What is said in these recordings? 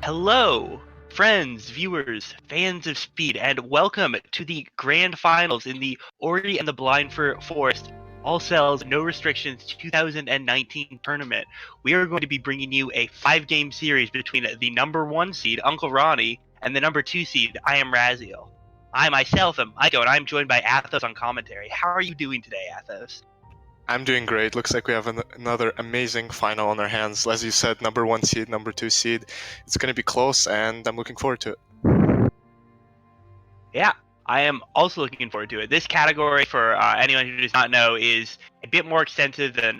Hello, friends, viewers, fans of speed, and welcome to the grand finals in the Ori and the Blind Forest All Cells No Restrictions 2019 tournament. We are going to be bringing you a 5-game series between the number 1 seed, UncleRonny, and the number 2 seed, IMRaziel. I myself am Iko, and I'm joined by Athos on commentary. How are you doing today, Athos? I'm doing great. Looks like we have another amazing final on our hands. As you said, number 1 seed, number 2 seed. It's going to be close, and I'm looking forward to it. Yeah, I am also looking forward to it. This category, for anyone who does not know, is a bit more extensive than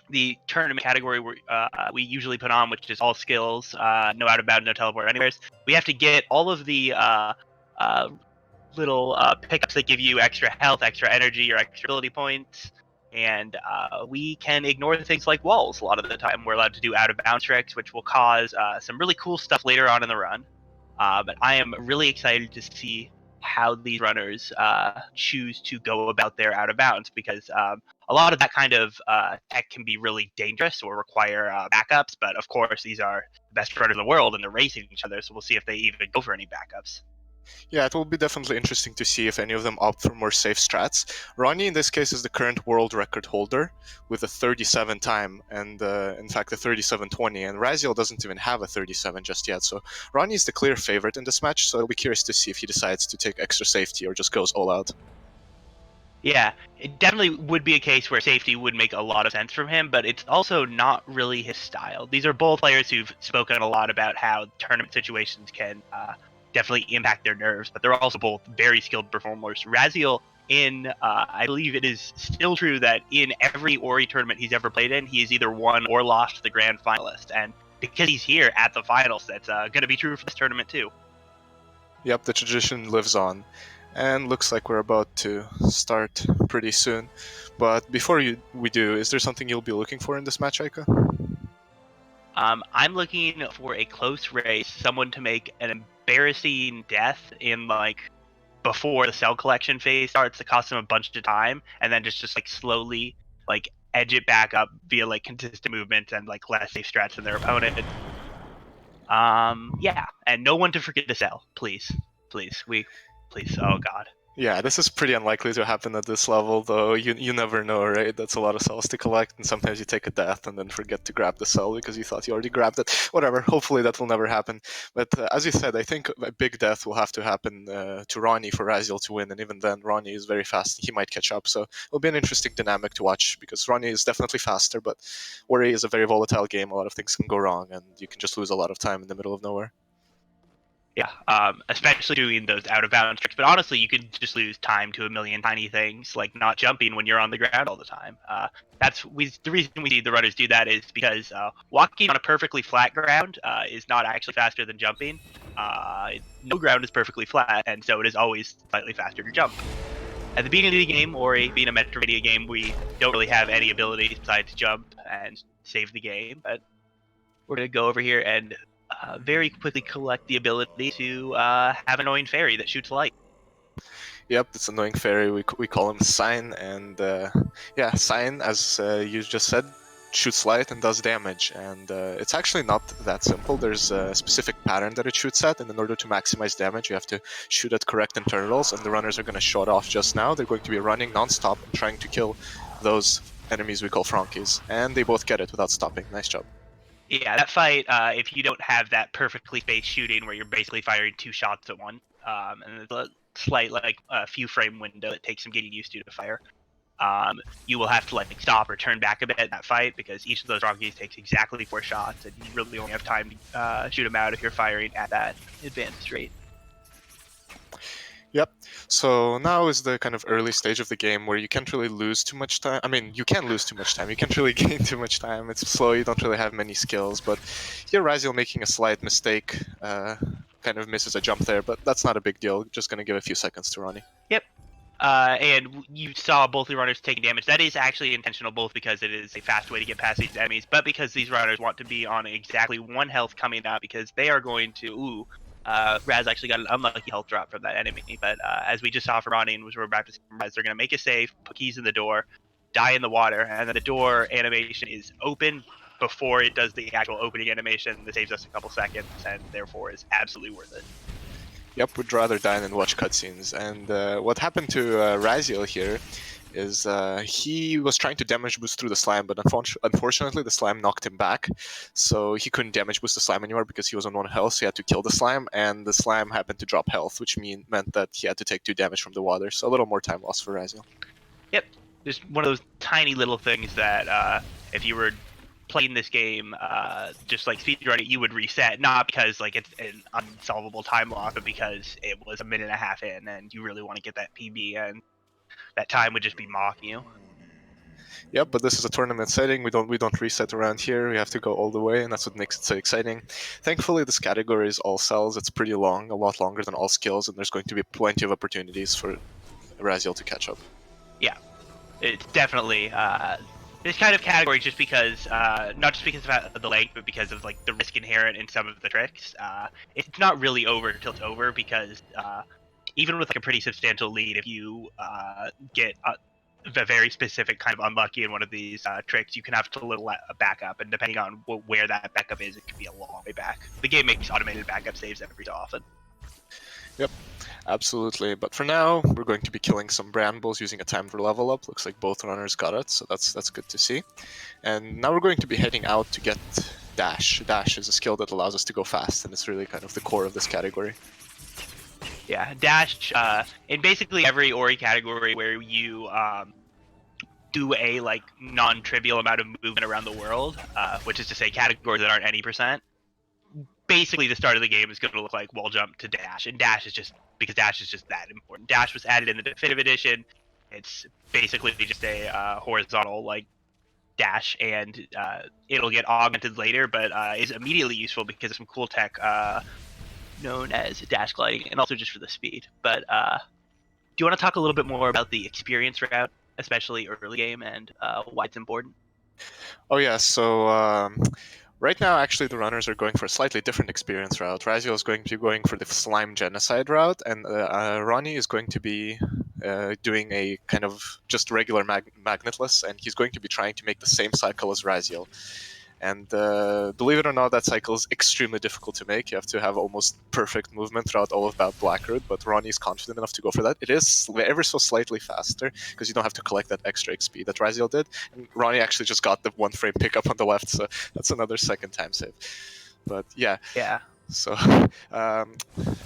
the tournament category we usually put on, which is all skills, no out of bounds, no teleport anywhere. We have to get all of the little pickups that give you extra health, extra energy, or extra ability points. And we can ignore things like walls a lot of the time. We're allowed to do out of bounds tricks, which will cause some really cool stuff later on in the run. But I am really excited to see how these runners choose to go about their out of bounds, because a lot of that kind of tech can be really dangerous or require backups. But of course, these are the best runners in the world and they're racing each other, so we'll see if they even go for any backups. Yeah, it will be definitely interesting to see if any of them opt for more safe strats. Ronnie, in this case, is the current world record holder with a 37 time, and in fact, a 37:20. And Raziel doesn't even have a 37 just yet. So Ronnie is the clear favorite in this match. So I'll be curious to see if he decides to take extra safety or just goes all out. Yeah, it definitely would be a case where safety would make a lot of sense from him, but it's also not really his style. These are both players who've spoken a lot about how tournament situations can definitely impact their nerves, but they're also both very skilled performers. Raziel, I believe it is still true that in every Ori tournament he's ever played in, he has either won or lost to the grand finalist. And because he's here at the finals, that's going to be true for this tournament too. Yep, the tradition lives on. And looks like we're about to start pretty soon. But before we do, is there something you'll be looking for in this match, Aika? I'm looking for a close race, someone to make an embarrassing death in before the cell collection phase starts to cost them a bunch of time, and then just slowly edge it back up via consistent movement and less safe strats than their opponent. Yeah, and no one to forget to sell, please, please, please. Oh God. Yeah, this is pretty unlikely to happen at this level, though. You never know, right? That's a lot of cells to collect, and sometimes you take a death and then forget to grab the cell because you thought you already grabbed it. Whatever, hopefully that will never happen. But as you said, I think a big death will have to happen to Ronnie for Raziel to win, and even then, Ronnie is very fast. He might catch up, so it'll be an interesting dynamic to watch, because Ronnie is definitely faster, but Ori is a very volatile game. A lot of things can go wrong, and you can just lose a lot of time in the middle of nowhere. Yeah, especially doing those out of bounds tricks. But honestly, you could just lose time to a million tiny things, like not jumping when you're on the ground all the time. The reason we see the runners do that is because walking on a perfectly flat ground is not actually faster than jumping. No ground is perfectly flat, and so it is always slightly faster to jump. At the beginning of the game, Ori being a Metroidvania game, we don't really have any abilities besides jump and save the game. But we're gonna go over here and very quickly collect the ability to have an annoying fairy that shoots light. Yep, it's annoying fairy. We call him Sign, and yeah, Sign, as you just said, shoots light and does damage. And it's actually not that simple. There's a specific pattern that it shoots at, and in order to maximize damage, you have to shoot at correct intervals. And the runners are going to show it off just now. They're going to be running non-stop and trying to kill those enemies we call Frankies, and they both get it without stopping. Nice job. Yeah, that fight, if you don't have that perfectly spaced shooting where you're basically firing 2 shots at one, and there's a slight a few frame window that takes some getting used to fire, you will have to stop or turn back a bit in that fight, because each of those Rockies takes exactly 4 shots, and you really only have time to shoot them out if you're firing at that advanced rate. Yep. So now is the kind of early stage of the game where you can't really lose too much time. I mean, you can lose too much time. You can't really gain too much time. It's slow. You don't really have many skills. But here, Raziel making a slight mistake, kind of misses a jump there. But that's not a big deal. Just going to give a few seconds to Ronnie. Yep. And you saw both the runners taking damage. That is actually intentional, both because it is a fast way to get past these enemies, but because these runners want to be on exactly 1 health coming out, because they are going to... Raz actually got an unlucky health drop from that enemy, but as we just saw from Ronnie and we're about to see from Raz, they're going to make a save, put keys in the door, die in the water, and then the door animation is open, before it does the actual opening animation. That saves us a couple seconds, and therefore is absolutely worth it. Yep, would rather die than watch cutscenes. And what happened to Raziel here is he was trying to damage boost through the slime, but unfortunately the slime knocked him back, so he couldn't damage boost the slime anymore because he was on 1 health, so he had to kill the slime, and the slime happened to drop health, which meant that he had to take 2 damage from the water, so a little more time lost for Raziel. Yep, just one of those tiny little things that if you were playing this game just like speedrunning, you would reset, not because like it's an unsolvable time loss, but because it was a minute and a half in and you really want to get that PB, and that time would just be mocking you. Yep, but this is a tournament setting. We don't reset around here. We have to go all the way, and that's what makes it so exciting. Thankfully, this category is all cells. It's pretty long, a lot longer than all skills, and there's going to be plenty of opportunities for Raziel to catch up. Yeah, it's definitely this kind of category, just because not just because of the length, but because of like the risk inherent in some of the tricks. It's not really over until it's over, because even with like a pretty substantial lead, if you get a very specific kind of unlucky in one of these tricks, you can have to little backup, and depending on where that backup is, it can be a long way back. The game makes automated backup saves every so often. Yep, absolutely. But for now, we're going to be killing some brambles using a timed level up. Looks like both runners got it, so that's good to see. And now we're going to be heading out to get Dash. Dash is a skill that allows us to go fast, and it's really kind of the core of this category. Yeah, Dash, in basically every Ori category where you do a like non-trivial amount of movement around the world, which is to say categories that aren't any percent, basically the start of the game is going to look like wall jump to dash, and dash is just because dash is just that important. Dash was added in the definitive edition. It's basically just a horizontal like dash, and it'll get augmented later, but is immediately useful because of some cool tech known as dash gliding, and also just for the speed. But do you want to talk a little bit more about the experience route, especially early game, and why it's important? Oh yeah, so right now actually the runners are going for a slightly different experience route. Raziel is going to be going for the slime genocide route, and Ronnie is going to be doing a kind of just regular magnetless, and he's going to be trying to make the same cycle as Raziel. And believe it or not, that cycle is extremely difficult to make. You have to have almost perfect movement throughout all of that Blackroot, but Ronnie is confident enough to go for that. It is ever so slightly faster, because you don't have to collect that extra XP that Raziel did. And Ronnie actually just got the 1 frame pickup on the left, so that's another second time save. But yeah. Yeah. So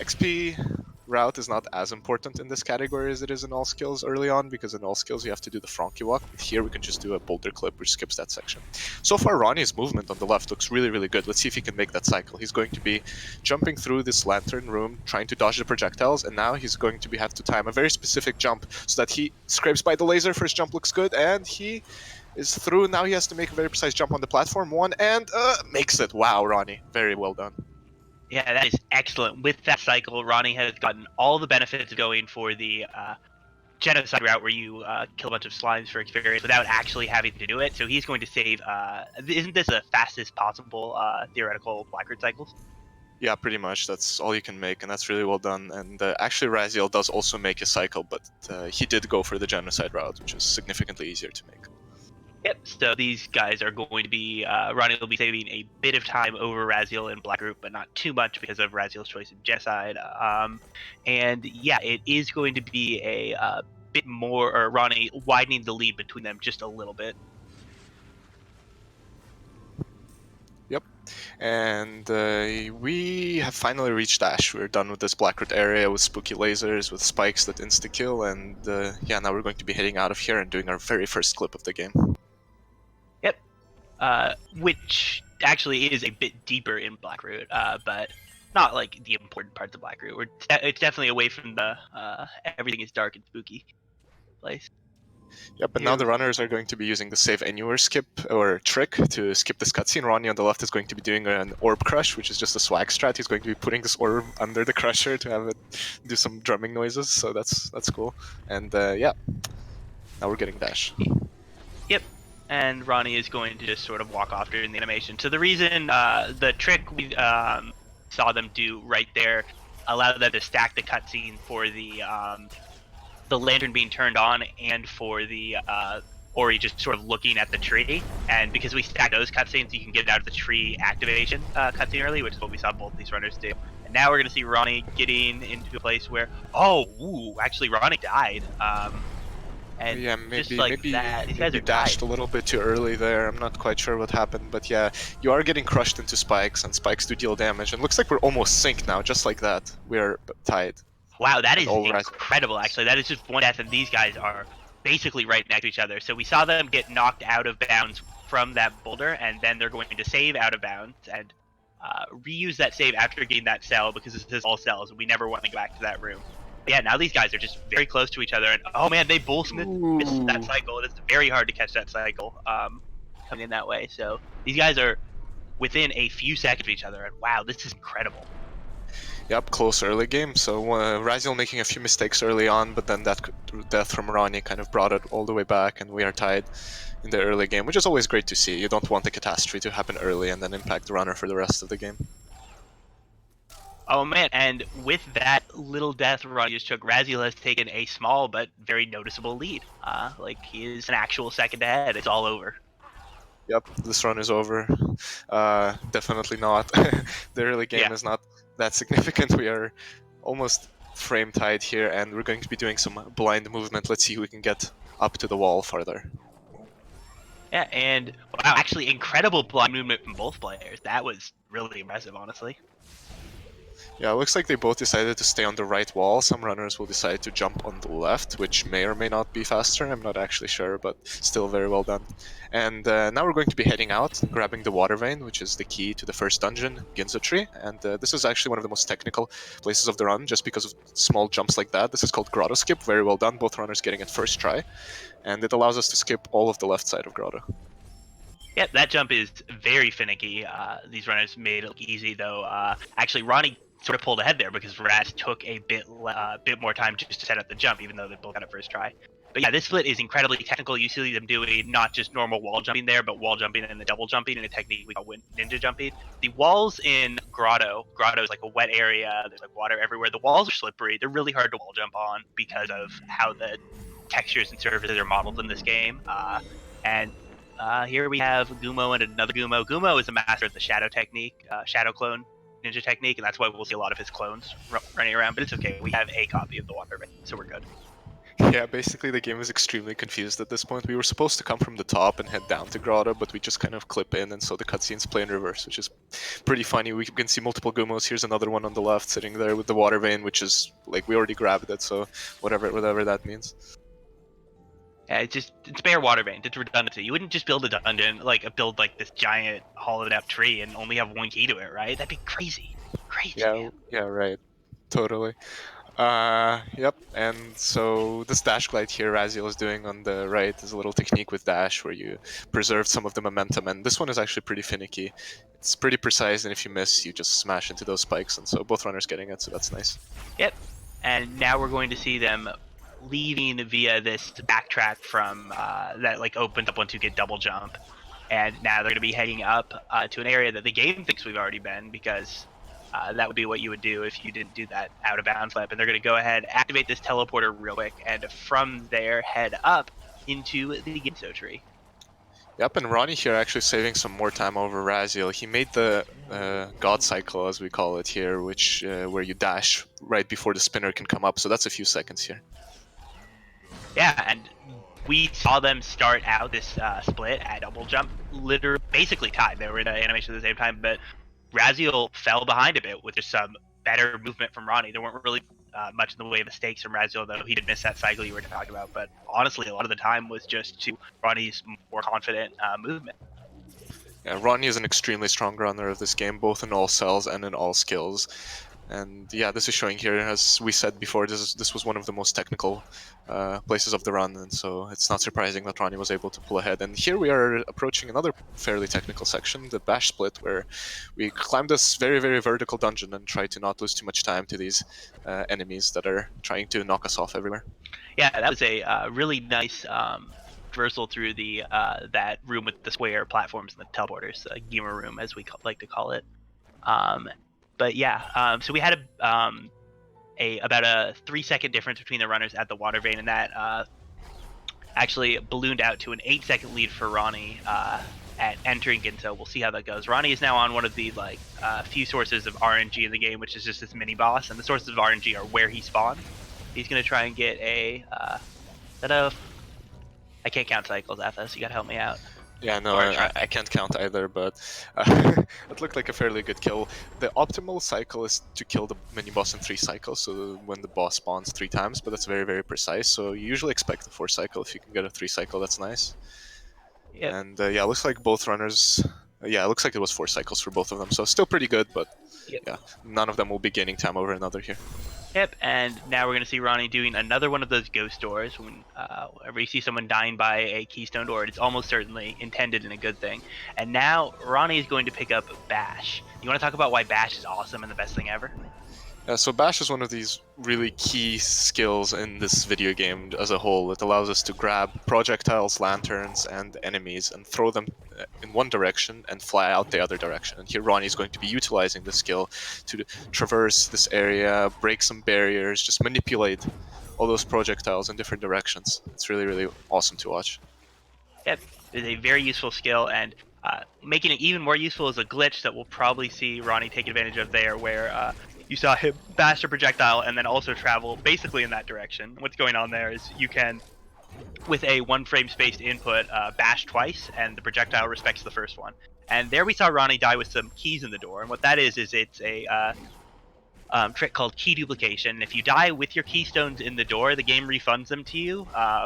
XP route is not as important in this category as it is in all skills early on, because in all skills you have to do the Frankie walk, but here we can just do a boulder clip which skips that section. So far Ronnie's movement on the left looks really good. Let's see if he can make that cycle. He's going to be jumping through this lantern room, trying to dodge the projectiles, and now he's going to have to time a very specific jump so that he scrapes by the laser. First jump looks good, and he is through. Now he has to make a very precise jump on the platform. 1, and makes it. Wow, Ronnie, very well done. Yeah, that is excellent. With that cycle, Ronnie has gotten all the benefits of going for the genocide route, where you kill a bunch of slimes for experience without actually having to do it. So he's going to save. Isn't this the fastest possible theoretical Blackroot cycles? Yeah, pretty much. That's all you can make, and that's really well done. And actually, Raziel does also make a cycle, but he did go for the genocide route, which is significantly easier to make. Yep, so these guys are going to be, Ronnie will be saving a bit of time over Raziel and Blackroot, but not too much because of Raziel's choice in genocide. And yeah, it is going to be a bit more, or Ronnie widening the lead between them just a little bit. Yep, and we have finally reached Dash. We're done with this Blackroot area with spooky lasers, with spikes that insta-kill, and yeah, now we're going to be heading out of here and doing our very first clip of the game. Yep, which actually is a bit deeper in Blackroot, but not like the important parts of Blackroot. It's definitely away from the everything is dark and spooky place. Yep, and now the runners are going to be using the save anywhere skip or trick to skip this cutscene. Ronnie on the left is going to be doing an orb crush, which is just a swag strat. He's going to be putting this orb under the crusher to have it do some drumming noises, so that's cool. And yeah, now we're getting Dash. Yep, and Ronnie is going to just sort of walk off during the animation. So the reason the trick we saw them do right there allowed them to stack the cutscene for the lantern being turned on and for the or you just sort of looking at the tree. And because we stack those cutscenes, you can get out of the tree activation cutscene early, which is what we saw both these runners do. And now we're going to see Ronnie getting into a place where, actually Ronnie died. And Yeah, just maybe like that, these guys maybe are tied. dashed a little bit too early there. I'm not quite sure what happened, but yeah, you are getting crushed into spikes, and spikes do deal damage. And looks like we're almost synced now, just like that. We're tied. Wow, that And is all rise. incredible, actually. That is just one death, and these guys are basically right next to each other. So we saw them get knocked out of bounds from that boulder, and then they're going to save out of bounds and reuse that save after getting that cell, because this is all cells, and we never want to go back to that room. But yeah, now these guys are just very close to each other, and oh man, they both missed that cycle. It's very hard to catch that cycle coming in that way. So these guys are within a few seconds of each other, and wow, this is incredible. Yep, close early game. So IMRaziel making a few mistakes early on, but then that death from Ronnie kind of brought it all the way back, and we are tied in the early game, which is always great to see. You don't want the catastrophe to happen early and then impact the runner for the rest of the game. Oh man, and with that little death Ronnie just took, IMRaziel has taken a small but very noticeable lead. Like he is an actual second ahead. It's all over. Yep, this run is over. Definitely not. The early game is not that significant. We are almost frame tied here, and we're going to be doing some blind movement. Let's see who we can get up to the wall farther. Yeah, and wow, actually incredible blind movement from both players. That was really impressive, honestly. Yeah, it looks like they both decided to stay on the right wall. Some runners will decide to jump on the left, which may or may not be faster. I'm not actually sure, but still very well done. And now we're going to be heading out, grabbing the water vein, which is the key to the first dungeon, Ginzo Tree. And this is actually one of the most technical places of the run, just because of small jumps like that. This is called Grotto Skip, very well done, both runners getting it first try. And it allows us to skip all of the left side of Grotto. Yep, that jump is very finicky. These runners made it look easy, though. Actually, Ronnie sort of pulled ahead there because Raz took a bit more time just to set up the jump, even though they both got it first try. But yeah, this split is incredibly technical. You see them doing not just normal wall jumping there, but wall jumping and the double jumping in a technique we call ninja jumping. The walls in Grotto is like a wet area. There's like water everywhere. The walls are slippery. They're really hard to wall jump on because of how the textures and surfaces are modeled in this game. And here we have Gumo and another Gumo. Gumo is a master of the shadow technique, shadow clone ninja technique, and that's why we'll see a lot of his clones running around. But it's okay. We have a copy of the water vein, so we're good. Yeah, basically the game is extremely confused at this point. We were supposed to come from the top and head down to Grotto, but we just kind of clip in, and so the cutscenes play in reverse, which is pretty funny. We can see multiple Gumos. Here's another one on the left sitting there with the water vein, which is like we already grabbed it, so whatever that means. Yeah, it's bare water vein. It's redundancy. You wouldn't just build a dungeon, build this giant hollowed out tree and only have one key to it, right? That'd be crazy. Crazy. Yeah, right. Totally. Yep, and so this dash glide here IMRaziel is doing on the right is a little technique with dash where you preserve some of the momentum, and this one is actually pretty finicky. It's pretty precise, and if you miss, you just smash into those spikes, and so both runners getting it, so that's nice. Yep, and now we're going to see them leaving via this backtrack from that opens up once you get double jump, and now they're going to be heading up to an area that the game thinks we've already been, because that would be what you would do if you didn't do that out of bounds flip. And they're going to go ahead, activate this teleporter real quick, and from there head up into the Ginzo tree. Yep, and Ronnie here actually saving some more time over IMRaziel. He made the God cycle, as we call it here, which where you dash right before the spinner can come up, so that's a few seconds here. Yeah, and we saw them start out this split at double jump, literally basically tied. They were in animation at the same time, but IMRaziel fell behind a bit with just some better movement from Ronnie. There weren't really much in the way of mistakes from IMRaziel, though he did miss that cycle you were talking about. But honestly, a lot of the time was just to Ronnie's more confident movement. Yeah, Ronnie is an extremely strong runner of this game, both in all cells and in all skills. And yeah, this is showing here, as we said before, this was one of the most technical places of the run, and so it's not surprising that Ronnie was able to pull ahead. And here we are approaching another fairly technical section, the bash split, where we climb this very, very vertical dungeon and try to not lose too much time to these enemies that are trying to knock us off everywhere. Yeah, that was a really nice traversal through the that room with the square platforms and the teleporters, gamer room as we like to call it. But yeah, so we had about a 3-second difference between the runners at the water vein, and that actually ballooned out to an 8-second lead for Ronnie at entering Ginto. We'll see how that goes. Ronnie is now on one of the few sources of RNG in the game, which is just this mini boss, and the sources of RNG are where he spawned. He's gonna try and get a set of. I can't count cycles, Athos. You gotta help me out. Yeah, no, I can't count either, but it looked like a fairly good kill. The optimal cycle is to kill the mini boss in 3 cycles, so when the boss spawns 3 times, but that's very, very precise. So you usually expect a 4 cycle. If you can get a 3 cycle, that's nice. Yep. And yeah, it looks like both runners. Yeah, it looks like it was 4 cycles for both of them, so still pretty good, but Yep. yeah, none of them will be gaining time over another here. Yep, and now we're going to see Ronnie doing another one of those ghost doors. Whenever you see someone dying by a keystone door, it's almost certainly intended in a good thing. And now Ronnie is going to pick up Bash. You want to talk about why Bash is awesome and the best thing ever? So Bash is one of these really key skills in this video game as a whole. It allows us to grab projectiles, lanterns, and enemies and throw them in one direction and fly out the other direction. And here Ronnie is going to be utilizing the skill to traverse this area, break some barriers, just manipulate all those projectiles in different directions. It's really, really awesome to watch. Yep, it's a very useful skill, and making it even more useful is a glitch that we'll probably see Ronnie take advantage of there, where you saw him bash a projectile and then also travel basically in that direction. What's going on there is you can, with a 1 frame spaced input, bash twice, and the projectile respects the first one. And there we saw Ronnie die with some keys in the door, and what that is it's a trick called key duplication. If you die with your keystones in the door, the game refunds them to you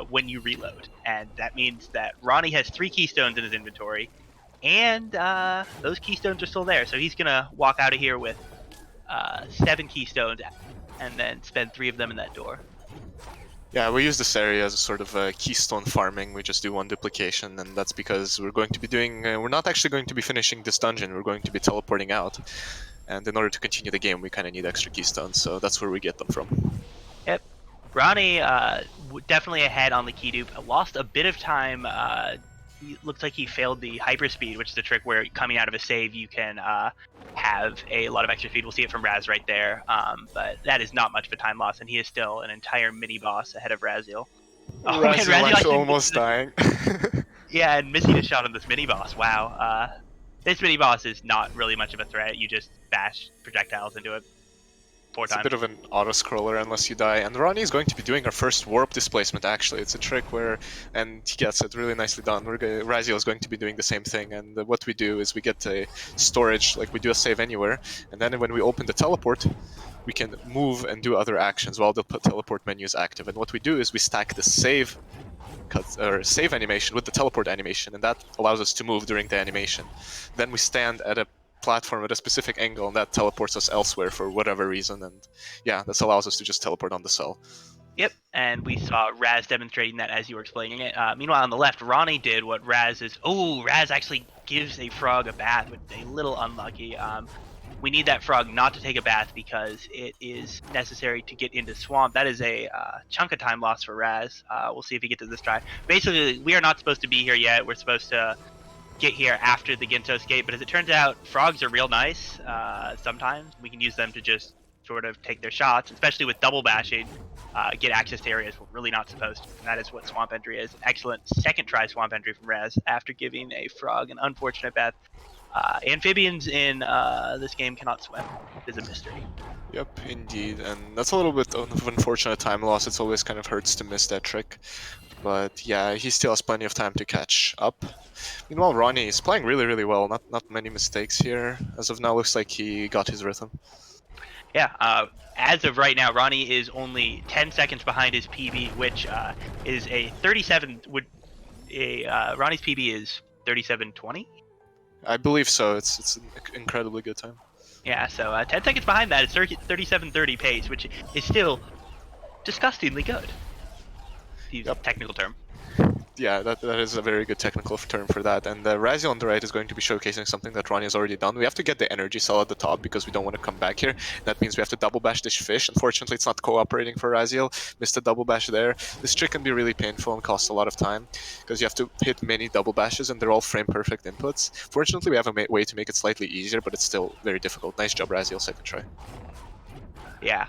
when you reload. And that means that Ronnie has 3 keystones in his inventory, and those keystones are still there. So he's going to walk out of here with 7 keystones and then spend 3 of them in that door. Yeah, we use this area as a sort of keystone farming. We just do 1 duplication, and that's because we're going to be doing. We're not actually going to be finishing this dungeon. We're going to be teleporting out, and in order to continue the game, we kind of need extra keystones. So that's where we get them from. Yep, Ronnie definitely ahead on the key dupe. Lost a bit of time. Looks like he failed the hyperspeed, which is a trick where coming out of a save you can have a lot of extra speed. We'll see it from Raz right there, but that is not much of a time loss, and he is still an entire mini boss ahead of Raziel. Oh, Raziel almost dying. Yeah, and missing a shot on this mini boss. Wow. This mini boss is not really much of a threat. You just bash projectiles into it 4 times. It's a bit of an auto-scroller unless you die. And Ronnie is going to be doing our first warp displacement, actually. It's a trick where, and he gets it really nicely done. Raziel is going to be doing the same thing. And what we do is we get a storage, like we do a save anywhere. And then when we open the teleport, we can move and do other actions while the teleport menu is active. And what we do is we stack the save animation with the teleport animation, and that allows us to move during the animation. Then we stand at a platform at a specific angle, and that teleports us elsewhere for whatever reason, and yeah, this allows us to just teleport on the cell. Yep, and we saw Raz demonstrating that as you were explaining it. Meanwhile, on the left, Ronnie did what Raz is... Oh, Raz actually gives a frog a bath, which is a little unlucky. We need that frog not to take a bath because it is necessary to get into Swamp. That is a chunk of time loss for Raz. We'll see if he gets to this try. Basically, we are not supposed to be here yet. We're supposed to get here after the Ginto escape, but as it turns out, frogs are real nice. Sometimes we can use them to just sort of take their shots, especially with double bashing, get access to areas we're really not supposed to. And that is what Swamp Entry is. An excellent second try Swamp Entry from Raz after giving a frog an unfortunate bath. Amphibians in this game cannot swim. It is a mystery. Yep, indeed, and that's a little bit of unfortunate time loss. It's always kind of hurts to miss that trick. But yeah, he still has plenty of time to catch up. Meanwhile, Ronnie is playing really, really well. Not many mistakes here. As of now, looks like he got his rhythm. Yeah, as of right now, Ronnie is only 10 seconds behind his PB, which is a 37. Ronnie's PB is 37:20. I believe so. It's an incredibly good time. Yeah, so 10 seconds behind that is 37:30 pace, which is still disgustingly good. To use a technical term. Yeah, that is a very good technical term for that. And Raziel on the right is going to be showcasing something that Ronnie has already done. We have to get the energy cell at the top because we don't want to come back here. That means we have to double bash this fish. Unfortunately, it's not cooperating for Raziel. Missed a double bash there. This trick can be really painful and cost a lot of time because you have to hit many double bashes and they're all frame perfect inputs. Fortunately, we have a way to make it slightly easier, but it's still very difficult. Nice job, Raziel, second try. Yeah.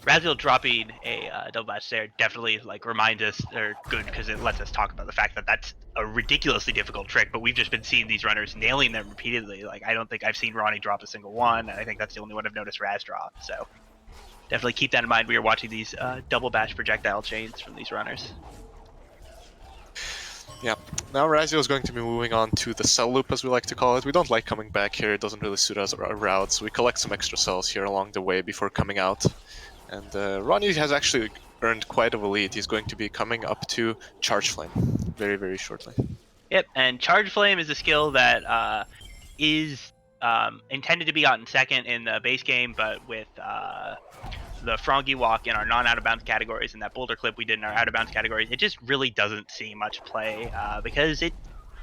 IMRaziel dropping a double bash there definitely like reminds us, or good because it lets us talk about the fact that that's a ridiculously difficult trick. But we've just been seeing these runners nailing them repeatedly. Like I don't think I've seen Ronnie drop a single one, and I think that's the only one I've noticed Raz drop. So definitely keep that in mind. We are watching these double bash projectile chains from these runners. Yeah. Now IMRaziel is going to be moving on to the cell loop, as we like to call it. We don't like coming back here. It doesn't really suit us our route, so we collect some extra cells here along the way before coming out. And Ronnie has actually earned quite a lead. He's going to be coming up to Charge Flame very, very shortly. Yep, and Charge Flame is a skill that is intended to be gotten second in the base game, but with the Froggy Walk in our non-out of bounds categories and that boulder clip we did in our out of bounds categories, it just really doesn't see much play because it's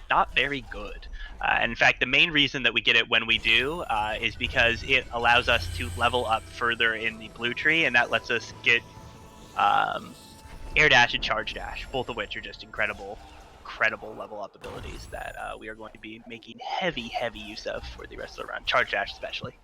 not very good. And in fact, the main reason that we get it when we do is because it allows us to level up further in the blue tree, and that lets us get air dash and charge dash, both of which are just incredible level up abilities that we are going to be making heavy use of for the rest of the run. Charge dash especially.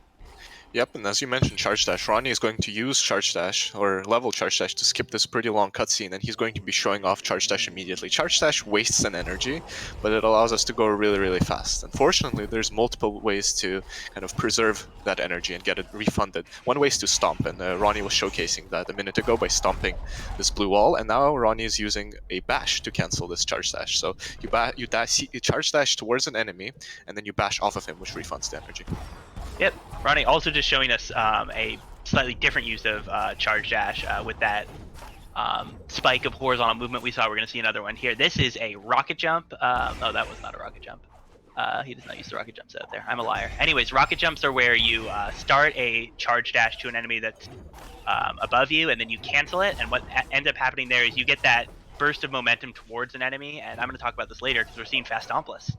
Yep, and as you mentioned, Charge Dash, Ronnie is going to use Charge Dash, or level Charge Dash, to skip this pretty long cutscene, and he's going to be showing off Charge Dash immediately. Charge Dash wastes an energy, but it allows us to go really, really fast. Unfortunately, there's multiple ways to kind of preserve that energy and get it refunded. One way is to stomp, and Ronnie was showcasing that a minute ago by stomping this blue wall, and now Ronnie is using a bash to cancel this Charge Dash. So you Charge Dash towards an enemy, and then you bash off of him, which refunds the energy. Yep, Ronnie also just showing us a slightly different use of Charge Dash with that spike of horizontal movement we saw. We're going to see another one here. This is a rocket jump. Oh, that was not a rocket jump. He does not use the rocket jumps out there. I'm a liar. Anyways, rocket jumps are where you start a Charge Dash to an enemy that's above you, and then you cancel it. And what ends up happening there is you get that burst of momentum towards an enemy. And I'm going to talk about this later because we're seeing Fast Stompless.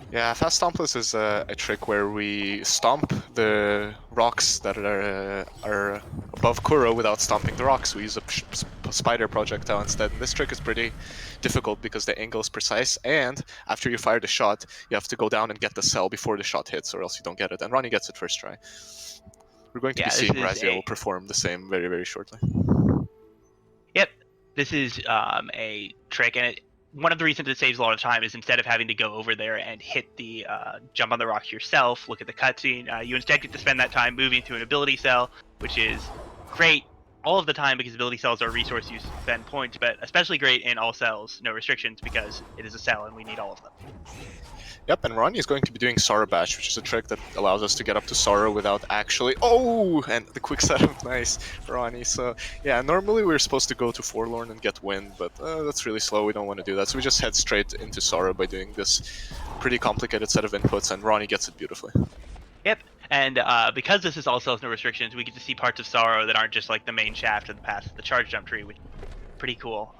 Yeah, Fast Stompless is a trick where we stomp the rocks that are above Kuro without stomping the rocks. We use a spider projectile instead. And this trick is pretty difficult because the angle is precise, and after you fire the shot, you have to go down and get the cell before the shot hits, or else you don't get it. And Ronnie gets it first try. We're going to be seeing IMRaziel perform the same very, very shortly. Yep, this is a trick, and one of the reasons it saves a lot of time is instead of having to go over there and hit the jump on the rocks yourself, look at the cutscene, you instead get to spend that time moving to an ability cell, which is great all of the time because ability cells are a resource you spend points, but especially great in all cells, no restrictions, because it is a cell and we need all of them. Yep, and Ronnie is going to be doing Sorrow Bash, which is a trick that allows us to get up to Sorrow without actually... Oh! And the quick setup, nice, Ronnie. So, yeah, normally we're supposed to go to Forlorn and get Wind, but that's really slow, we don't want to do that. So we just head straight into Sorrow by doing this pretty complicated set of inputs, and Ronnie gets it beautifully. Yep, and because this is all cells, no restrictions, we get to see parts of Sorrow that aren't just like the main shaft of the path, the charge jump tree, which is pretty cool.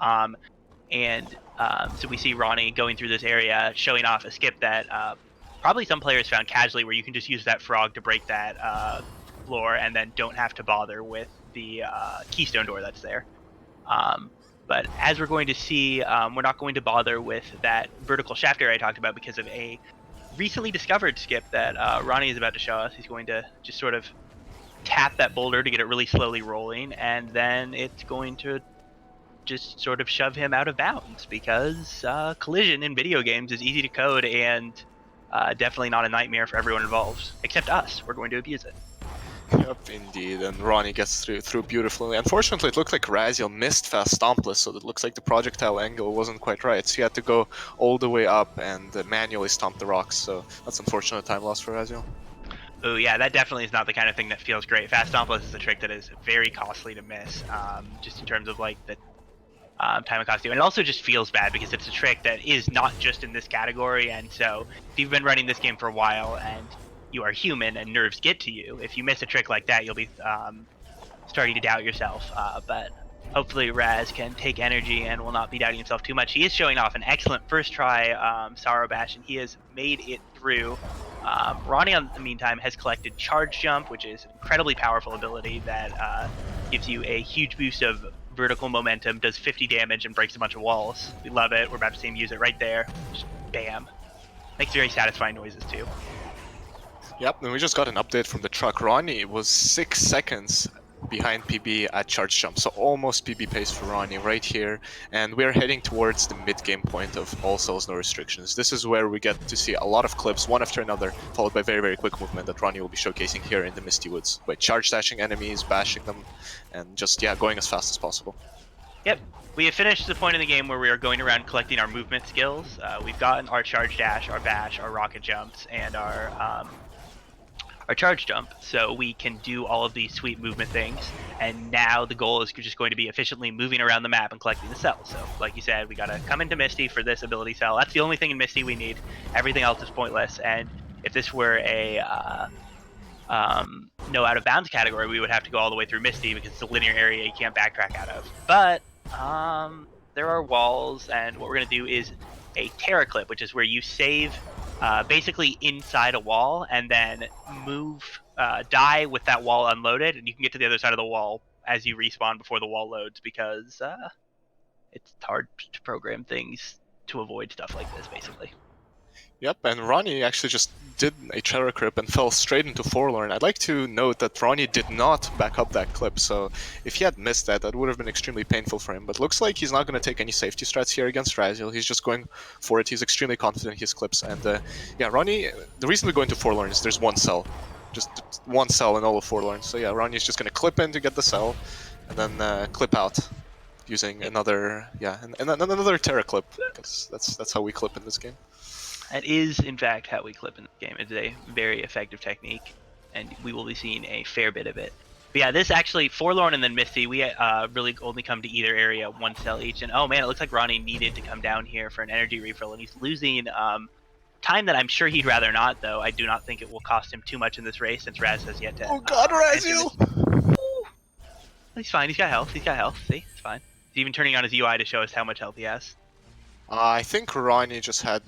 So we see Ronnie going through this area, showing off a skip that probably some players found casually, where you can just use that frog to break that floor and then don't have to bother with the keystone door that's there. But as we're going to see, we're not going to bother with that vertical shaft area I talked about because of a recently discovered skip that Ronnie is about to show us. He's going to just sort of tap that boulder to get it really slowly rolling, and then it's going to just sort of shove him out of bounds because collision in video games is easy to code and definitely not a nightmare for everyone involved, except us. We're going to abuse it. Yep, indeed, and Ronnie gets through beautifully. Unfortunately, it looked like IMRaziel missed Fast Stompless, so it looks like the projectile angle wasn't quite right. So he had to go all the way up and manually stomp the rocks, so that's unfortunate time loss for IMRaziel. Oh yeah, that definitely is not the kind of thing that feels great. Fast Stompless is a trick that is very costly to miss, just in terms of like the time it costs you. And it also just feels bad because it's a trick that is not just in this category, and so if you've been running this game for a while and you are human and nerves get to you, if you miss a trick like that, you'll be starting to doubt yourself. But hopefully Raz can take energy and will not be doubting himself too much. He is showing off an excellent first try Sorrow Bash, and he has made it through. Ronnie, in the meantime, has collected Charge Jump, which is an incredibly powerful ability that gives you a huge boost of vertical momentum, does 50 damage, and breaks a bunch of walls. We love it. We're about to see him use it right there. Just bam. Makes very satisfying noises, too. Yep, and we just got an update from the truck. Ronnie was 6 seconds behind PB at charge jump, so almost PB pace for Ronnie right here, and we're heading towards the mid-game point of all cells, no restrictions. This is where we get to see a lot of clips, one after another, followed by very, very quick movement that Ronnie will be showcasing here in the Misty Woods, by charge dashing enemies, bashing them, and just, yeah, going as fast as possible. Yep. We have finished the point in the game where we are going around collecting our movement skills. We've gotten our charge dash, our bash, our rocket jumps, and our charge jump, so we can do all of these sweet movement things. And now the goal is just going to be efficiently moving around the map and collecting the cells. So, like you said, we gotta come into Misty for this ability cell. That's the only thing in Misty we need. Everything else is pointless. And if this were a no out of bounds category, we would have to go all the way through Misty because it's a linear area you can't backtrack out of. But there are walls, and what we're gonna do is a Terra clip, which is where you save basically inside a wall and then move, die with that wall unloaded, and you can get to the other side of the wall as you respawn before the wall loads, because it's hard to program things to avoid stuff like this, basically. Yep, and Ronnie actually just did a Terra clip and fell straight into Forlorn. I'd like to note that Ronnie did not back up that clip, so if he had missed that, that would have been extremely painful for him. But looks like he's not going to take any safety strats here against IMRaziel. He's just going for it. He's extremely confident in his clips. And yeah, Ronnie, the reason we go into Forlorn is there's one cell. Just one cell in all of Forlorn. So yeah, Ronnie's just going to clip in to get the cell, and then clip out using another, yeah, and another Terra clip. That's how we clip in this game. That is, in fact, how we clip in the game. It's a very effective technique, and we will be seeing a fair bit of it. But yeah, this actually, Forlorn and then Misty, we really only come to either area one cell each. And oh man, it looks like Ronnie needed to come down here for an energy refill, and he's losing time that I'm sure he'd rather not, though. I do not think it will cost him too much in this race, since Raz has yet to... Oh god, IMRaziel! He's fine, he's got health, see, it's fine. He's even turning on his UI to show us how much health he has. I think Ronnie just had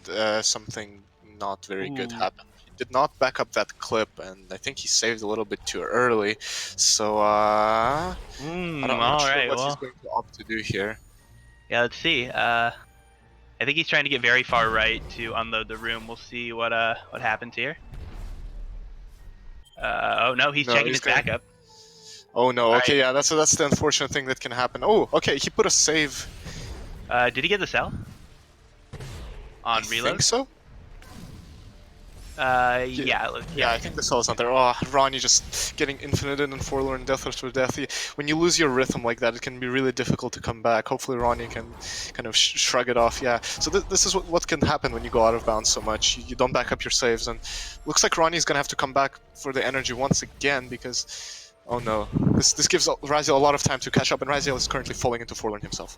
something not very good happen. He did not back up that clip, and I think he saved a little bit too early. So, I'm not sure what he's going to opt to do here. Yeah, let's see. I think he's trying to get very far right to unload the room. We'll see what happens here. Oh no, he's checking his backup. Oh no, okay, yeah, that's the unfortunate thing that can happen. Oh, okay, he put a save. Did he get the cell? On reload? I think so. Yeah, I think the cell's not there. Oh, Ronnie just getting infinite and Forlorn death after death. When you lose your rhythm like that, it can be really difficult to come back. Hopefully Ronnie can kind of shrug it off. Yeah, so this is what can happen when you go out of bounds so much. You don't back up your saves, and looks like Ronnie's gonna have to come back for the energy once again, because, oh no, this gives IMRaziel a lot of time to catch up, and IMRaziel is currently falling into Forlorn himself.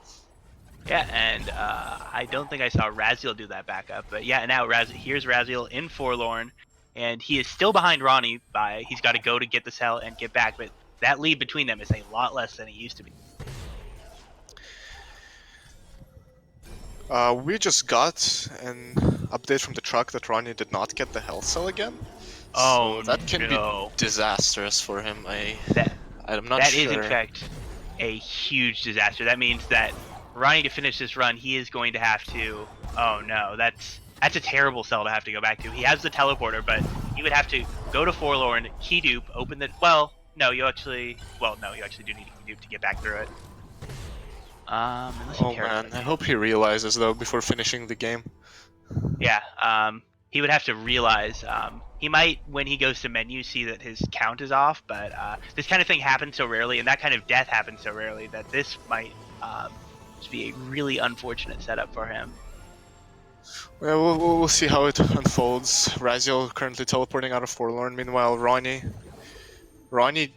Yeah, and I don't think I saw IMRaziel do that backup, but yeah, now here's IMRaziel in Forlorn, and he is still behind Ronnie by, he's got to go to get the cell and get back, but that lead between them is a lot less than it used to be. We just got an update from the truck that Ronnie did not get the health cell again. Oh, so that can be disastrous for him. I'm not sure. That is, in fact, a huge disaster. That means that Ronnie, to finish this run, he is going to have to... Oh no, that's a terrible cell to have to go back to. He has the teleporter, but he would have to go to Forlorn, key dupe, open the... Well, no, you actually do need a key dupe to get back through it. Oh man, I hope he realizes, though, before finishing the game. Yeah, he would have to realize... he might, when he goes to menu, see that his count is off, but this kind of thing happens so rarely, and that kind of death happens so rarely, that this might... just be a really unfortunate setup for him. Well, we'll see how it unfolds. IMRaziel currently teleporting out of Forlorn. Meanwhile, Ronnie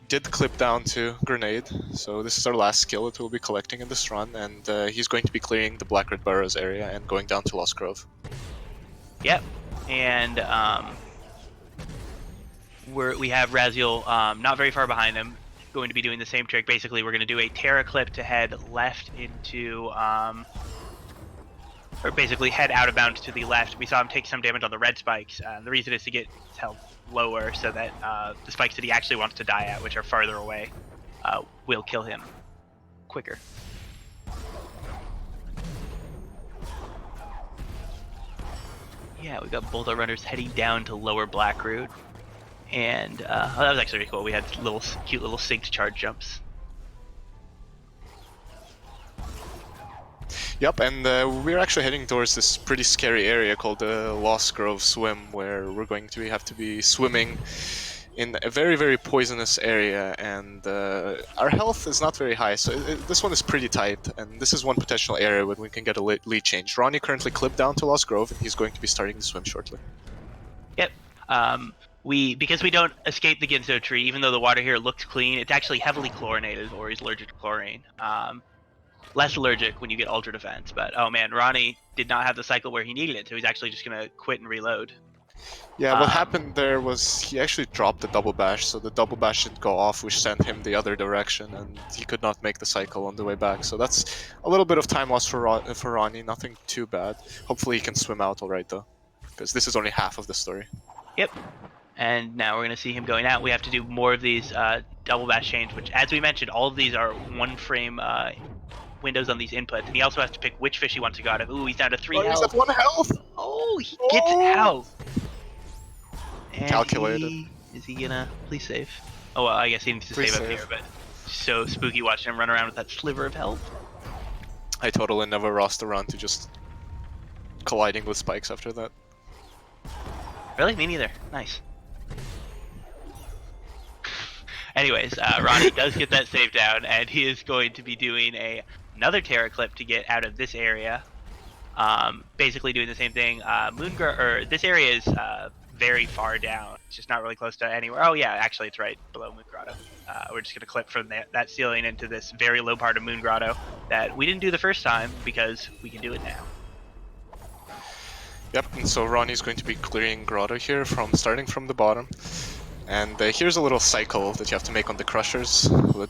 did clip down to Grenade, so this is our last skill that we'll be collecting in this run, and he's going to be clearing the Black Red Burrows area and going down to Lost Grove. Yep, and we have IMRaziel not very far behind him, going to be doing the same trick. Basically, we're going to do a Terra clip to head left into, or basically head out of bounds to the left. We saw him take some damage on the red spikes. The reason is to get his health lower so that the spikes that he actually wants to die at, which are farther away, will kill him quicker. Yeah, we got both our runners heading down to lower Blackroot. And oh, that was actually really cool. We had cute little synced charge jumps. Yep, and we're actually heading towards this pretty scary area called the Lost Grove Swim, where we're going to have to be swimming in a very, very poisonous area, and our health is not very high, so this one is pretty tight, and this is one potential area where we can get a lead change. Ronnie currently clipped down to Lost Grove, and he's going to be starting the swim shortly. Yep. Because we don't escape the Ginso tree, even though the water here looks clean, it's actually heavily chlorinated, or he's allergic to chlorine. Less allergic when you get Ultra Defense, but oh man, Ronnie did not have the cycle where he needed it, so he's actually just gonna quit and reload. Yeah, what happened there was he actually dropped the double bash, so the double bash didn't go off, which sent him the other direction, and he could not make the cycle on the way back. So that's a little bit of time lost for Ronnie, nothing too bad. Hopefully he can swim out alright though, because this is only half of the story. Yep. And now we're going to see him going out. We have to do more of these double bash chains, which, as we mentioned, all of these are one frame windows on these inputs. And he also has to pick which fish he wants to go out of. Ooh, he's down to 3 health. He's at 1 health! Oh, he gets out. And Calculated. Is he gonna please save? Oh, well, I guess he needs to save up here, but so spooky watching him run around with that sliver of health. I totally never lost a run to just colliding with spikes after that. Really? Me neither. Nice. Anyways, Ronnie does get that save down, and he is going to be doing another Terra clip to get out of this area. Basically doing the same thing. This area is very far down. It's just not really close to anywhere. Oh yeah, actually it's right below Moon Grotto. We're just gonna clip from that ceiling into this very low part of Moon Grotto that we didn't do the first time because we can do it now. Yep, and so Ronnie's going to be clearing Grotto here starting from the bottom. And here's a little cycle that you have to make on the crushers.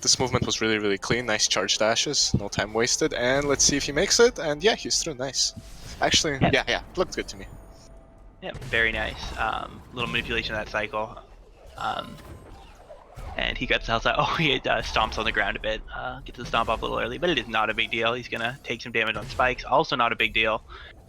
This movement was really, really clean. Nice charge dashes, no time wasted. And let's see if he makes it. And yeah, he's through. Nice. Actually, yeah, looked good to me. Yeah, very nice. Little manipulation of that cycle. And he gets the health out. Oh, he stomps on the ground a bit. Gets the stomp off a little early, but it is not a big deal. He's gonna take some damage on spikes. Also not a big deal.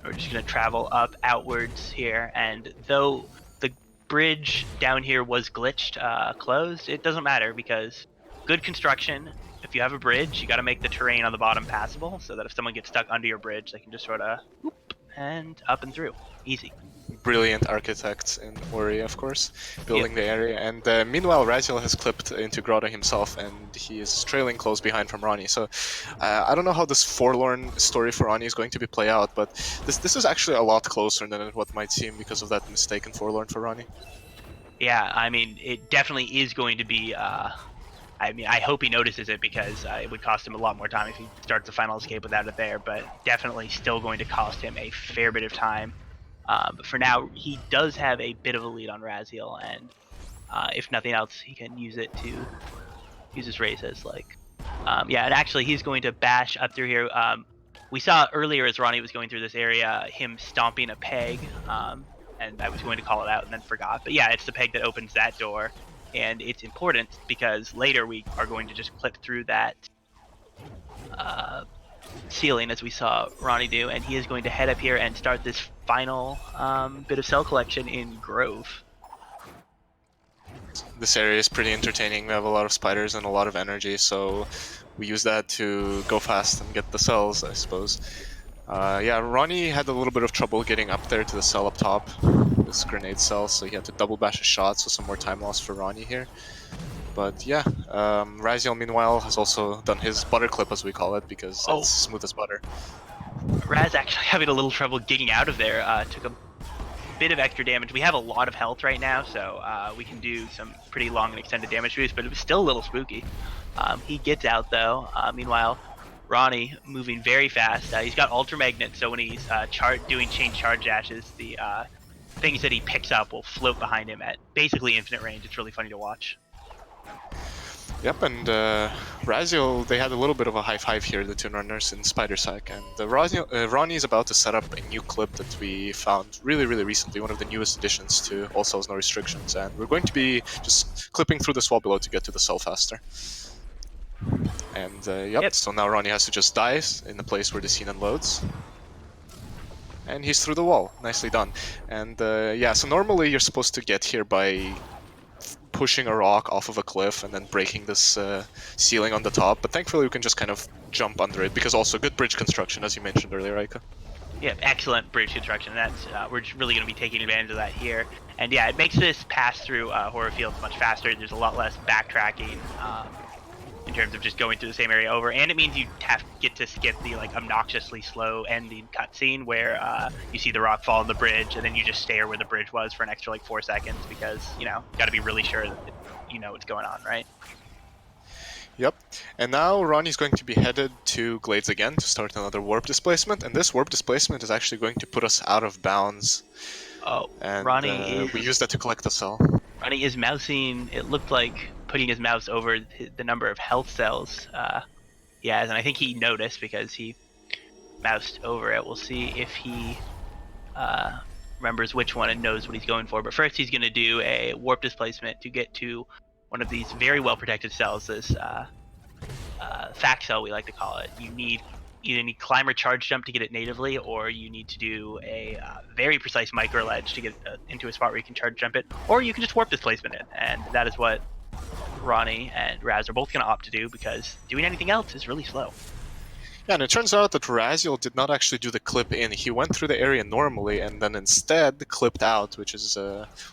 We're just gonna travel up outwards here, and though the bridge down here was glitched, closed, it doesn't matter because good construction. If you have a bridge, you got to make the terrain on the bottom passable so that if someone gets stuck under your bridge, they can just sort of whoop and up and through. Easy. Brilliant architects in Ori, of course, building the area. And meanwhile, Raziel has clipped into Grotto himself, and he is trailing close behind from Ronnie. So I don't know how this forlorn story for Ronnie is going to be play out, but this is actually a lot closer than what might seem because of that mistake in forlorn for Ronnie. Yeah, I mean, it definitely is going to be. I mean, I hope he notices it because it would cost him a lot more time if he starts the final escape without it there, but definitely still going to cost him a fair bit of time. But for now, he does have a bit of a lead on Raziel, and if nothing else, he can use it to use his race as like, yeah. And actually, he's going to bash up through here. We saw earlier as Ronnie was going through this area, him stomping a peg, and I was going to call it out and then forgot. But yeah, it's the peg that opens that door, and it's important because later we are going to just clip through that ceiling as we saw Ronnie do, and he is going to head up here and start this final bit of cell collection in Grove. This area is pretty entertaining. We have a lot of spiders and a lot of energy, so we use that to go fast and get the cells, I suppose. Yeah, Ronnie had a little bit of trouble getting up there to the cell up top, this grenade cell, so he had to double bash a shot, so some more time lost for Ronnie here. But yeah, Raziel meanwhile has also done his butter clip, as we call it, because it's smooth as butter. Raz actually having a little trouble getting out of there, took a bit of extra damage. We have a lot of health right now, so we can do some pretty long and extended damage boost, but it was still a little spooky. He gets out though. Meanwhile, Ronnie moving very fast. He's got Ultra Magnet, so when he's doing chain charge dashes, the things that he picks up will float behind him at basically infinite range. It's really funny to watch. Yep, and Raziel, they had a little bit of a high five here, the two runners in Spider Sack, and Ronnie is about to set up a new clip that we found really, really recently, one of the newest additions to All Cells No Restrictions, and we're going to be just clipping through this wall below to get to the cell faster. And yep, so now Ronnie has to just die in the place where the scene unloads. And he's through the wall. Nicely done. And yeah, so normally you're supposed to get here by pushing a rock off of a cliff and then breaking this ceiling on the top. But thankfully, we can just kind of jump under it because also good bridge construction, as you mentioned earlier, Aika. Yeah, excellent bridge construction. That's we're just really going to be taking advantage of that here. And yeah, it makes this pass through horror fields much faster. There's a lot less backtracking in terms of just going through the same area over, and it means you get to skip the like obnoxiously slow ending cutscene where you see the rock fall on the bridge, and then you just stare where the bridge was for an extra like 4 seconds because you know got to be really sure that you know what's going on, right? Yep, and now Ronnie's going to be headed to Glades again to start another warp displacement, and this warp displacement is actually going to put us out of bounds. Oh, And Ronnie we use that to collect the cell. Ronnie is mousing. It looked like putting his mouse over the number of health cells he has, and I think he noticed because he moused over it. We'll see if he remembers which one and knows what he's going for. But first, he's going to do a warp displacement to get to one of these very well protected cells. This fact cell, we like to call it. You either need climber charge jump to get it natively, or you need to do a very precise micro ledge to get into a spot where you can charge jump it, or you can just warp displacement it. And that is what Ronnie and Raz are both going to opt to do because doing anything else is really slow. Yeah, and it turns out that IMRaziel did not actually do the clip in. He went through the area normally and then instead clipped out, which is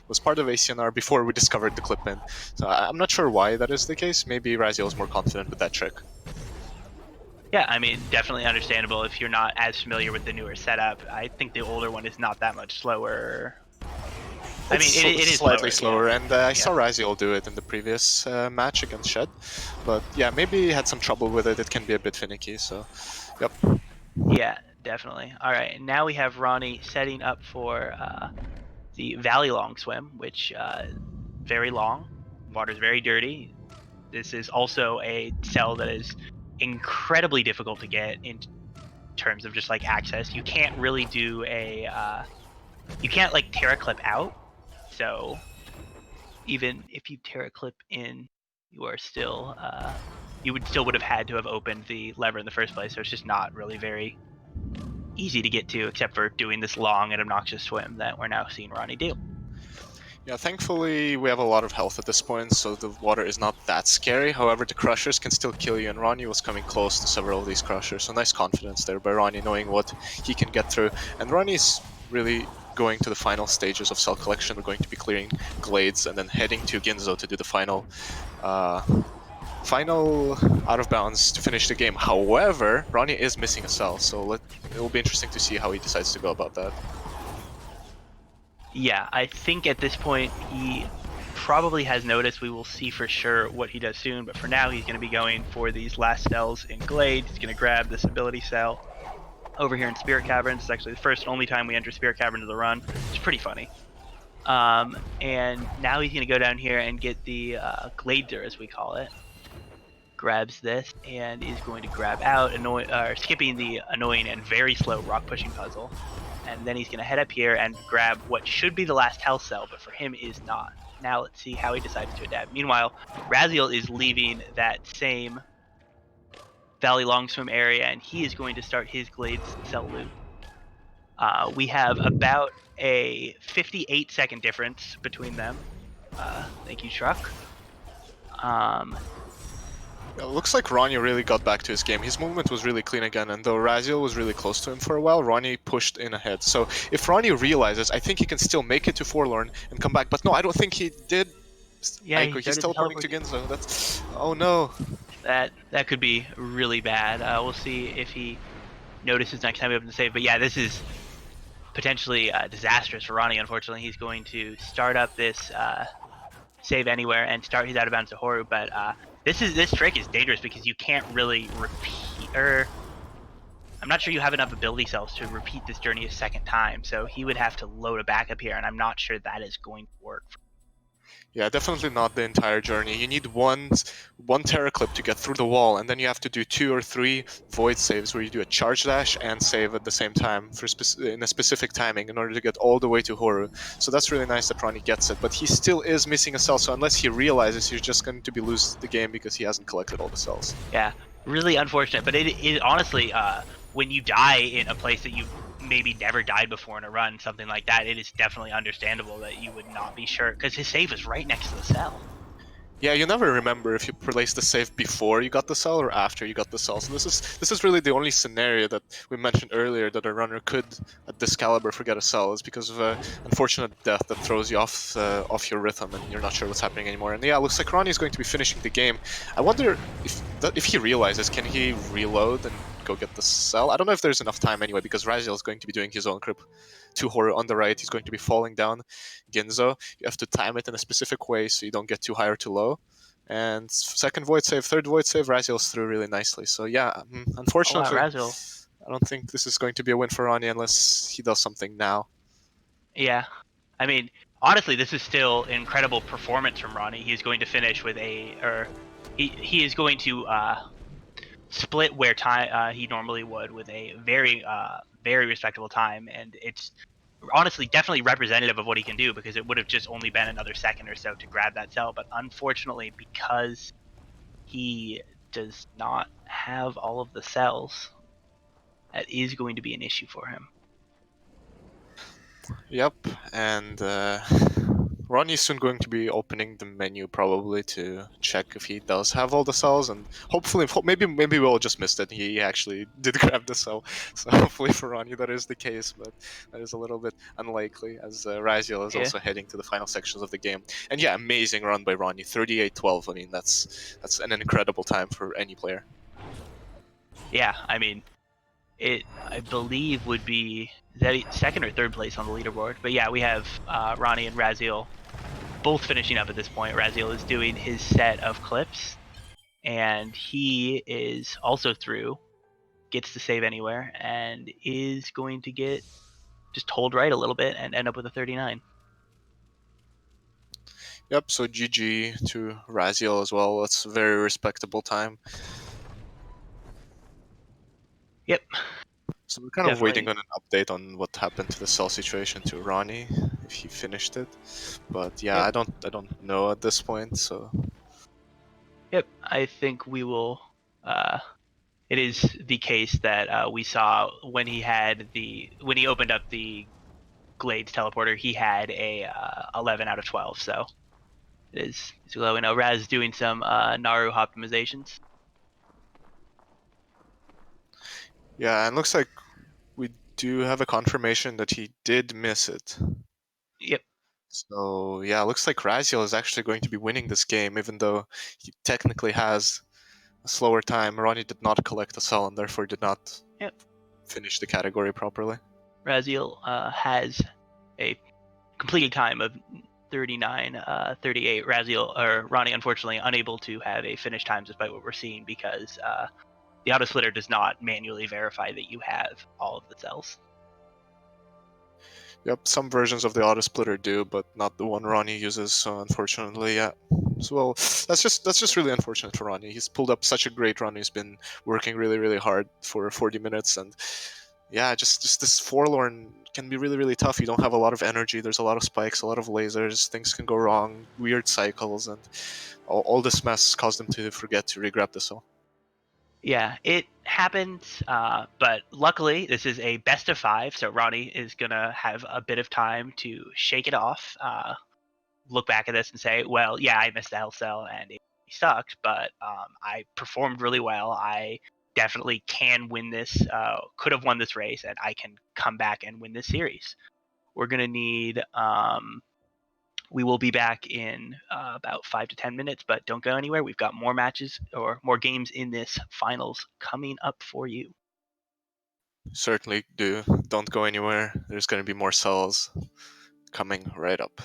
was part of ACNR before we discovered the clip in. So I'm not sure why that is the case. Maybe IMRaziel is more confident with that trick. Yeah, I mean, definitely understandable if you're not as familiar with the newer setup. I think the older one is not that much slower. I mean, it is slightly slower, yeah. And I saw IMRaziel do it in the previous match against Shed. But yeah, maybe he had some trouble with it. It can be a bit finicky, so yep. Yeah, definitely. All right, and now we have Ronnie setting up for the Valley Long Swim, which very long. Water's very dirty. This is also a cell that is incredibly difficult to get in terms of just like access. You can't really do a you can't like tear a clip out, so even if you tear a clip in, you are still you would have had to have opened the lever in the first place, so it's just not really very easy to get to except for doing this long and obnoxious swim that we're now seeing Ronnie do. Yeah, thankfully we have a lot of health at this point, so the water is not that scary. However, the crushers can still kill you, and Ronnie was coming close to several of these crushers, so nice confidence there by Ronnie knowing what he can get through. And Ronnie's really going to the final stages of cell collection. We're going to be clearing Glades and then heading to Ginzo to do the final out of bounds to finish the game. However, Ronnie is missing a cell, so it will be interesting to see how he decides to go about that. Yeah, I think at this point he probably has noticed. We will see for sure what he does soon, but for now he's going to be going for these last cells in Glade. He's going to grab this ability cell over here in Spirit Caverns. It's actually the first and only time we enter Spirit Caverns of the run. It's pretty funny. And now he's going to go down here and get the Glader, as we call it. Grabs this and is going to grab out, skipping the annoying and very slow rock pushing puzzle. And then he's going to head up here and grab what should be the last health cell, but for him is not. Now let's see how he decides to adapt. Meanwhile, Raziel is leaving that same Valley Long Swim area, and he is going to start his Glades cell loop. We have about a 58-second difference between them. Thank you, Truck. It looks like Ronnie really got back to his game. His movement was really clean again, and though Raziel was really close to him for a while, Ronnie pushed in ahead. So if Ronnie realizes, I think he can still make it to Forlorn and come back. But no, I don't think he did. Yeah, he's teleporting to Ginzo. That's... Oh no. That could be really bad. We'll see if he notices next time we open the save. But yeah, this is potentially disastrous for Ronnie. Unfortunately, he's going to start up this save anywhere and start his out of bounds to Horu. But this trick is dangerous because you can't really repeat, or I'm not sure you have enough ability cells to repeat this journey a second time. So he would have to load a backup here, and I'm not sure that is going to work. Yeah, definitely not the entire journey. You need one Terra clip to get through the wall, and then you have to do 2 or 3 void saves where you do a charge dash and save at the same time in a specific timing in order to get all the way to Horu. So that's really nice that Ronnie gets it, but he still is missing a cell, so unless he realizes, he's just going to be losing the game because he hasn't collected all the cells. Yeah, really unfortunate, but it honestly, when you die in a place that you maybe never died before in a run, something like that, it is definitely understandable that you would not be sure, because his save is right next to the cell. Yeah, you never remember if you placed the save before you got the cell or after you got the cell. So this is really the only scenario that we mentioned earlier that a runner could, at this caliber, forget a cell is because of a unfortunate death that throws you off your rhythm and you're not sure what's happening anymore. And yeah, it looks like Ronnie is going to be finishing the game. I wonder if he realizes, can he reload and go get the cell? I don't know if there's enough time anyway because Raziel is going to be doing his own grip to horror on the right. He's going to be falling down Ginzo. You have to time it in a specific way so you don't get too high or too low. And second void save, third void save, Raziel's through really nicely. So yeah, Oh wow, unfortunately, Raziel. I don't think this is going to be a win for Ronnie unless he does something now. Yeah, I mean, honestly, this is still incredible performance from Ronnie. He's going to finish with he is going to split where time he normally would with a very respectable time, and it's honestly definitely representative of what he can do, because it would have just only been another second or so to grab that cell, but unfortunately, because he does not have all of the cells, that is going to be an issue for him. Yep, and Ronnie's soon going to be opening the menu probably to check if he does have all the cells, and hopefully, maybe we'll just missed it. He actually did grab the cell, so hopefully for Ronnie that is the case, but that is a little bit unlikely as Raziel is Yeah, also heading to the final sections of the game. And yeah, amazing run by Ronnie, 38-12. I mean, that's an incredible time for any player. yeah. I mean, it I believe would be that second or third place on the leaderboard. But yeah, we have Ronnie and Raziel both finishing up at this point. Raziel is doing his set of clips, and he is also through, gets to save anywhere, and is going to get just told right a little bit and end up with a 39. Yep, so GG to Raziel as well. That's a very respectable time. Yep, So we're kind of waiting definitely. on an update on what happened to the cell situation to Ronnie, if he finished it. But yeah, Yep, I don't know at this point. So yep. I think we will. Uh, it is the case that we saw when he opened up the Glades teleporter. He had a 11 out of 12. So it is. So we know Raz doing some Naru optimizations. yeah, and looks like we do have a confirmation that he did miss it. Yep. So yeah, looks like Raziel is actually going to be winning this game, even though he technically has a slower time. Ronnie did not collect a cell and therefore did not Yep. finish the category properly. Raziel has a completed time of 39:38. Raziel or Ronnie, unfortunately, unable to have a finish time despite what we're seeing, because the auto splitter does not manually verify that you have all of the cells. Yep, some versions of the auto splitter do, but not the one Ronnie uses. So unfortunately, yeah. So well, that's just really unfortunate for Ronnie. He's pulled up such a great run. He's been working really hard for 40 minutes, and yeah, just this forlorn can be really tough. You don't have a lot of energy. There's a lot of spikes, a lot of lasers. Things can go wrong. Weird cycles, and all this mess caused him to forget to regrab the cell. Yeah, it happens, but luckily this is a best of 5, so Ronnie is gonna have a bit of time to shake it off, look back at this and say, well, yeah, I missed the health cell and it sucked, but I performed really well. I definitely can win this, could have won this race, and I can come back and win this series. We're gonna need we will be back in about 5 to 10 minutes, but don't go anywhere. We've got more matches or more games in this finals coming up for you. Certainly do. Don't go anywhere. There's going to be more cells coming right up.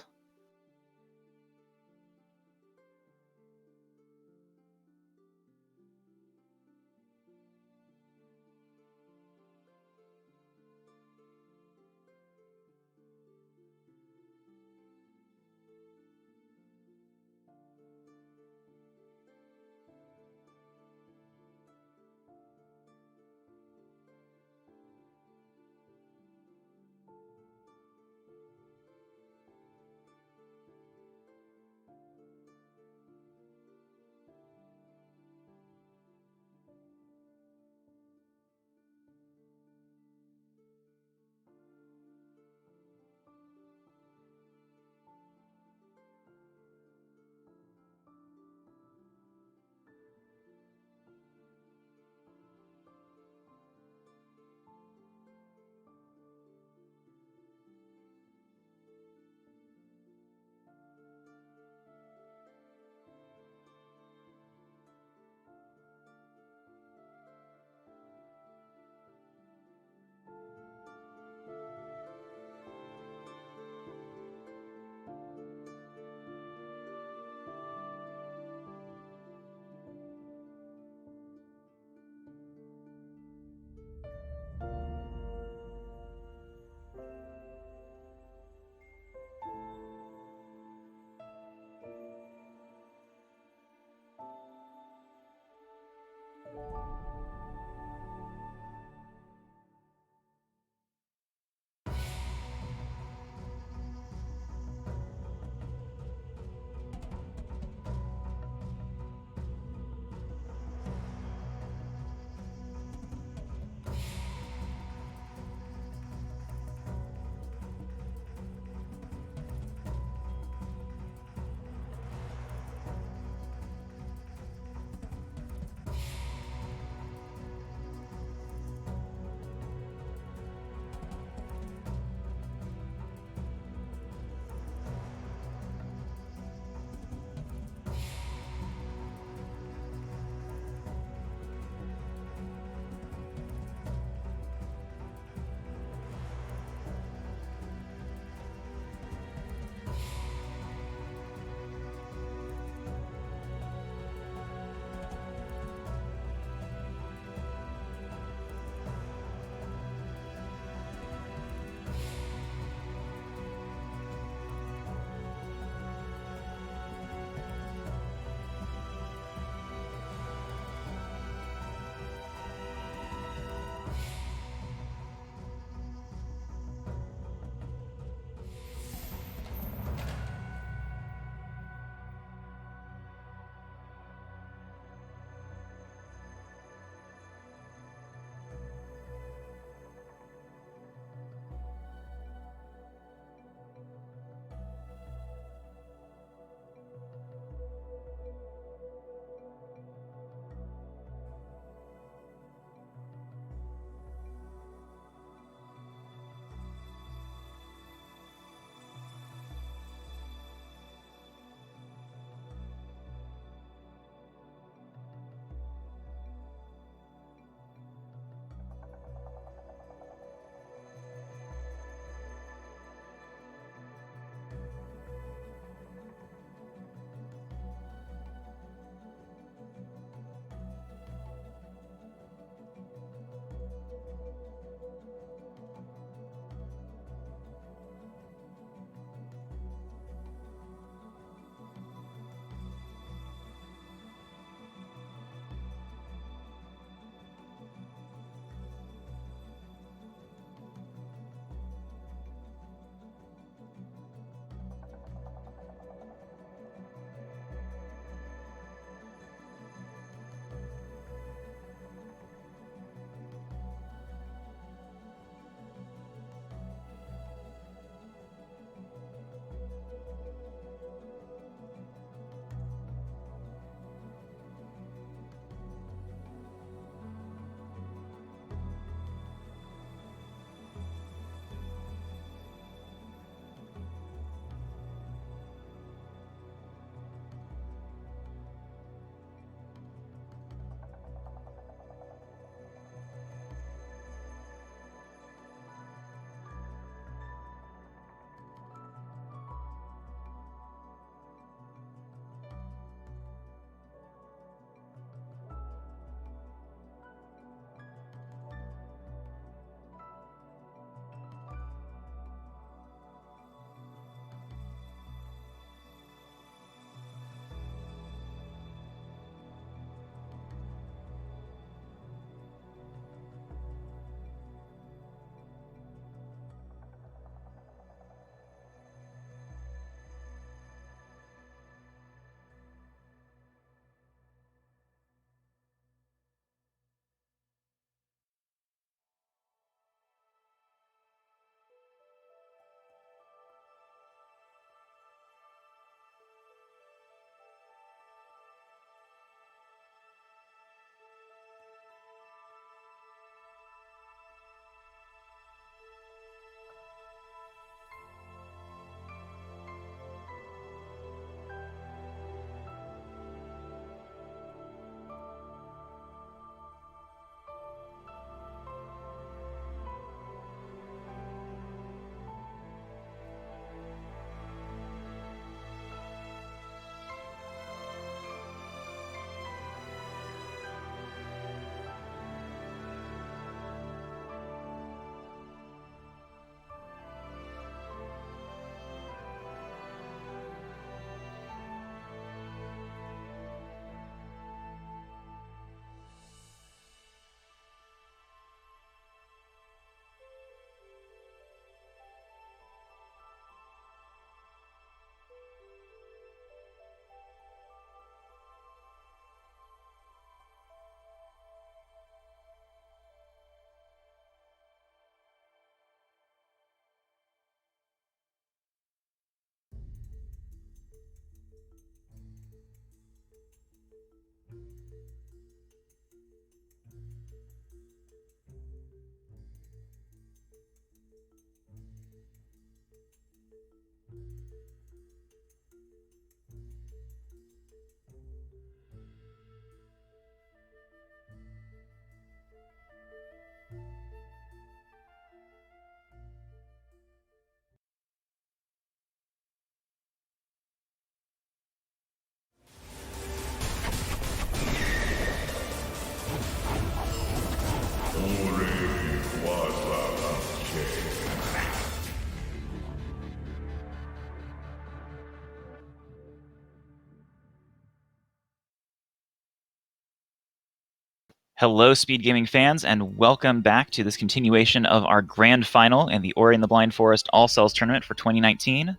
Hello, Speed Gaming fans, and welcome back to this continuation of our grand final in the Ori and the Blind Forest All Cells Tournament for 2019.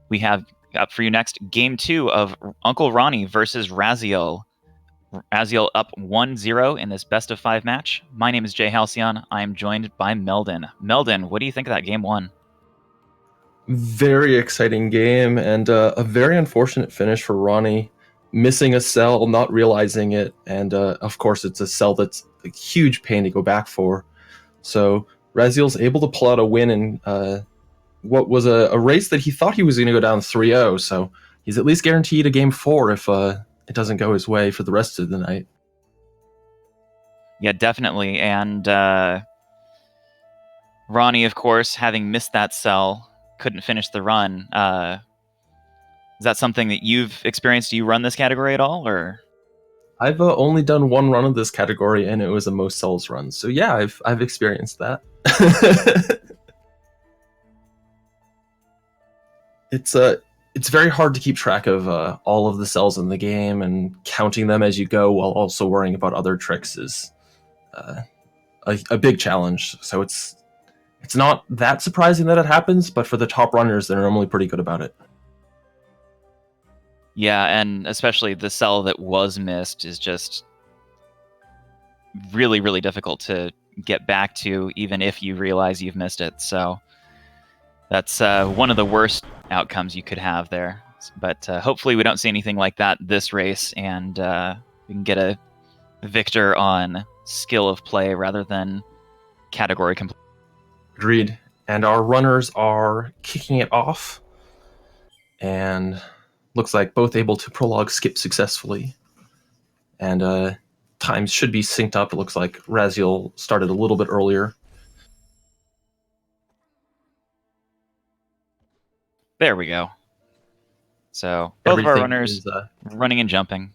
We have up for you next Game 2 of UncleRonny versus IMRaziel. IMRaziel up 1-0 in this best of 5 match. My name is Jay Halcyon. I am joined by Meldon. Meldon, what do you think of that Game 1? Very exciting game, and a very unfortunate finish for Ronnie. Missing a cell, not realizing it, and of course it's a cell that's a huge pain to go back for. So IMRaziel's able to pull out a win in what was a race that he thought he was going to go down 3-0, so he's at least guaranteed a Game 4 if it doesn't go his way for the rest of the night. Yeah, definitely, and Ronnie, of course, having missed that cell, couldn't finish the run. Is that something that you've experienced? Do you run this category at all, or? I've only done one run of this category, and it was a most cells run. So yeah, I've experienced that. It's very hard to keep track of all of the cells in the game, and counting them as you go while also worrying about other tricks is a big challenge. So it's not that surprising that it happens, but for the top runners, they're normally pretty good about it. Yeah, and especially the cell that was missed is just really, really difficult to get back to, even if you realize you've missed it. So that's one of the worst outcomes you could have there. But hopefully we don't see anything like that this race, and we can get a victor on skill of play rather than category complete. Agreed. And our runners are kicking it off, and looks like both able to prologue skip successfully. And times should be synced up. It looks like IMRaziel started a little bit earlier. There we go. So both of our runners running and jumping.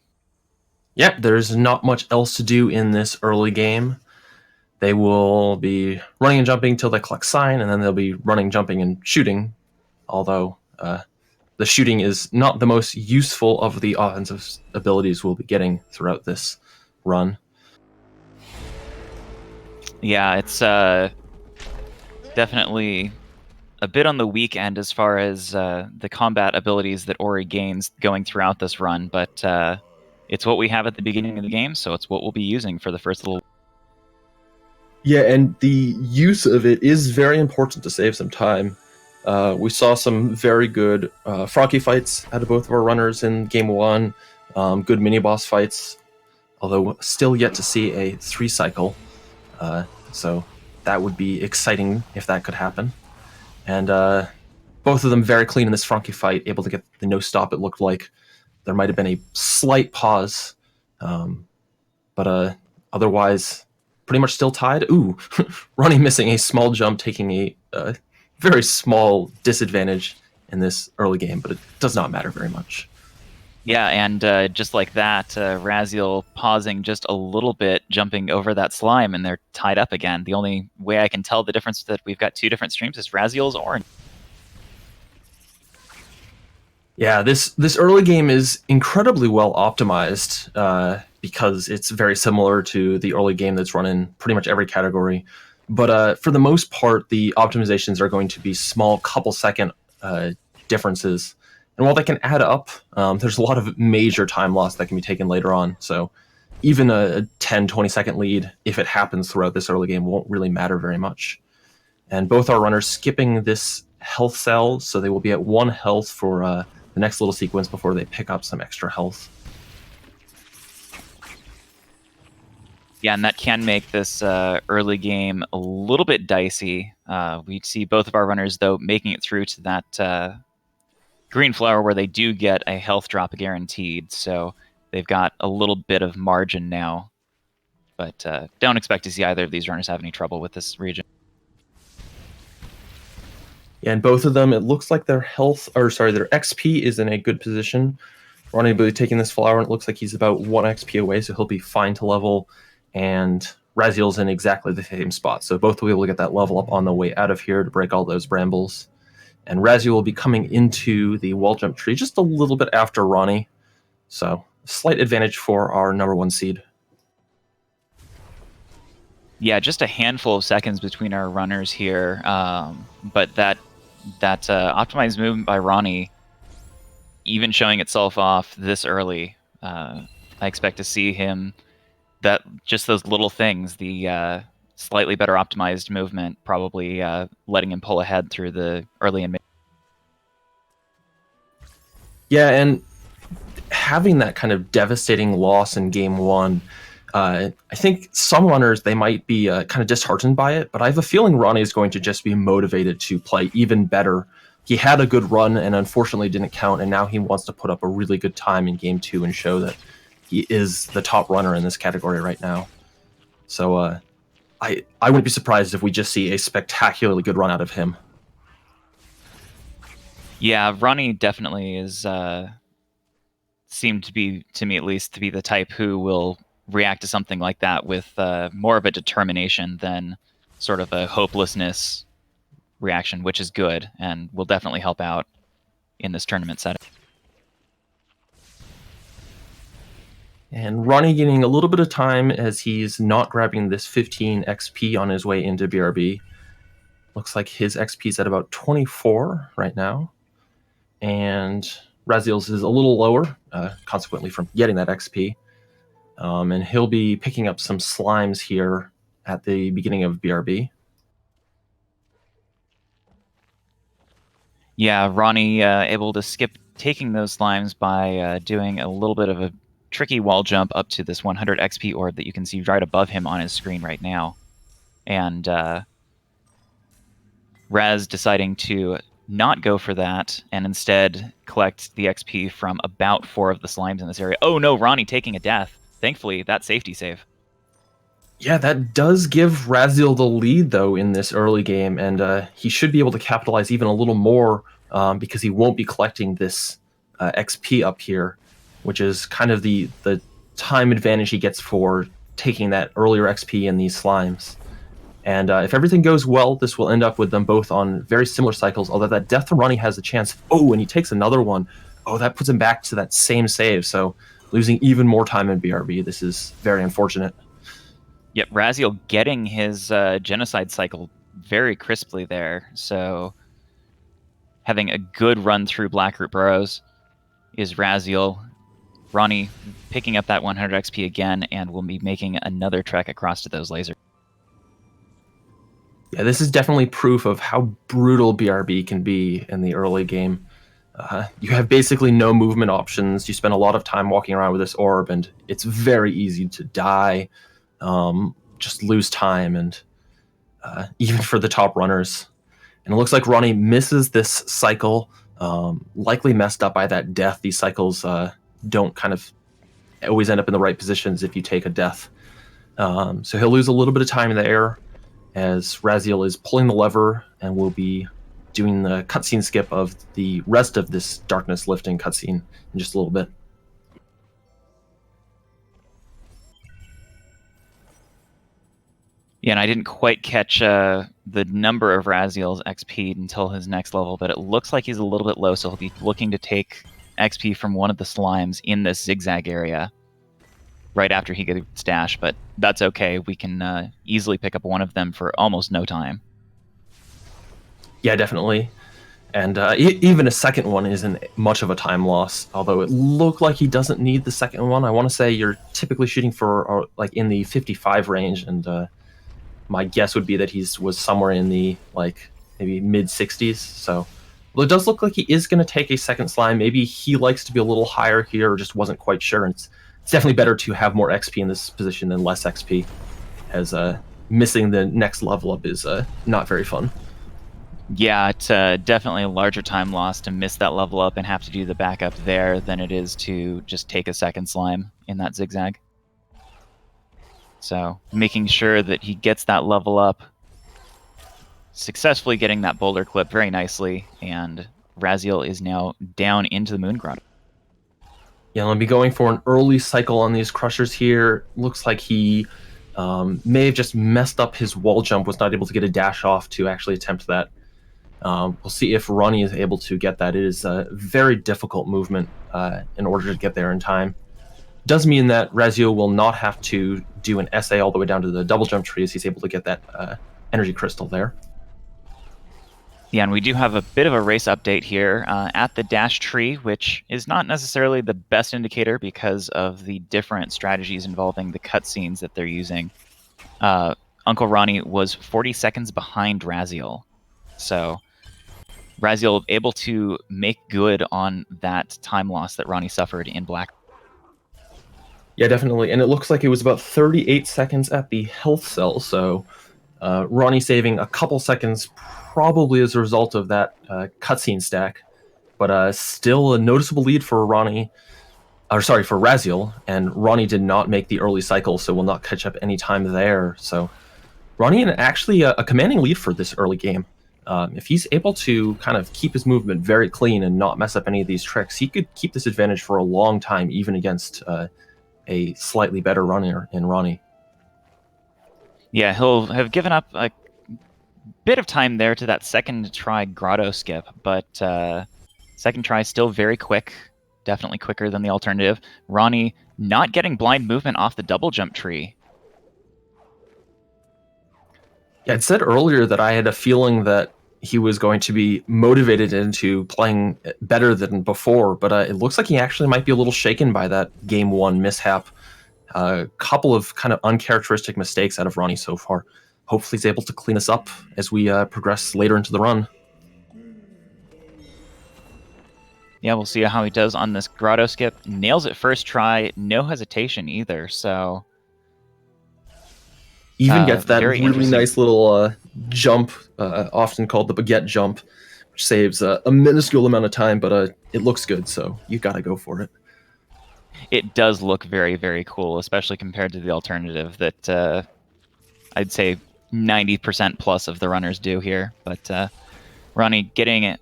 Yeah, there's not much else to do in this early game. They will be running and jumping till they collect sign, and then they'll be running, jumping, and shooting. Although the shooting is not the most useful of the offensive abilities we'll be getting throughout this run. Yeah, it's definitely a bit on the weak end as far as the combat abilities that Ori gains going throughout this run, but it's what we have at the beginning of the game, so it's what we'll be using for the first little. Yeah, and the use of it is very important to save some time. We saw some very good Frankie fights out of both of our runners in Game 1, good mini-boss fights, although still yet to see a 3-cycle, so that would be exciting if that could happen. And both of them very clean in this Frankie fight, able to get the no-stop. It looked like there might have been a slight pause, but otherwise pretty much still tied. Ooh, Ronnie missing a small jump, taking a very small disadvantage in this early game, but it does not matter very much. Yeah, and just like that, IMRaziel pausing just a little bit, jumping over that slime, and they're tied up again. The only way I can tell the difference that we've got two different streams is IMRaziel's orange. Yeah, this early game is incredibly well optimized because it's very similar to the early game that's run in pretty much every category. But for the most part, the optimizations are going to be small couple-second differences. And while they can add up, there's a lot of major time loss that can be taken later on. So even a 10, 20-second lead, if it happens throughout this early game, won't really matter very much. And both our runners skipping this health cell, so they will be at 1 health for the next little sequence before they pick up some extra health. Yeah, and that can make this early game a little bit dicey. We see both of our runners, though, making it through to that Green Flower, where they do get a health drop guaranteed, so they've got a little bit of margin now. But don't expect to see either of these runners have any trouble with this region. Yeah, and both of them, it looks like their their XP is in a good position. Ronny will be taking this flower, and it looks like he's about 1 XP away, so he'll be fine to level. And Raziel's in exactly the same spot, so both will be able to get that level up on the way out of here to break all those brambles. And Raziel will be coming into the wall jump tree just a little bit after Ronny, so slight advantage for our number 1 seed. Yeah, just a handful of seconds between our runners here, but that optimized movement by Ronny, even showing itself off this early, I expect to see him, just those little things, the slightly better optimized movement, probably letting him pull ahead through the early and mid. Yeah, and having that kind of devastating loss in game 1, I think some runners, they might be kind of disheartened by it, but I have a feeling Ronny is going to just be motivated to play even better. He had a good run and unfortunately didn't count, and now he wants to put up a really good time in game 2 and show that he is the top runner in this category right now. So I wouldn't be surprised if we just see a spectacularly good run out of him. Yeah, Ronny definitely is seemed to be, to me at least, to be the type who will react to something like that with more of a determination than sort of a hopelessness reaction, which is good and will definitely help out in this tournament setting. And Ronny getting a little bit of time as he's not grabbing this 15 XP on his way into BRB. Looks like his XP is at about 24 right now. And Raziel's is a little lower, consequently from getting that XP. And he'll be picking up some slimes here at the beginning of BRB. Yeah, Ronny able to skip taking those slimes by doing a little bit of a tricky wall jump up to this 100 XP orb that you can see right above him on his screen right now. And Raz deciding to not go for that and instead collect the XP from about 4 of the slimes in this area. Oh no, Ronny taking a death. Thankfully, that safety save. Yeah, that does give Raziel the lead, though, in this early game, and he should be able to capitalize even a little more because he won't be collecting this XP up here, which is kind of the time advantage he gets for taking that earlier XP in these slimes. And if everything goes well, this will end up with them both on very similar cycles, although that death to Ronny has a chance. Oh, and he takes another one. Oh, that puts him back to that same save, so losing even more time in BRB. This is very unfortunate. Yep, Raziel getting his genocide cycle very crisply there, so having a good run through Blackroot Burrows is Raziel. Ronny picking up that 100 XP again, and will be making another trek across to those lasers. Yeah, this is definitely proof of how brutal BRB can be in the early game. You have basically no movement options. You spend a lot of time walking around with this orb, and it's very easy to die, just lose time, and even for the top runners. And it looks like Ronny misses this cycle, likely messed up by that death. These cycles don't kind of always end up in the right positions if you take a death. So he'll lose a little bit of time in the air as Raziel is pulling the lever and will be doing the cutscene skip of the rest of this darkness lifting cutscene in just a little bit. Yeah, and I didn't quite catch the number of Raziel's XP until his next level, but it looks like he's a little bit low, so he'll be looking to take XP from one of the slimes in this zigzag area right after he gets dash, but that's okay. We can easily pick up one of them for almost no time. Yeah, definitely. And even a second one isn't much of a time loss, although it looked like he doesn't need the second one. I want to say you're typically shooting for like in the 55 range, and my guess would be that he was somewhere in the maybe mid 60s. So, well, it does look like he is going to take a second slime. Maybe he likes to be a little higher here, or just wasn't quite sure. And it's definitely better to have more XP in this position than less XP, as missing the next level up is not very fun. Yeah, it's definitely a larger time loss to miss that level up and have to do the backup there than it is to just take a second slime in that zigzag. So making sure that he gets that level up, successfully getting that boulder clip very nicely, and Raziel is now down into the Moon Grotto. Yeah, I'll be going for an early cycle on these crushers here. Looks like he may have just messed up his wall jump, was not able to get a dash off to actually attempt that. We'll see if Ronnie is able to get that. It is a very difficult movement in order to get there in time. Does mean that Raziel will not have to do an SA all the way down to the double jump tree as he's able to get that energy crystal there. Yeah, and we do have a bit of a race update here at the dash tree, which is not necessarily the best indicator because of the different strategies involving the cutscenes that they're using. UncleRonny was 40 seconds behind Raziel. So Raziel able to make good on that time loss that Ronnie suffered in Black. Yeah, definitely. And it looks like it was about 38 seconds at the health cell, so Ronnie saving a couple seconds probably as a result of that cutscene stack. But still a noticeable lead for Ronnie, or sorry, for Raziel, and Ronnie did not make the early cycle, so will not catch up any time there. So Ronnie in actually a commanding lead for this early game. If he's able to kind of keep his movement very clean and not mess up any of these tricks, he could keep this advantage for a long time, even against a slightly better runner in Ronnie. Yeah, he'll have given up a bit of time there to that second try grotto skip, but second try still very quick, definitely quicker than the alternative. Ronnie not getting blind movement off the double jump tree. Yeah, I'd said earlier that I had a feeling that he was going to be motivated into playing better than before, but it looks like he actually might be a little shaken by that game one mishap. A couple of kind of uncharacteristic mistakes out of Ronnie so far. Hopefully he's able to clean this up as we progress later into the run. Yeah, we'll see how he does on this grotto skip. Nails it first try, no hesitation either, so... Even gets that very really nice little jump, often called the baguette jump, which saves a minuscule amount of time, but it looks good, so you gotta go for it. It does look very, very cool, especially compared to the alternative that I'd say 90% plus of the runners do here. But Ronnie getting it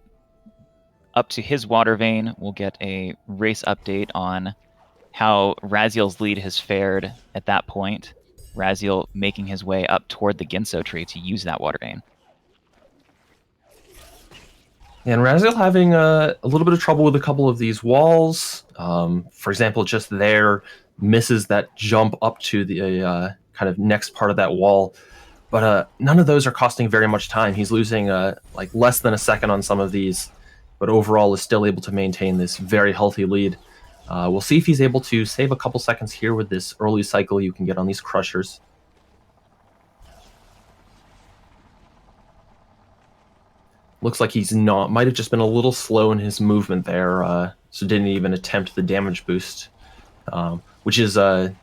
up to his water vein. We'll get a race update on how Raziel's lead has fared at that point. Raziel making his way up toward the Ginso tree to use that water vein. And Raziel having a little bit of trouble with a couple of these walls. For example, just there, misses that jump up to the kind of next part of that wall. But none of those are costing very much time. He's losing like less than a second on some of these, but overall is still able to maintain this very healthy lead. We'll see if he's able to save a couple seconds here with this early cycle you can get on these crushers. Looks like he's not, might have just been a little slow in his movement there, so didn't even attempt the damage boost, which is, it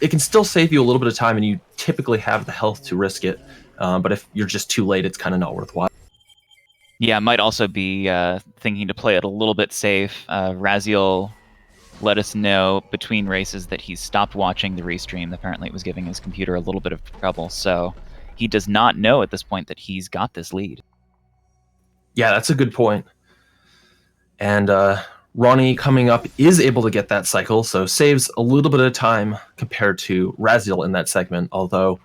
can still save you a little bit of time, and you typically have the health to risk it, but if you're just too late, it's kind of not worthwhile. Yeah, might also be thinking to play it a little bit safe. Raziel let us know between races that he's stopped watching the restream. Apparently it was giving his computer a little bit of trouble, so he does not know at this point that he's got this lead. Yeah, that's a good point. And Ronnie coming up is able to get that cycle, so saves a little bit of time compared to Raziel in that segment, although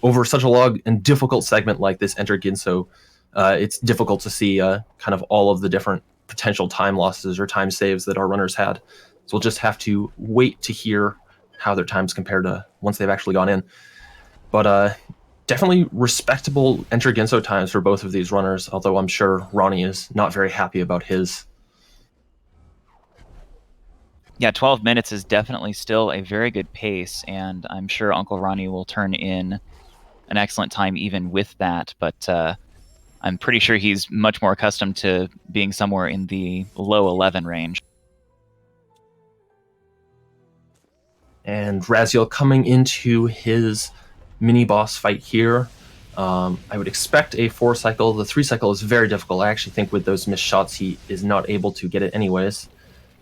over such a long and difficult segment like this Enter Ginso, it's difficult to see kind of all of the different potential time losses or time saves that our runners had. So we'll just have to wait to hear how their times compare to once they've actually gone in. But definitely respectable Enter Ginso times for both of these runners, although I'm sure Ronnie is not very happy about his. Yeah, 12 minutes is definitely still a very good pace, and I'm sure UncleRonny will turn in an excellent time even with that, but I'm pretty sure he's much more accustomed to being somewhere in the low 11 range. And Raziel coming into his mini-boss fight here. I would expect a 4 cycle. The 3 cycle is very difficult. I actually think with those missed shots, he is not able to get it anyways.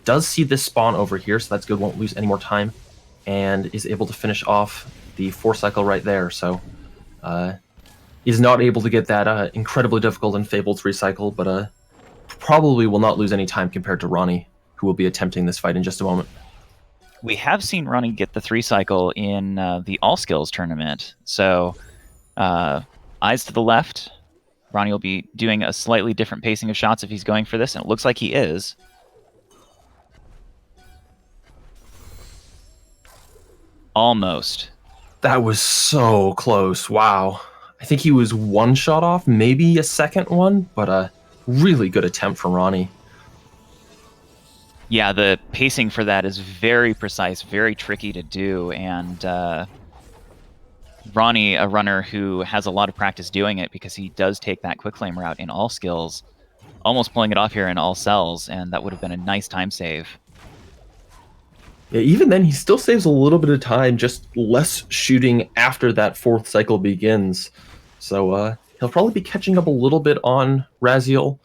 Does see this spawn over here, so that's good. Won't lose any more time, and is able to finish off the 4 cycle right there. So is not able to get that incredibly difficult and fabled 3 cycle, but probably will not lose any time compared to Ronnie, who will be attempting this fight in just a moment. We have seen Ronnie get the 3 cycle in the All Skills tournament. So eyes to the left. Ronnie will be doing a slightly different pacing of shots if he's going for this, and it looks like he is. Almost. That was so close. Wow. I think he was 1 shot off, maybe a second one, but a really good attempt from Ronnie. Yeah, the pacing for that is very precise, very tricky to do, and Ronnie, a runner who has a lot of practice doing it because he does take that quick flame route in all skills, almost pulling it off here in all cells, and that would have been a nice time save. Yeah, even then, he still saves a little bit of time, just less shooting after that 4th cycle begins. So he'll probably be catching up a little bit on Raziel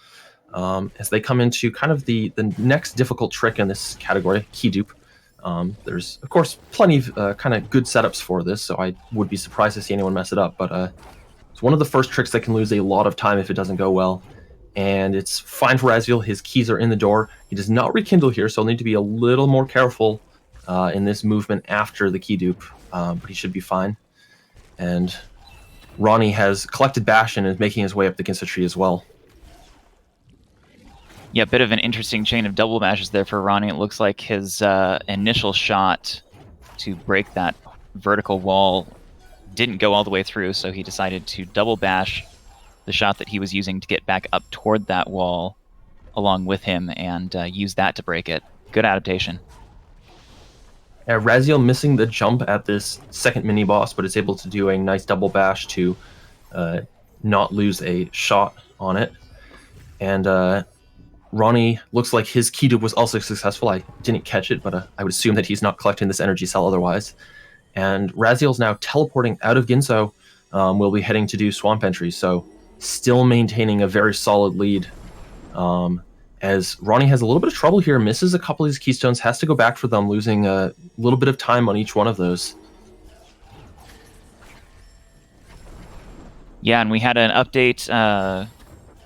as they come into kind of the next difficult trick in this category, key dupe. There's, of course, plenty of kind of good setups for this, so I would be surprised to see anyone mess it up. But it's one of the first tricks that can lose a lot of time if it doesn't go well. And it's fine for Raziel. His keys are in the door. He does not rekindle here, so he'll need to be a little more careful in this movement after the key dupe, but he should be fine. And Ronnie has collected Bash and is making his way up against the tree as well. Yeah, a bit of an interesting chain of double bashes there for Ronnie. It looks like his initial shot to break that vertical wall didn't go all the way through, so he decided to double bash the shot that he was using to get back up toward that wall along with him and use that to break it. Good adaptation. Raziel missing the jump at this second mini-boss, but is able to do a nice double bash to not lose a shot on it. And Ronnie looks like his key dupe was also successful. I didn't catch it, but I would assume that he's not collecting this energy cell otherwise. And Raziel's now teleporting out of Ginso. Will be heading to do Swamp Entry, so still maintaining a very solid lead. As Ronnie has a little bit of trouble here, misses a couple of these keystones, has to go back for them, losing a little bit of time on each one of those. Yeah, and we had an update.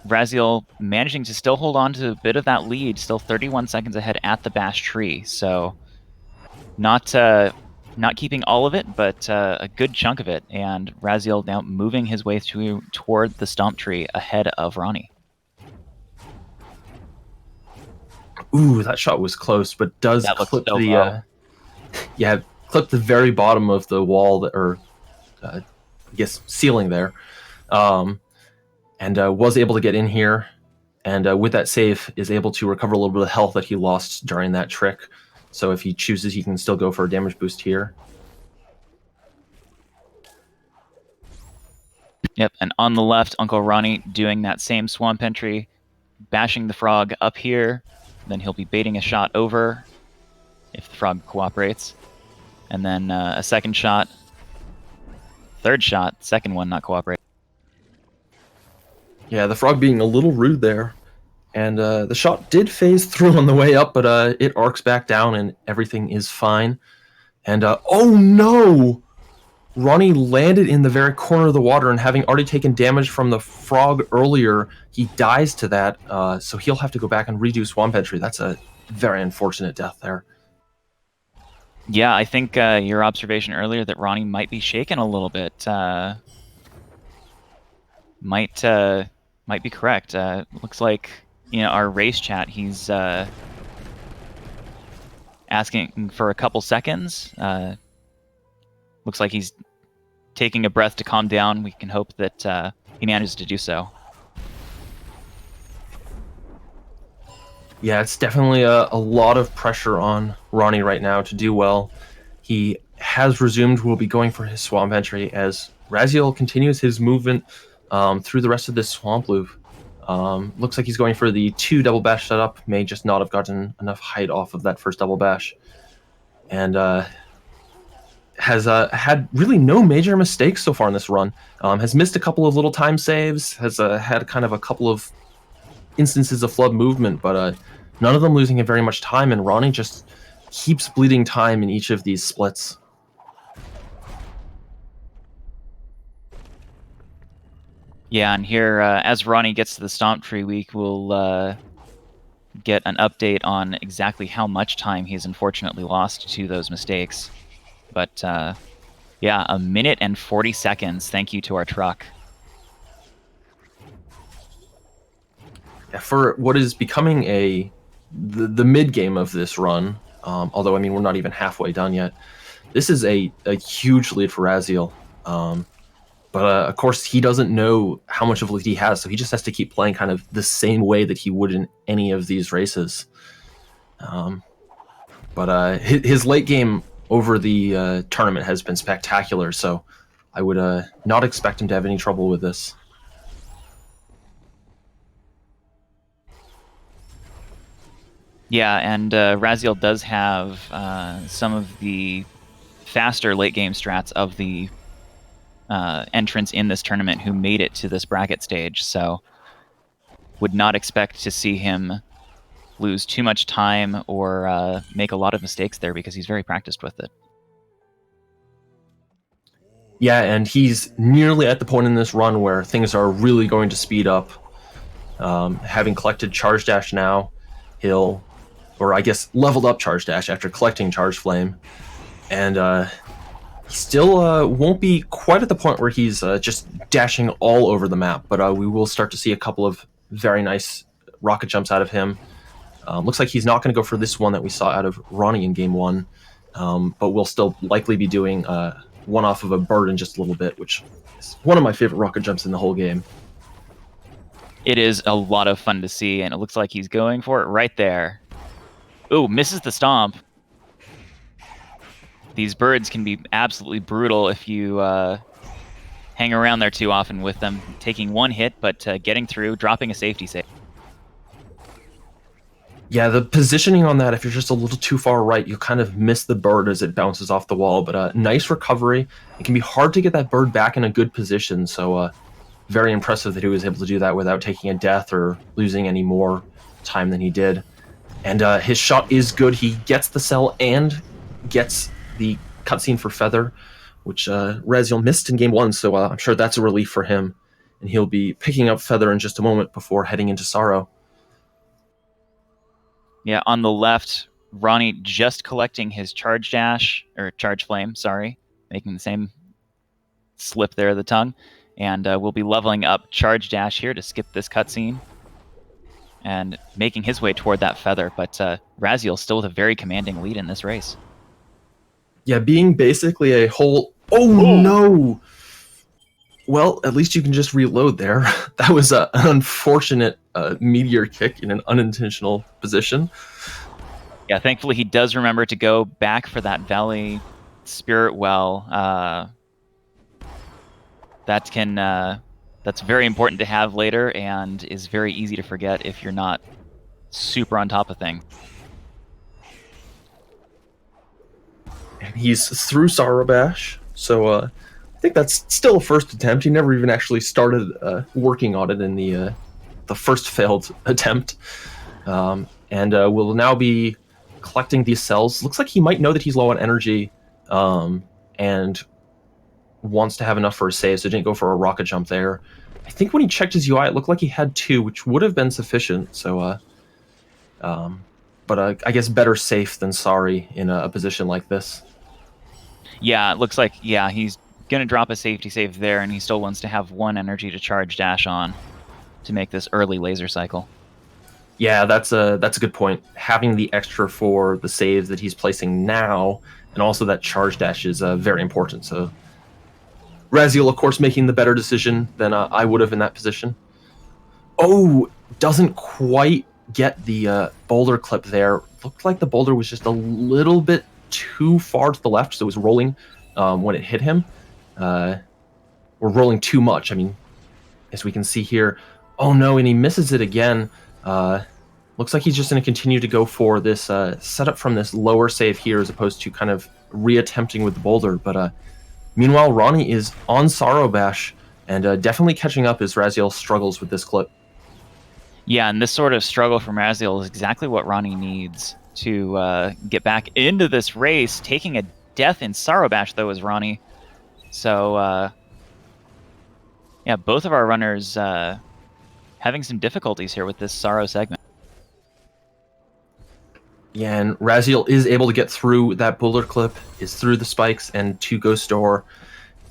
Raziel managing to still hold on to a bit of that lead, still 31 seconds ahead at the Bash tree. So not keeping all of it, but a good chunk of it. And Raziel now moving his way toward the Stomp tree ahead of Ronnie. Ooh, that shot was close, but does clip so the clip the very bottom of the wall that, or I guess ceiling there, and was able to get in here, and with that save is able to recover a little bit of health that he lost during that trick. So if he chooses, he can still go for a damage boost here. Yep, and on the left, UncleRonny doing that same swamp entry, bashing the frog up here. Then he'll be baiting a shot over if the frog cooperates. And then a second shot. Third shot, second one not cooperating. Yeah, the frog being a little rude there. And the shot did phase through on the way up, but it arcs back down and everything is fine. And oh no! Ronnie landed in the very corner of the water, and having already taken damage from the frog earlier, he dies to that, so he'll have to go back and redo Swamp Entry. That's a very unfortunate death there. Yeah, I think your observation earlier that Ronnie might be shaken a little bit might be correct. Looks like our race chat, he's asking for a couple seconds. Looks like he's taking a breath to calm down. We can hope that he manages to do so. Yeah, it's definitely a lot of pressure on Ronnie right now to do well. He has resumed, will be going for his swamp entry as Raziel continues his movement through the rest of this swamp loop. Looks like he's going for the 2 double bash setup, may just not have gotten enough height off of that first double bash. And has had really no major mistakes so far in this run. Has missed a couple of little time saves, has had kind of a couple of instances of flood movement, but none of them losing it very much time, and Ronny just keeps bleeding time in each of these splits. Yeah, and here, as Ronny gets to the Stomp Tree, we will get an update on exactly how much time he's unfortunately lost to those mistakes. But yeah, 1 minute and 40 seconds. Thank you to our truck. Yeah, for what is becoming the mid game of this run, although I mean we're not even halfway done yet. This is a huge lead for Raziel. But of course, he doesn't know how much of a lead he has, so he just has to keep playing kind of the same way that he would in any of these races. But his late game over the tournament has been spectacular, so I would not expect him to have any trouble with this. Yeah, and Raziel does have some of the faster late game strats of the entrants in this tournament who made it to this bracket stage, so would not expect to see him lose too much time or make a lot of mistakes there because he's very practiced with it. Yeah, and he's nearly at the point in this run where things are really going to speed up. Having collected Charge Dash now, he'll, or I guess leveled up Charge Dash after collecting Charge Flame, and he still won't be quite at the point where he's just dashing all over the map, but we will start to see a couple of very nice rocket jumps out of him. Looks like he's not going to go for this one that we saw out of Ronny in Game 1, but we'll still likely be doing one off of a bird in just a little bit, which is one of my favorite rocket jumps in the whole game. It is a lot of fun to see, and it looks like he's going for it right there. Ooh, misses the stomp. These birds can be absolutely brutal if you hang around there too often with them. Taking one hit, but getting through, dropping a safety save. Yeah, the positioning on that, if you're just a little too far right, you kind of miss the bird as it bounces off the wall, but nice recovery. It can be hard to get that bird back in a good position, so very impressive that he was able to do that without taking a death or losing any more time than he did. And his shot is good. He gets the cell and gets the cutscene for Feather, which Raziel missed in Game 1, so I'm sure that's a relief for him. And he'll be picking up Feather in just a moment before heading into Sorrow. Yeah, on the left, Ronny just collecting his Charge Dash, or Charge Flame, sorry, making the same slip there of the tongue. And we'll be leveling up Charge Dash here to skip this cutscene and making his way toward that Feather. But Raziel still with a very commanding lead in this race. Yeah, being basically a whole... Oh, no! Well, at least you can just reload there. That was an unfortunate meteor kick in an unintentional position. Yeah, thankfully he does remember to go back for that Valley Spirit Well. That's very important to have later and is very easy to forget if you're not super on top of things. And he's through Sorrow Bash, so I think that's still a first attempt. He never even actually started working on it in the first failed attempt. And we'll now be collecting these cells. Looks like he might know that he's low on energy and wants to have enough for a save, so didn't go for a rocket jump there. I think when he checked his UI, it looked like he had 2, which would have been sufficient. So, but I guess better safe than sorry in a position like this. Yeah, it looks like, yeah, he's going to drop a safety save there, and he still wants to have 1 energy to charge dash on to make this early laser cycle. Yeah, that's a good point. Having the extra for the saves that he's placing now, and also that charge dash is very important. So Raziel, of course, making the better decision than I would have in that position. Oh, doesn't quite get the boulder clip there. Looked like the boulder was just a little bit too far to the left, so it was rolling when it hit him. Or rolling too much. I mean, as we can see here. Oh no, and he misses it again. Looks like he's just going to continue to go for this setup from this lower save here as opposed to kind of reattempting with the boulder. But meanwhile, Ronnie is on Sorrow Bash and definitely catching up as Raziel struggles with this clip. Yeah, and this sort of struggle from Raziel is exactly what Ronnie needs to get back into this race. Taking a death in Sorrow Bash, though, is Ronnie. So, yeah, both of our runners having some difficulties here with this Sorrow segment. Yeah, and Raziel is able to get through that boulder clip, is through the spikes and to Ghost Door,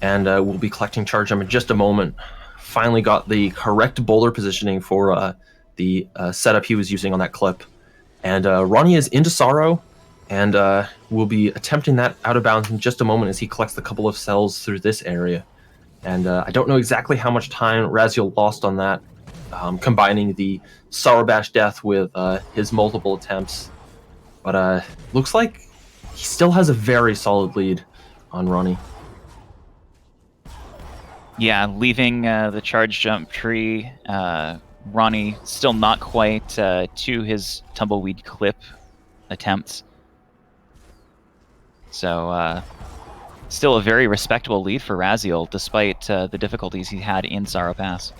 and we'll be collecting charge jump in just a moment. Finally got the correct boulder positioning for the setup he was using on that clip. And Ronnie is into Sorrow, and we'll be attempting that out of bounds in just a moment as he collects a couple of cells through this area. And I don't know exactly how much time Raziel lost on that, combining the Sorrow Bash death with his multiple attempts. But looks like he still has a very solid lead on Ronnie. Yeah, leaving the charge jump tree, Ronnie still not quite to his tumbleweed clip attempts. So still a very respectable lead for Raziel, despite the difficulties he had in Sorrow Pass.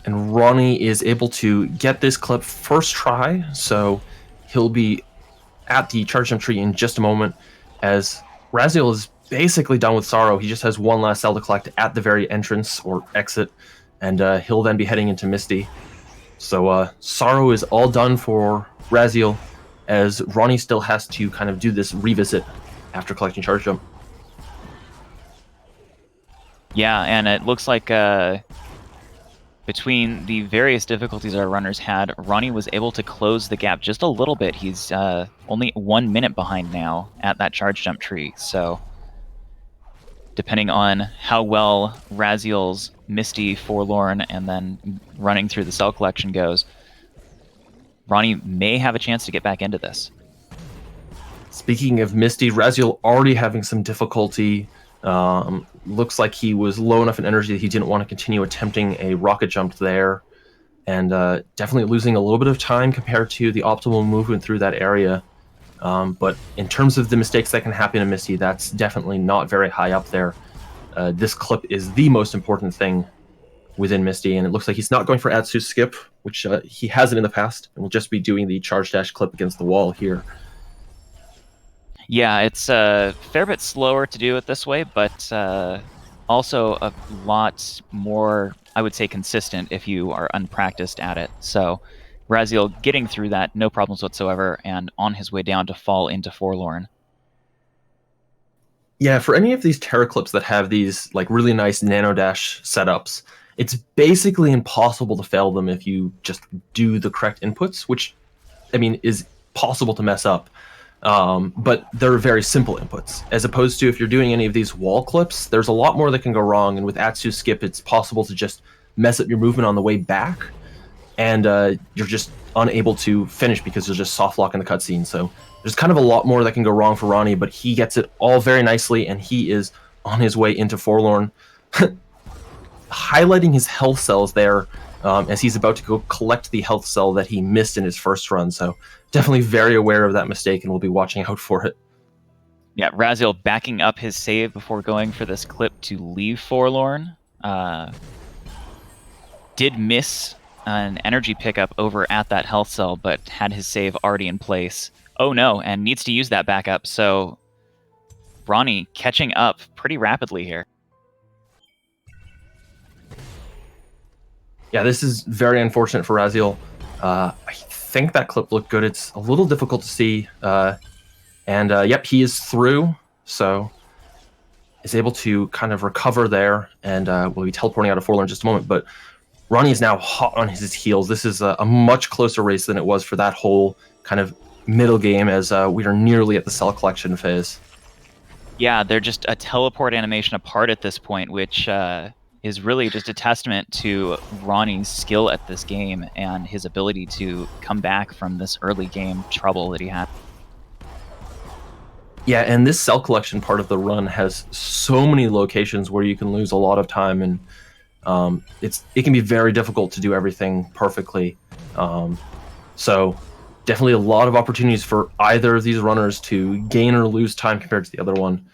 And Ronnie is able to get this clip first try, so he'll be at the charge jump tree in just a moment, as Raziel is basically done with Sorrow. He just has one last cell to collect at the very entrance or exit, and he'll then be heading into Misty. So Sorrow is all done for Raziel, as Ronnie still has to kind of do this revisit after collecting charge jump. Yeah, and it looks like between the various difficulties our runners had, Ronnie was able to close the gap just a little bit. He's only 1 minute behind now at that charge jump tree. So depending on how well Raziel's Misty, Forlorn, and then running through the cell collection goes, Ronnie may have a chance to get back into this. Speaking of Misty, Raziel already having some difficulty. Looks like he was low enough in energy that he didn't want to continue attempting a rocket jump there, and definitely losing a little bit of time compared to the optimal movement through that area. But in terms of the mistakes that can happen in Misty, that's definitely not very high up there. This clip is the most important thing within Misty, and it looks like he's not going for Atsu skip, which he hasn't in the past, and will just be doing the charge dash clip against the wall here. Yeah, it's a fair bit slower to do it this way, but also a lot more, I would say, consistent if you are unpracticed at it. So Raziel getting through that, no problems whatsoever, and on his way down to fall into Forlorn. Yeah, for any of these Terra clips that have these like really nice nano dash setups, it's basically impossible to fail them if you just do the correct inputs, which, I mean, is possible to mess up. But they're very simple inputs, as opposed to if you're doing any of these wall clips, there's a lot more that can go wrong, and with Atsu skip, it's possible to just mess up your movement on the way back, and you're just unable to finish because you'll just soft lock in the cutscene. So there's kind of a lot more that can go wrong for Ronnie, but he gets it all very nicely, and he is on his way into Forlorn, highlighting his health cells there, as he's about to go collect the health cell that he missed in his first run. So definitely very aware of that mistake, and we'll be watching out for it. Yeah, Raziel backing up his save before going for this clip to leave Forlorn. Did miss an energy pickup over at that health cell, but had his save already in place. Oh no, and needs to use that backup. So Ronnie catching up pretty rapidly here. Yeah, this is very unfortunate for Raziel. I think that clip looked good. It's a little difficult to see. Yep, he is through, so is able to kind of recover there, and will be teleporting out of Forlorn in just a moment. But Ronnie is now hot on his heels. This is a much closer race than it was for that whole kind of middle game, as we are nearly at the cell collection phase. Yeah, they're just a teleport animation apart at this point, which is really just a testament to Ronnie's skill at this game and his ability to come back from this early game trouble that he had. Yeah, and this cell collection part of the run has so many locations where you can lose a lot of time, and it can be very difficult to do everything perfectly. So definitely a lot of opportunities for either of these runners to gain or lose time compared to the other one.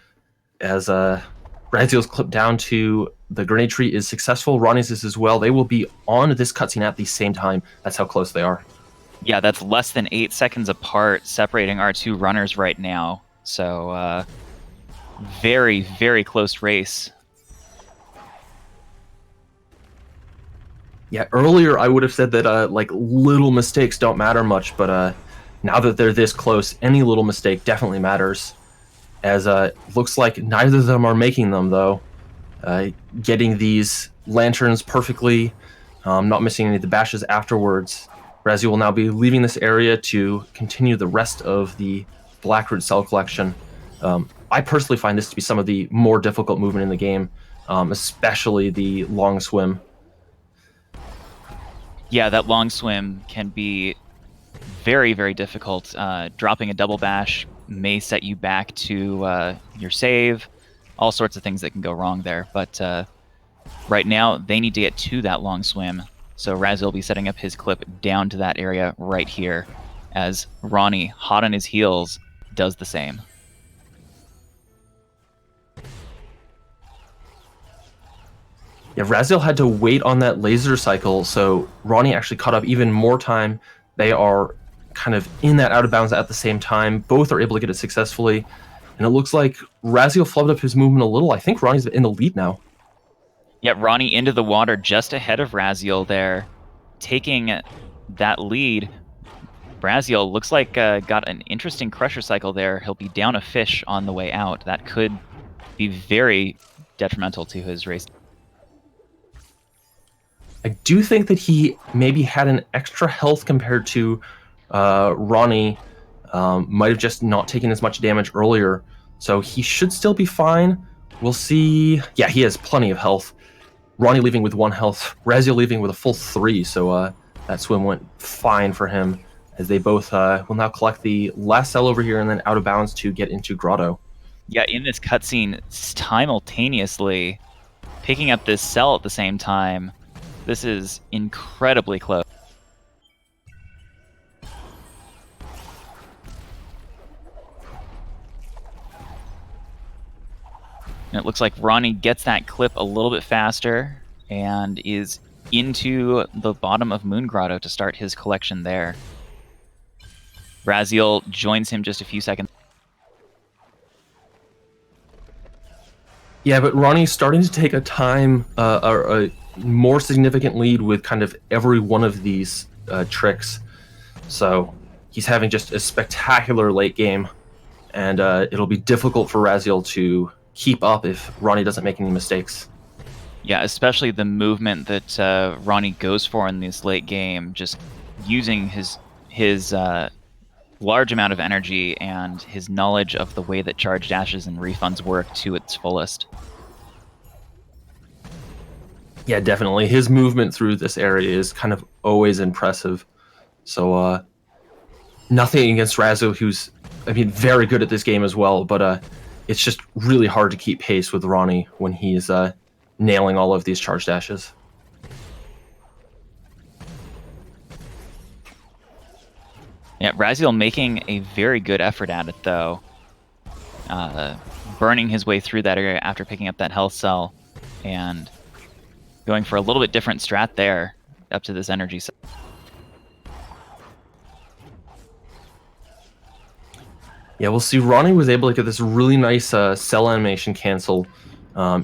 As Raziel's clip down to the grenade tree is successful, Ronnie's is as well. They will be on this cutscene at the same time. That's how close they are. Yeah, that's less than 8 seconds apart separating our two runners right now. So, very, very close race. Yeah, earlier I would have said that like little mistakes don't matter much, but now that they're this close, any little mistake definitely matters. As looks like neither of them are making them though. Getting these lanterns perfectly, not missing any of the bashes afterwards. Raziel will now be leaving this area to continue the rest of the Blackroot cell collection. I personally find this to be some of the more difficult movement in the game, especially the long swim. Yeah, that long swim can be very, very difficult. Dropping a double bash may set you back to your save. All sorts of things that can go wrong there. But right now, they need to get to that long swim. So Raziel will be setting up his clip down to that area right here, as Ronnie, hot on his heels, does the same. Yeah, Raziel had to wait on that laser cycle, so Ronnie actually caught up even more time. They are kind of in that out of bounds at the same time. Both are able to get it successfully. And it looks like Raziel flubbed up his movement a little. I think Ronnie's in the lead now. Yeah, Ronnie into the water just ahead of Raziel there, taking that lead. Raziel looks like got an interesting crusher cycle there. He'll be down a fish on the way out. That could be very detrimental to his race. I do think that he maybe had an extra health compared to Ronnie. Might have just not taken as much damage earlier. So he should still be fine. We'll see. Yeah, he has plenty of health. Ronnie leaving with 1 health. Raziel leaving with a full 3. So that swim went fine for him. As they both will now collect the last cell over here and then out of bounds to get into Grotto. Yeah, in this cutscene, simultaneously picking up this cell at the same time. This is incredibly close. And it looks like Ronnie gets that clip a little bit faster and is into the bottom of Moon Grotto to start his collection there. Raziel joins him just a few seconds. Yeah, but Ronnie's starting to take a more significant lead with kind of every one of these tricks. So he's having just a spectacular late game, and it'll be difficult for Raziel to keep up if Ronnie doesn't make any mistakes. Yeah, especially the movement that Ronnie goes for in this late game, just using his large amount of energy and his knowledge of the way that charge dashes and refunds work to its fullest. Yeah, definitely. His movement through this area is kind of always impressive. So nothing against Raziel, who's, very good at this game as well, but it's just really hard to keep pace with Ronnie when he's nailing all of these charge dashes. Yeah, Raziel making a very good effort at it, though. Burning his way through that area after picking up that health cell, and going for a little bit different strat there, up to this energy cell. Yeah, we'll see. Ronnie was able to get this really nice cell animation cancel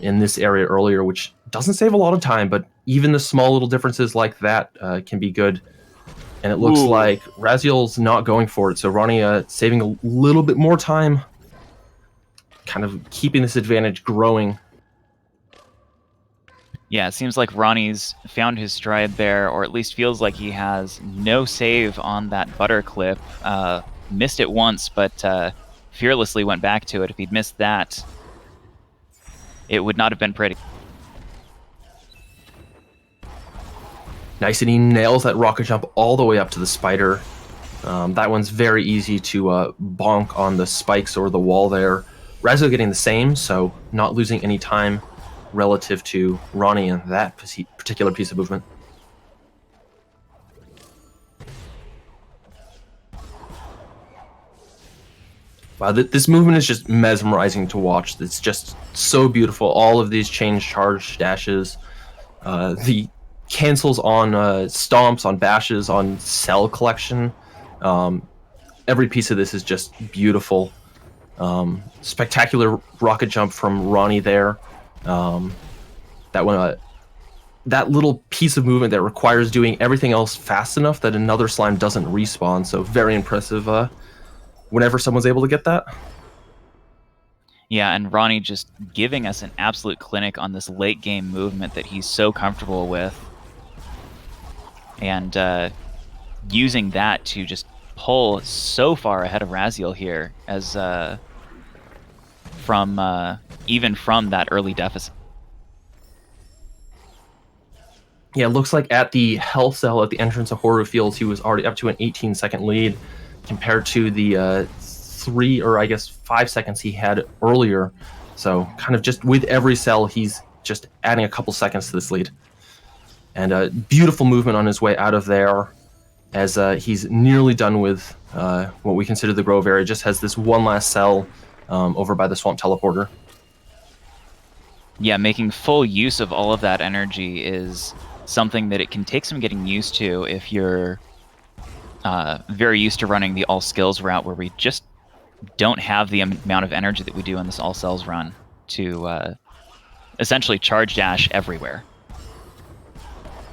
in this area earlier, which doesn't save a lot of time, but even the small little differences like that can be good. And it looks like Raziel's not going for it, so Ronnie saving a little bit more time, kind of keeping this advantage growing. Yeah, it seems like Ronnie's found his stride there, or at least feels like he has. No save on that butter clip. Missed it once, but fearlessly went back to it. If he'd missed that, it would not have been pretty. Nice, and he nails that rocket jump all the way up to the spider. That one's very easy to bonk on the spikes or the wall there. Raziel getting the same, so not losing any time relative to Ronnie and that particular piece of movement. Wow, this movement is just mesmerizing to watch. It's just so beautiful. All of these change charge dashes, the cancels on stomps, on bashes, on cell collection. Every piece of this is just beautiful. Spectacular rocket jump from Ronnie there. That one, that little piece of movement that requires doing everything else fast enough that another slime doesn't respawn. So very impressive. Whenever someone's able to get that. Yeah, and Ronnie just giving us an absolute clinic on this late game movement that he's so comfortable with. And using that to just pull so far ahead of IMRaziel here as even from that early deficit. Yeah, it looks like at the health cell at the entrance of Horror Fields, he was already up to an 18-second lead compared to the 3 or I guess 5 seconds he had earlier. So kind of just with every cell, he's just adding a couple seconds to this lead. And a beautiful movement on his way out of there as he's nearly done with what we consider the Grove area. Just has this one last cell over by the Swamp Teleporter. Yeah, making full use of all of that energy is something that it can take some getting used to if you're very used to running the all skills route, where we just don't have the amount of energy that we do in this all cells run to essentially charge dash everywhere.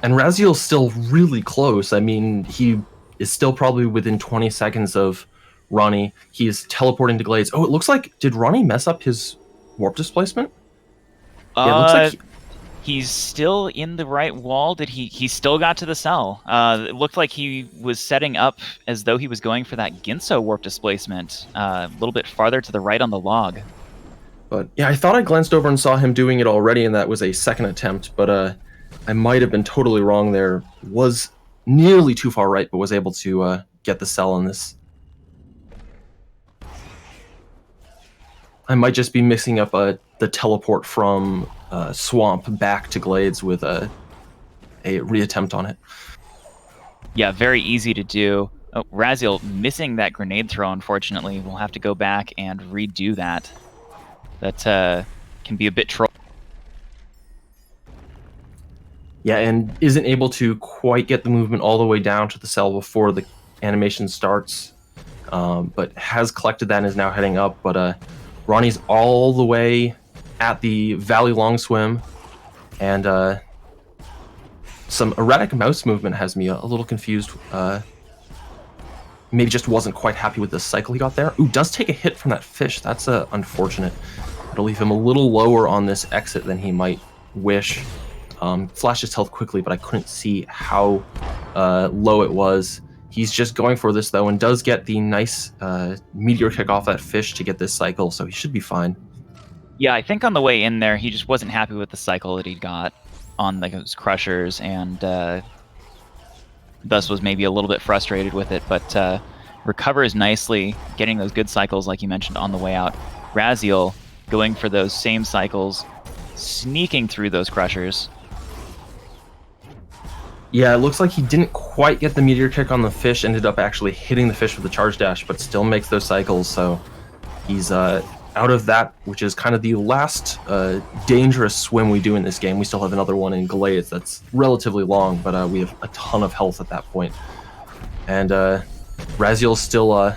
And IMRaziel's still really close. I mean, he is still probably within 20 seconds of Ronnie. He's teleporting to Glades. Oh, it looks like, did Ronnie mess up his warp displacement? Yeah, it looks like he's still in the right wall. Did he still got to the cell? It looked like he was setting up as though he was going for that Ginso warp displacement, a little bit farther to the right on the log. But yeah, I thought I glanced over and saw him doing it already, and that was a second attempt, but I might have been totally wrong there. Was nearly too far right, but was able to get the cell in this. I might just be mixing up the teleport from Swamp back to Glades with a reattempt on it. Yeah, very easy to do. Oh, IMRaziel missing that grenade throw, unfortunately. We'll have to go back and redo that. That can be a bit troll. Yeah, and isn't able to quite get the movement all the way down to the cell before the animation starts, but has collected that and is now heading up. But Ronnie's all the way at the Valley Long Swim, and some erratic mouse movement has me a little confused. Maybe just wasn't quite happy with the cycle he got there. Ooh, does take a hit from that fish. That's unfortunate. It'll leave him a little lower on this exit than he might wish. Flashed his health quickly, but I couldn't see how low it was. He's just going for this, though, and does get the nice meteor kick off that fish to get this cycle, so he should be fine. Yeah, I think on the way in there, he just wasn't happy with the cycle that he got on those crushers, and thus was maybe a little bit frustrated with it, but recovers nicely, getting those good cycles like you mentioned on the way out. IMRaziel going for those same cycles, sneaking through those crushers. Yeah, it looks like he didn't quite get the meteor kick on the fish, ended up actually hitting the fish with the charge dash, but still makes those cycles, so he's out of that, which is kind of the last dangerous swim we do in this game. We still have another one in Glades that's relatively long, but we have a ton of health at that point. And IMRaziel's still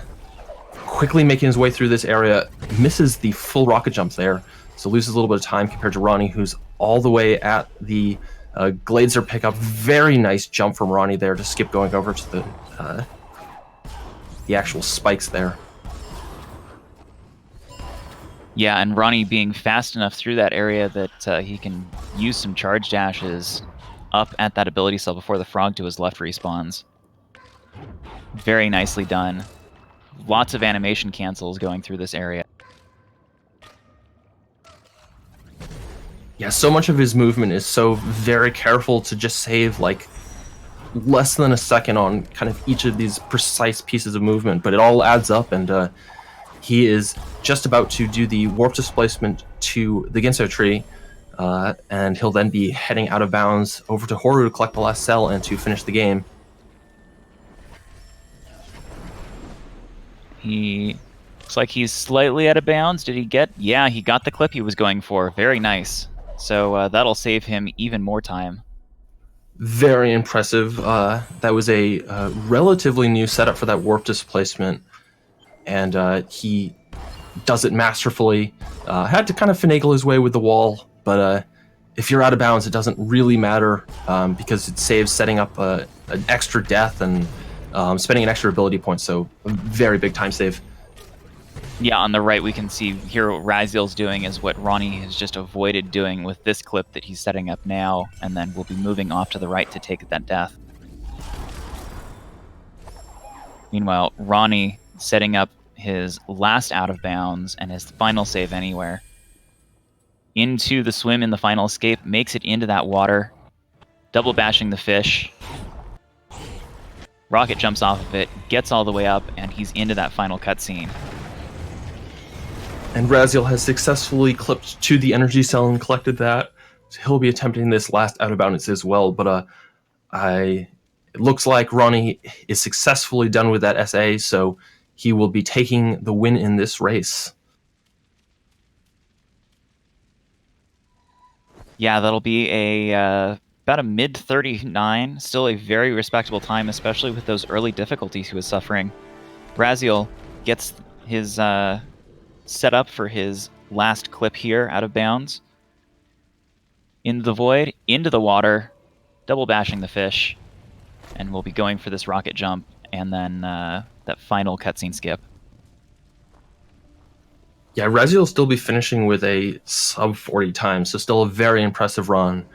quickly making his way through this area, misses the full rocket jump there, so loses a little bit of time compared to Ronnie, who's all the way at the Gladeser pickup. Very nice jump from Ronnie there to skip going over to the actual spikes there. Yeah, and Ronnie being fast enough through that area that he can use some charge dashes up at that ability cell before the frog to his left respawns. Very nicely done. Lots of animation cancels going through this area. Yeah, so much of his movement is so very careful to just save like less than a second on kind of each of these precise pieces of movement, but it all adds up, and he is just about to do the warp displacement to the Ginso tree, and he'll then be heading out of bounds over to Horu to collect the last cell and to finish the game. He Looks like he's slightly out of bounds. Did he get? Yeah, he got the clip he was going for. Very nice. So that'll save him even more time. Very impressive. That was a relatively new setup for that warp displacement, and he does it masterfully. Had to kind of finagle his way with the wall, but if you're out of bounds, it doesn't really matter because it saves setting up an extra death and spending an extra ability point, so a very big time save. Yeah, on the right we can see here what Raziel's doing is what Ronnie has just avoided doing with this clip that he's setting up now, and then we'll be moving off to the right to take that death. Meanwhile, Ronnie setting up his last out of bounds and his final save anywhere. Into the swim in the final escape, makes it into that water, double bashing the fish. Rocket jumps off of it, gets all the way up, and he's into that final cutscene. And Raziel has successfully clipped to the energy cell and collected that. So he'll be attempting this last out of bounds as well, but it looks like Ronnie is successfully done with that SA, so he will be taking the win in this race. Yeah, that'll be about a mid-39, still a very respectable time, especially with those early difficulties he was suffering. Raziel gets his set up for his last clip here, out of bounds. Into the void, into the water, double bashing the fish, and we'll be going for this rocket jump, and then that final cutscene skip. Yeah, Raziel will still be finishing with a sub 40 time, so still a very impressive run.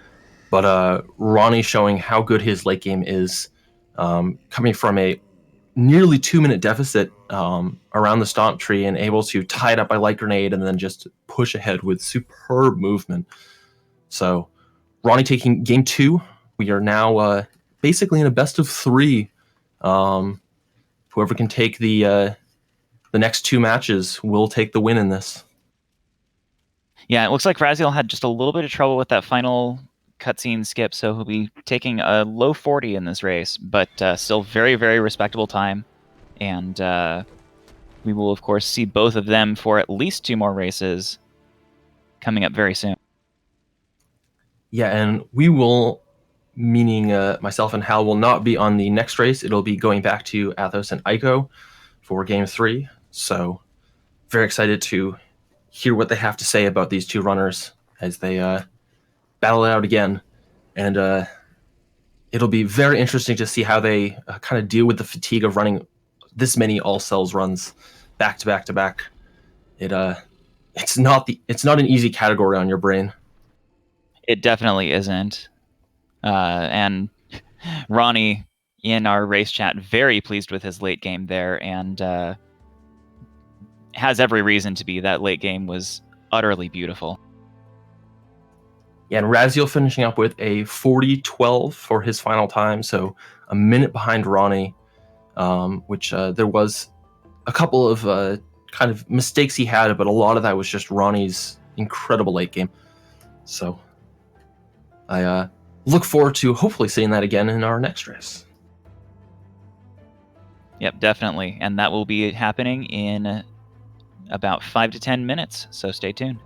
But Ronnie showing how good his late game is, coming from a nearly 2-minute deficit around the stomp tree and able to tie it up by light grenade and then just push ahead with superb movement. So Ronnie taking game 2. We are now basically in a best of 3. Whoever can take the next 2 matches will take the win in this. Yeah, it looks like Raziel had just a little bit of trouble with that final cutscene skip, so he'll be taking a low 40 in this race, but still very, very respectable time. And we will, of course, see both of them for at least 2 more races coming up very soon. Yeah, and we will, meaning myself and Hal, will not be on the next race. It'll be going back to Athos and Aiko for game 3. So very excited to hear what they have to say about these 2 runners as they battle it out again. And it'll be very interesting to see how they kind of deal with the fatigue of running this many all cells runs back to back to back. It's not an easy category on your brain. It definitely isn't. And Ronnie, in our race chat, very pleased with his late game there, and has every reason to be. That late game was utterly beautiful. Yeah, and Raziel finishing up with a 40-12 for his final time, so a minute behind Ronnie, which there was a couple of kind of mistakes he had, but a lot of that was just Ronnie's incredible late game. So I look forward to hopefully seeing that again in our next race. Yep, definitely. And that will be happening in about 5 to 10 minutes, so stay tuned.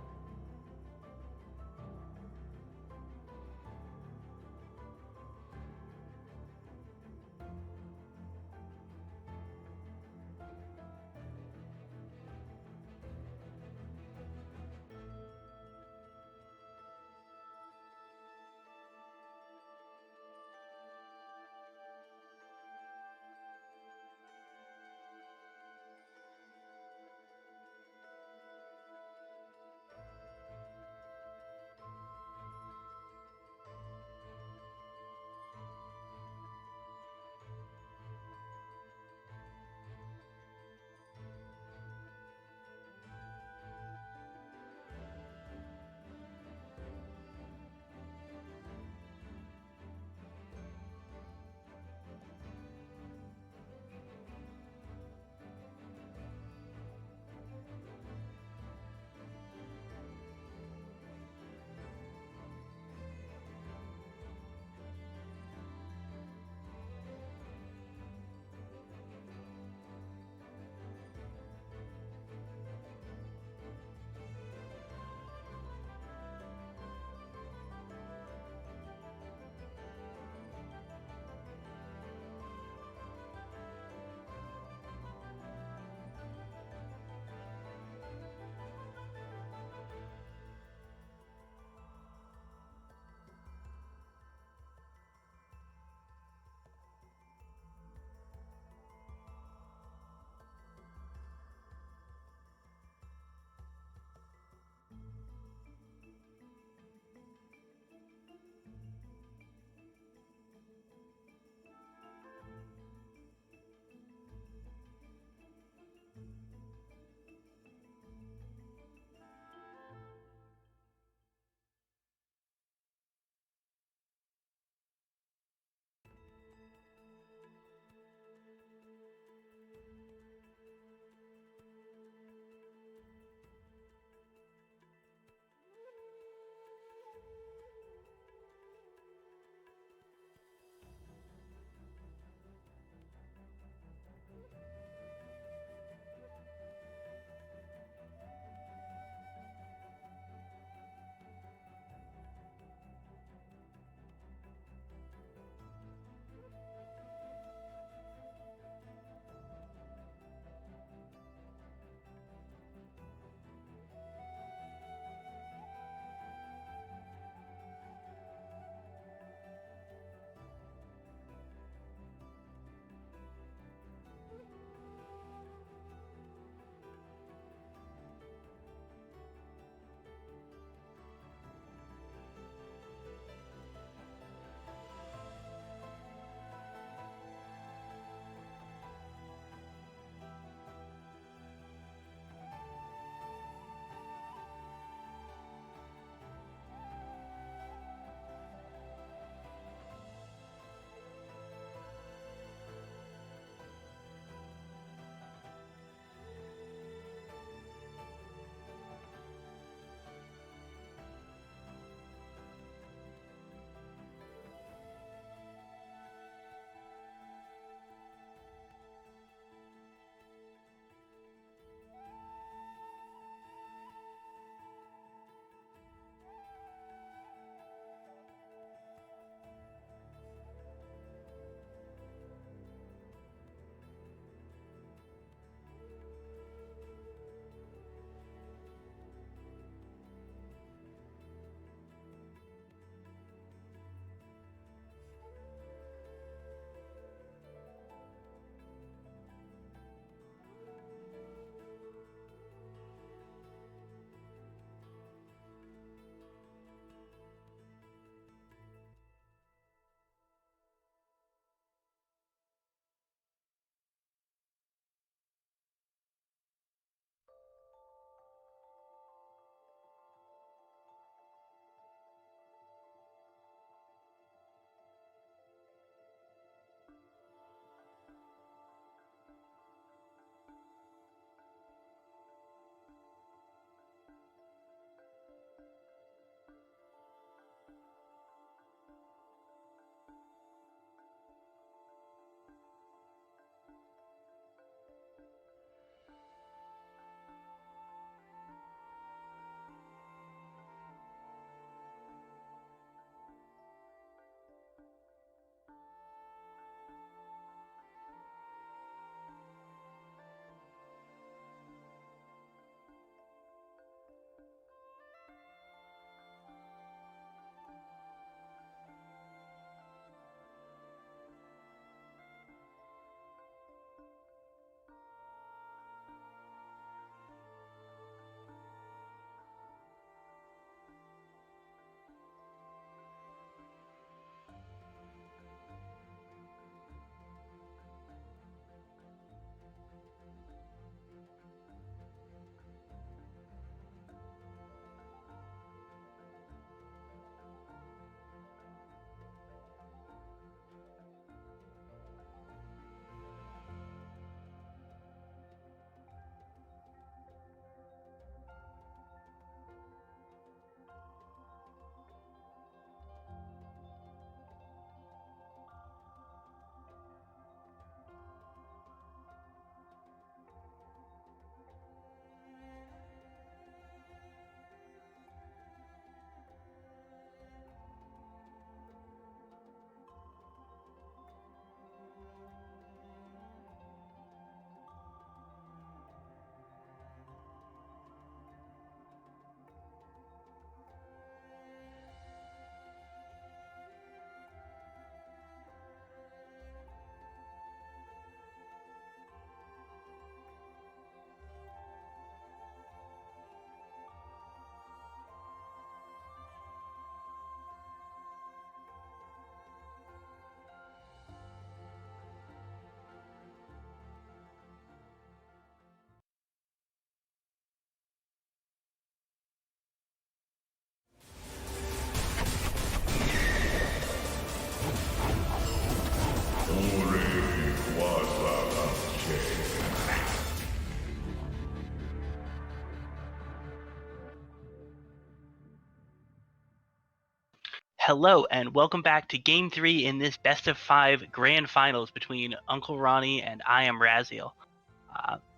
Hello and welcome back to Game 3 in this best of 5 grand finals between UncleRonny and IMRaziel.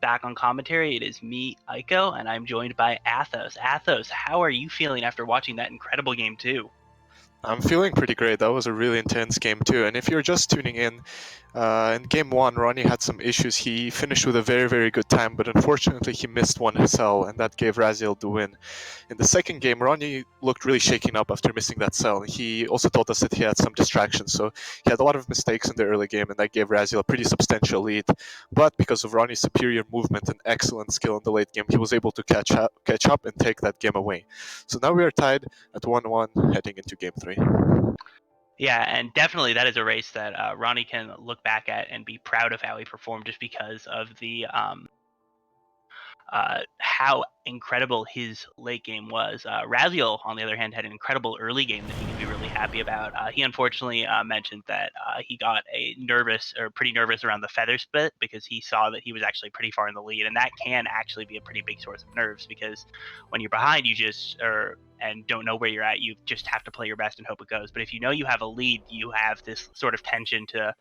Back on commentary, it is me, Aiko, and I'm joined by Athos. Athos, how are you feeling after watching that incredible Game 2? I'm feeling pretty great. That was a really intense game too. And if you're just tuning in game one, Ronnie had some issues. He finished with a very, very good time, but unfortunately he missed one cell, and that gave Raziel the win. In the second game, Ronnie looked really shaken up after missing that cell. He also told us that he had some distractions, so he had a lot of mistakes in the early game, and that gave Raziel a pretty substantial lead. But because of Ronnie's superior movement and excellent skill in the late game, he was able to catch up and take that game away. So now we are tied at 1-1 heading into game 3. Yeah, and definitely that is a race that Ronnie can look back at and be proud of how he performed, just because of the how incredible his late game was. Raziel, on the other hand, had an incredible early game that he can be really happy about. He unfortunately mentioned that he got pretty nervous around the feather split, because he saw that he was actually pretty far in the lead, and that can actually be a pretty big source of nerves, because when you're behind, and don't know where you're at, you just have to play your best and hope it goes. But if you know you have a lead, you have this sort of tension to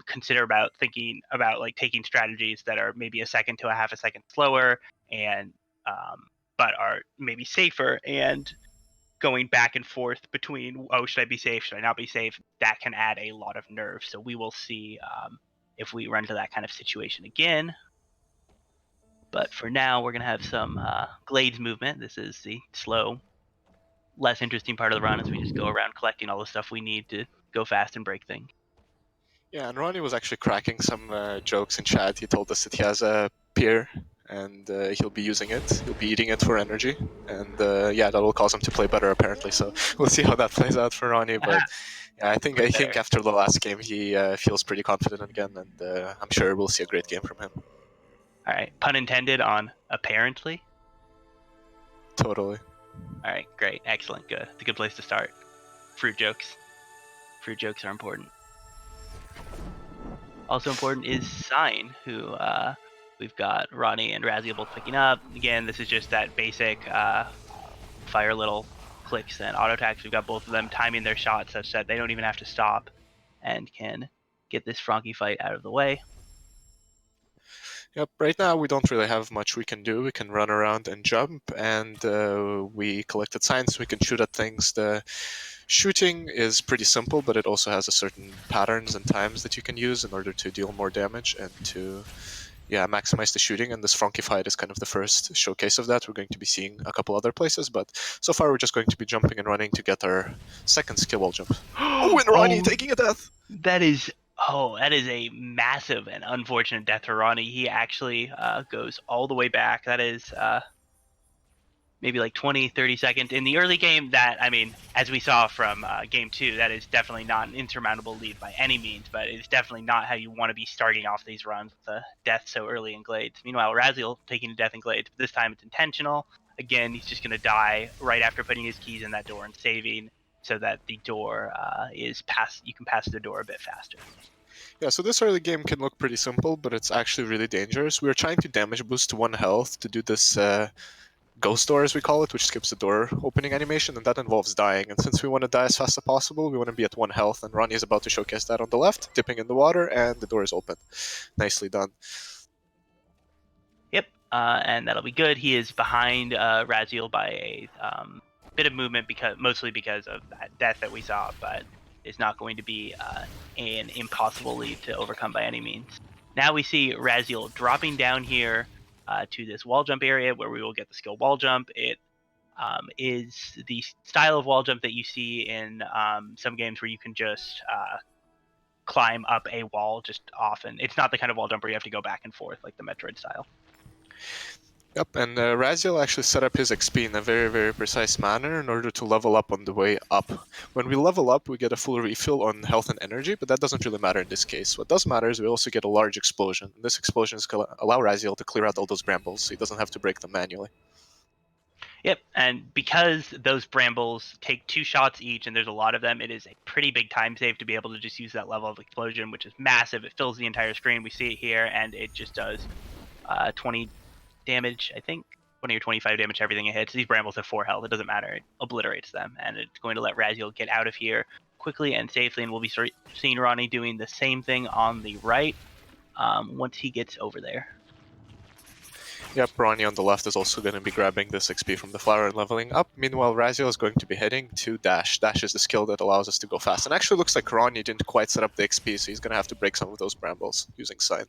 consider about thinking about, like, taking strategies that are maybe a second to a half a second slower, and but are maybe safer, and going back and forth between, oh, should I be safe, should I not be safe, that can add a lot of nerves. So we will see if we run into that kind of situation again. But for now, we're going to have some glades movement. This is the slow, less interesting part of the run, as we just go around collecting all the stuff we need to go fast and break things. Yeah, and Ronnie was actually cracking some jokes in chat. He told us that he has a peer, and he'll be using it. He'll be eating it for energy, and that will cause him to play better, apparently. So we'll see how that plays out for Ronnie. But yeah, I think after the last game, he feels pretty confident again, and I'm sure we'll see a great game from him. All right, pun intended on apparently. Totally. All right, great, excellent, good. It's a good place to start. Fruit jokes. Fruit jokes are important. Also important is Sign, who we've got Ronnie and Raziel both picking up. Again, this is just that basic fire little clicks and auto attacks. We've got both of them timing their shots such that they don't even have to stop and can get this Frankie fight out of the way. Yep, right now we don't really have much we can do. We can run around and jump, and we collected signs, we can shoot at things. The shooting is pretty simple, but it also has a certain patterns and times that you can use in order to deal more damage and to maximize the shooting. And this Frankie fight is kind of the first showcase of that. We're going to be seeing a couple other places, but so far we're just going to be jumping and running to get our second skill wall jump. Oh, and Ronnie taking a death! That is a massive and unfortunate death for Ronnie. He actually goes all the way back. That is maybe like 20-30 seconds in the early game. That, I mean, as we saw from game 2, that is definitely not an insurmountable lead by any means, but it's definitely not how you want to be starting off these runs with a death so early in glades. Meanwhile, Raziel taking a death in glades, but this time it's intentional. Again, he's just going to die right after putting his keys in that door and saving, so that the door you can pass the door a bit faster. Yeah, so this early game can look pretty simple, but it's actually really dangerous. We're trying to damage boost to 1 health to do this ghost door, as we call it, which skips the door opening animation, and that involves dying. And since we want to die as fast as possible, we want to be at 1 health, and Ronnie is about to showcase that on the left, dipping in the water, and the door is open. Nicely done. Yep, and that'll be good. He is behind Raziel by a bit of movement, mostly because of that death that we saw, but is not going to be an impossible lead to overcome by any means. Now we see Raziel dropping down here to this wall jump area, where we will get the skill wall jump. It is the style of wall jump that you see in some games where you can just climb up a wall just often. It's not the kind of wall jump where you have to go back and forth like the Metroid style. Yep, and Raziel actually set up his XP in a very, very precise manner in order to level up on the way up. When we level up, we get a full refill on health and energy, but that doesn't really matter in this case. What does matter is we also get a large explosion. And this explosion is going to allow Raziel to clear out all those brambles, so he doesn't have to break them manually. Yep, and because those brambles take 2 shots each, and there's a lot of them, it is a pretty big time save to be able to just use that level of explosion, which is massive. It fills the entire screen. We see it here, and it just does 20 damage, I think, 20 or 25 damage to everything it hits. These brambles have 4 health. It doesn't matter. It obliterates them, and it's going to let Raziel get out of here quickly and safely, and we'll be seeing Ronnie doing the same thing on the right once he gets over there. Yep, Ronnie on the left is also going to be grabbing this XP from the flower and leveling up. Meanwhile, Raziel is going to be heading to Dash. Dash is the skill that allows us to go fast. And actually looks like Ronnie didn't quite set up the XP, so he's going to have to break some of those brambles using Sign.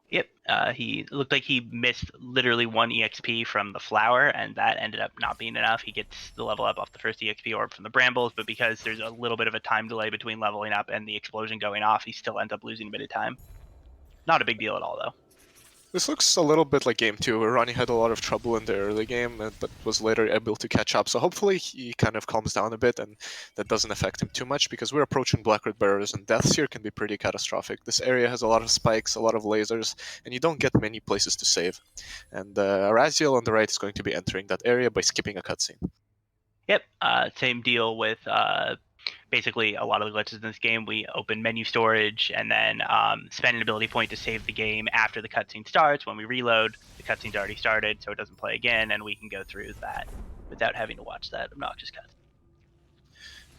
Yep, he looked like he missed literally 1 EXP from the flower, and that ended up not being enough. He gets the level up off the first EXP orb from the brambles, but because there's a little bit of a time delay between leveling up and the explosion going off, he still ends up losing a bit of time. Not a big deal at all, though. This looks a little bit like Game 2, where Ronnie had a lot of trouble in the early game, but was later able to catch up. So hopefully he kind of calms down a bit, and that doesn't affect him too much, because we're approaching Blackroot Barrows, and deaths here can be pretty catastrophic. This area has a lot of spikes, a lot of lasers, and you don't get many places to save. And Raziel on the right is going to be entering that area by skipping a cutscene. Yep, same deal with basically a lot of the glitches in this game. We open menu storage and then spend an ability point to save the game after the cutscene starts. When we reload, the cutscene's already started, so it doesn't play again, and we can go through that without having to watch that obnoxious cutscene.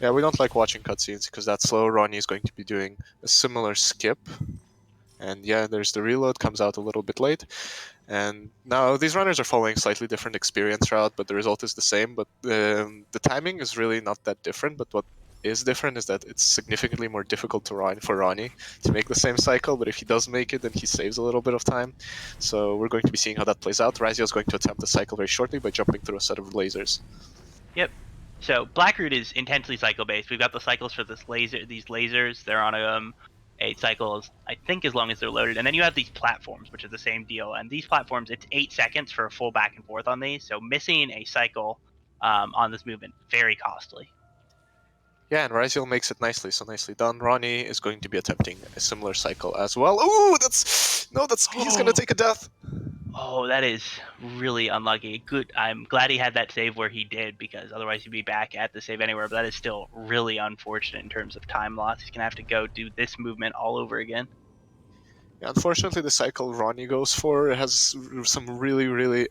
Yeah, we don't like watching cutscenes because that's slow. Ronnie is going to be doing a similar skip. And yeah, there's the reload, comes out a little bit late. And now these runners are following slightly different experience route, but the result is the same. But the timing is really not that different. But what is different is that it's significantly more difficult to run for Ronnie to make the same cycle. But if he does make it, then he saves a little bit of time. So we're going to be seeing how that plays out. Raziel is going to attempt the cycle very shortly by jumping through a set of lasers. Yep. So Blackroot is intensely cycle based. We've got the cycles for these lasers. They're on a cycle, I think, as long as they're loaded. And then you have these platforms, which are the same deal. And these platforms, it's 8 seconds for a full back and forth on these. So missing a cycle on this movement, very costly. Yeah, and Raziel makes it nicely, so nicely done. Ronnie is going to be attempting a similar cycle as well. Ooh, he's gonna take a death. Oh, that is really unlucky. Good. I'm glad he had that save where he did, because otherwise he'd be back at the save anywhere. But that is still really unfortunate in terms of time loss. He's gonna have to go do this movement all over again. Yeah, unfortunately, the cycle Ronnie goes for has some really, really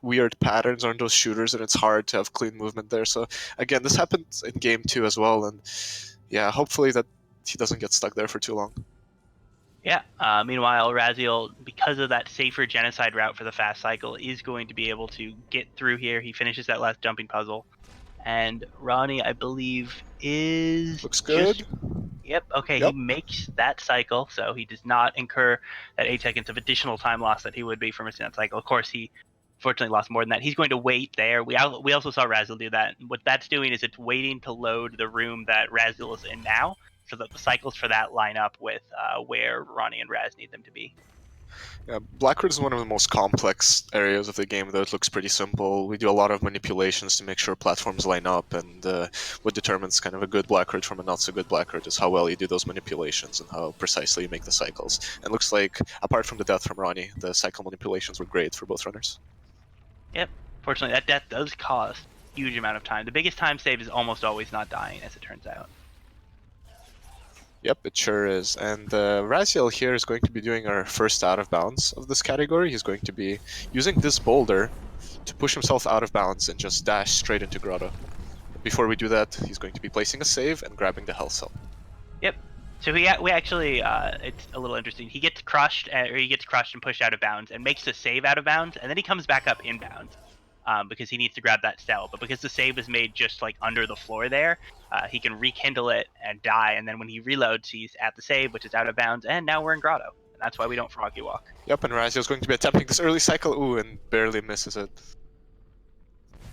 weird patterns on those shooters, and it's hard to have clean movement there. So again, this happened in Game 2 as well, and yeah, hopefully that he doesn't get stuck there for too long. Yeah. Meanwhile, Raziel, because of that safer genocide route for the fast cycle, is going to be able to get through here. He finishes that last jumping puzzle, and Ronnie, I believe, Looks good. Yep. Okay. Yep. He makes that cycle, so he does not incur that 8 seconds of additional time loss that he would be for missing that cycle. Of course, he fortunately lost more than that. He's going to wait there. We also saw Raziel do that. What that's doing is it's waiting to load the room that Raziel is in now, so that the cycles for that line up with where Ronnie and Raz need them to be. Yeah, Blackroot is one of the most complex areas of the game, though it looks pretty simple. We do a lot of manipulations to make sure platforms line up, and what determines kind of a good Blackroot from a not so good Blackroot is how well you do those manipulations and how precisely you make the cycles. And it looks like, apart from the death from Ronnie, the cycle manipulations were great for both runners. Yep. Fortunately, that death does cost a huge amount of time. The biggest time save is almost always not dying, as it turns out. Yep, it sure is. And Raziel here is going to be doing our first out of bounds of this category. He's going to be using this boulder to push himself out of bounds and just dash straight into Grotto. Before we do that, he's going to be placing a save and grabbing the health cell. Yep. So we actually, it's a little interesting. He gets crushed, and pushed out of bounds, and makes the save out of bounds, and then he comes back up in bounds, because he needs to grab that cell. But because the save is made just like under the floor there, he can rekindle it and die. And then when he reloads, he's at the save, which is out of bounds, and now we're in Grotto. And that's why we don't Froggy Walk. Yep, and Raziel's going to be attempting this early cycle. Ooh, and barely misses it.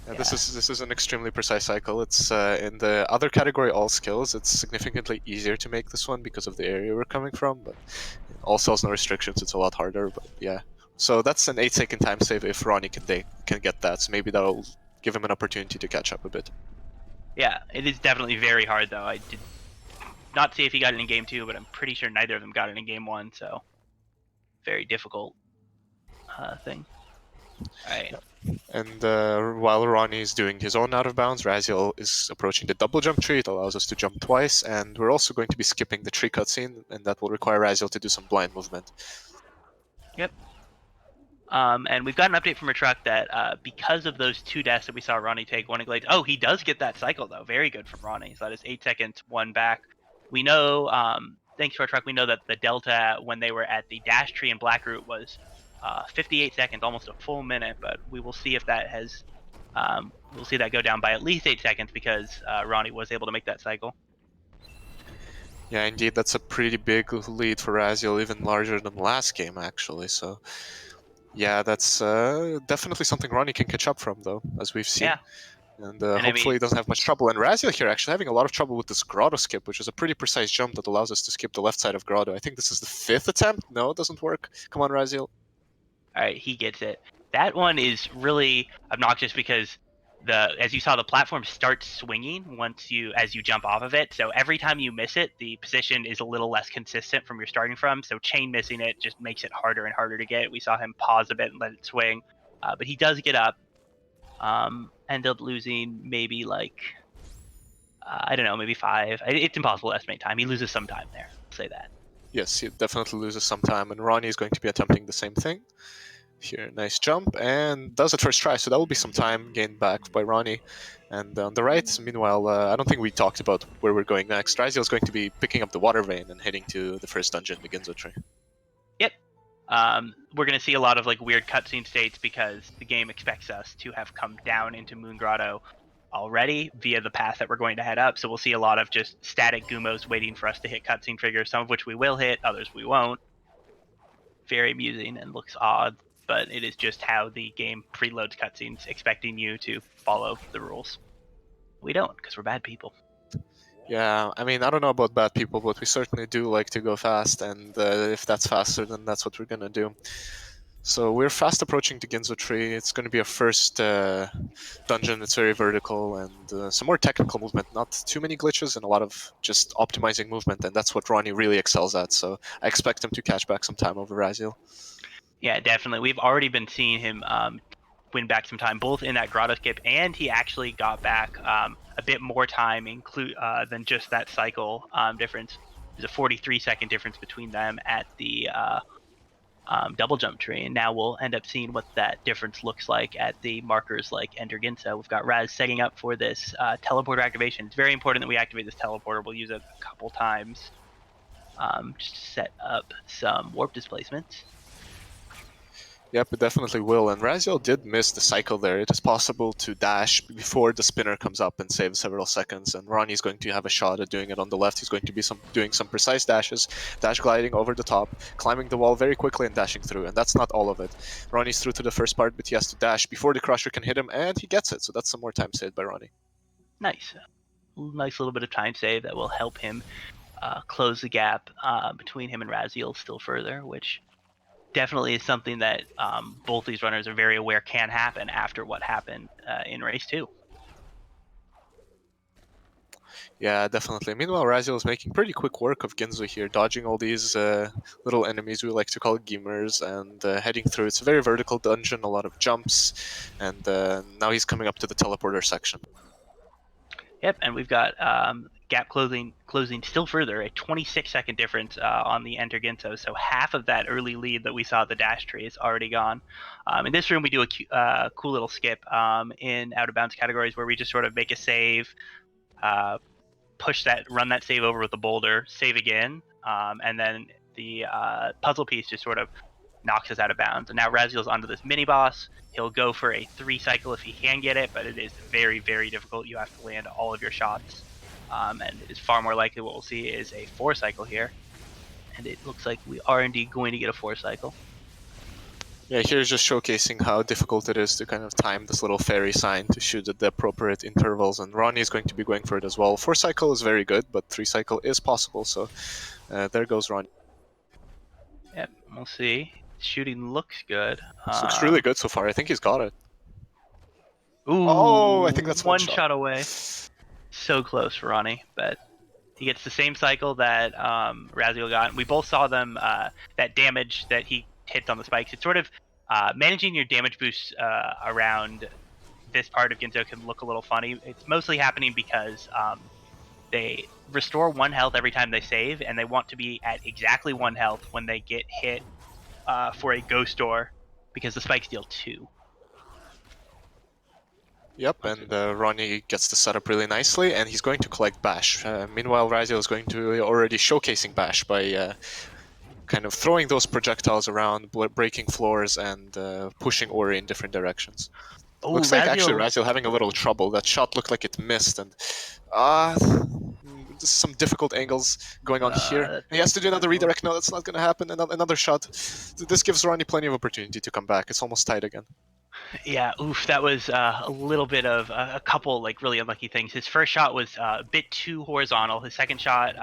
Yeah. This is an extremely precise cycle. It's in the other category, all skills. It's significantly easier to make this one because of the area we're coming from. But all cells, no restrictions. It's a lot harder. But yeah, so that's an 8-second time save if Ronnie can get that. So maybe that'll give him an opportunity to catch up a bit. Yeah, it is definitely very hard though. I did not see if he got it in Game 2, but I'm pretty sure neither of them got it in Game 1. So very difficult thing. All right. And while Ronnie is doing his own out of bounds, Raziel is approaching the double jump tree. It allows us to jump twice, and we're also going to be skipping the tree cutscene, and that will require Raziel to do some blind movement. Yep. And we've got an update from a truck that because of those 2 deaths that we saw Ronnie take, one Glade. Oh, he does get that cycle though. Very good from Ronnie. So that is 8 seconds, 1 back. We know, thanks to our truck, we know that the delta when they were at the dash tree and black route was 58 seconds, almost a full minute. But we will see if that has, we'll see that go down by at least 8 seconds because Ronnie was able to make that cycle. Yeah, indeed, that's a pretty big lead for IMRaziel, even larger than last game, actually. So, yeah, that's definitely something Ronnie can catch up from, though, as we've seen. Yeah. And I hopefully mean- he doesn't have much trouble. And IMRaziel here actually having a lot of trouble with this grotto skip, which is a pretty precise jump that allows us to skip the left side of grotto. I think this is the 5th attempt. No, it doesn't work. Come on, IMRaziel. All right, he gets it. That one is really obnoxious because as you saw, the platform starts swinging as you jump off of it. So every time you miss it, the position is a little less consistent from your starting from. So chain missing it just makes it harder and harder to get. We saw him pause a bit and let it swing, but he does get up. End up losing maybe like I don't know, maybe 5. It's impossible to estimate time. He loses some time there. I'll say that. Yes, he definitely loses some time, and Ronnie is going to be attempting the same thing. Here, nice jump, and does it first try, so that will be some time gained back by Ronnie. And on the right, meanwhile, I don't think we talked about where we're going next. IMRaziel is going to be picking up the water vein and heading to the first dungeon, the Ginzo tree. Yep. We're going to see a lot of like weird cutscene states because the game expects us to have come down into Moon Grotto already via the path that we're going to head up. So we'll see a lot of just static Gumos waiting for us to hit cutscene triggers, some of which we will hit, others we won't. Very amusing and looks odd, but it is just how the game preloads cutscenes, expecting you to follow the rules. We don't, because we're bad people. Yeah, I mean, I don't know about bad people, but we certainly do like to go fast, and if that's faster, then that's what we're gonna do. So we're fast approaching the Ginzo tree. It's going to be our first dungeon. It's very vertical and some more technical movement. Not too many glitches and a lot of just optimizing movement, and that's what Ronnie really excels at. So I expect him to catch back some time over IMRaziel. Yeah, definitely. We've already been seeing him win back some time, both in that grotto skip, and he actually got back a bit more time than just that cycle difference. There's a 43-second difference between them at the double jump tree, and now we'll end up seeing what that difference looks like at the markers like Enter Ginzo. We've got Raz setting up for this teleporter activation. It's very important that we activate this teleporter. We'll use it a couple times just to set up some warp displacements. Yep, it definitely will. And IMRaziel did miss the cycle there. It is possible to dash before the spinner comes up and save several seconds. And Ronnie's going to have a shot at doing it on the left. He's going to be doing some precise dashes, dash gliding over the top, climbing the wall very quickly and dashing through. And that's not all of it. Ronnie's through to the first part, but he has to dash before the crusher can hit him, and he gets it. So that's some more time saved by Ronnie. Nice. Nice little bit of time save that will help him close the gap between him and IMRaziel still further, which definitely is something that both these runners are very aware can happen after what happened in race 2. Yeah, definitely. Meanwhile, IMRaziel is making pretty quick work of Ginzo here, dodging all these little enemies we like to call Gimers and heading through. It's a very vertical dungeon, a lot of jumps, and now he's coming up to the teleporter section. Yep, and we've got gap closing still further, a 26-second difference on the Enter Ginzo. So half of that early lead that we saw at the dash tree is already gone. In this room, we do a cool little skip in out of bounds categories where we just sort of make a save, run that save over with a boulder, save again, and then the puzzle piece just sort of knocks us out of bounds. And now IMRaziel's onto this mini boss. He'll go for a 3 cycle if he can get it, but it is very, very difficult. You have to land all of your shots. And it is far more likely what we'll see is a 4 cycle here. And it looks like we are indeed going to get a 4 cycle. Yeah, here's just showcasing how difficult it is to kind of time this little fairy sign to shoot at the appropriate intervals, and Ronnie is going to be going for it as well. 4 cycle is very good, but 3 cycle is possible, so there goes Ronnie. Yep, we'll see. Shooting looks good. This looks really good so far. I think he's got it. Ooh, Oh, I think that's one shot away. So close for Ronnie, but he gets the same cycle that IMRaziel got. We both saw them, that damage that he hits on the spikes. It's sort of managing your damage boosts around this part of Ginzo can look a little funny. It's mostly happening because they restore 1 health every time they save, and they want to be at exactly 1 health when they get hit for a ghost door because the spikes deal 2. Yep, and Ronnie gets the setup really nicely, and he's going to collect Bash. Meanwhile, Raziel is going to already showcasing Bash by kind of throwing those projectiles around, breaking floors, and pushing Ori in different directions. Oh, Looks like actually Raziel. Raziel having a little trouble. That shot looked like it missed, and some difficult angles going on here. He has to do another redirect. No, that's not going to happen. Another shot. This gives Ronnie plenty of opportunity to come back. It's almost tight again. Yeah, oof, that was a little bit of a couple like really unlucky things. His first shot was a bit too horizontal. His second shot,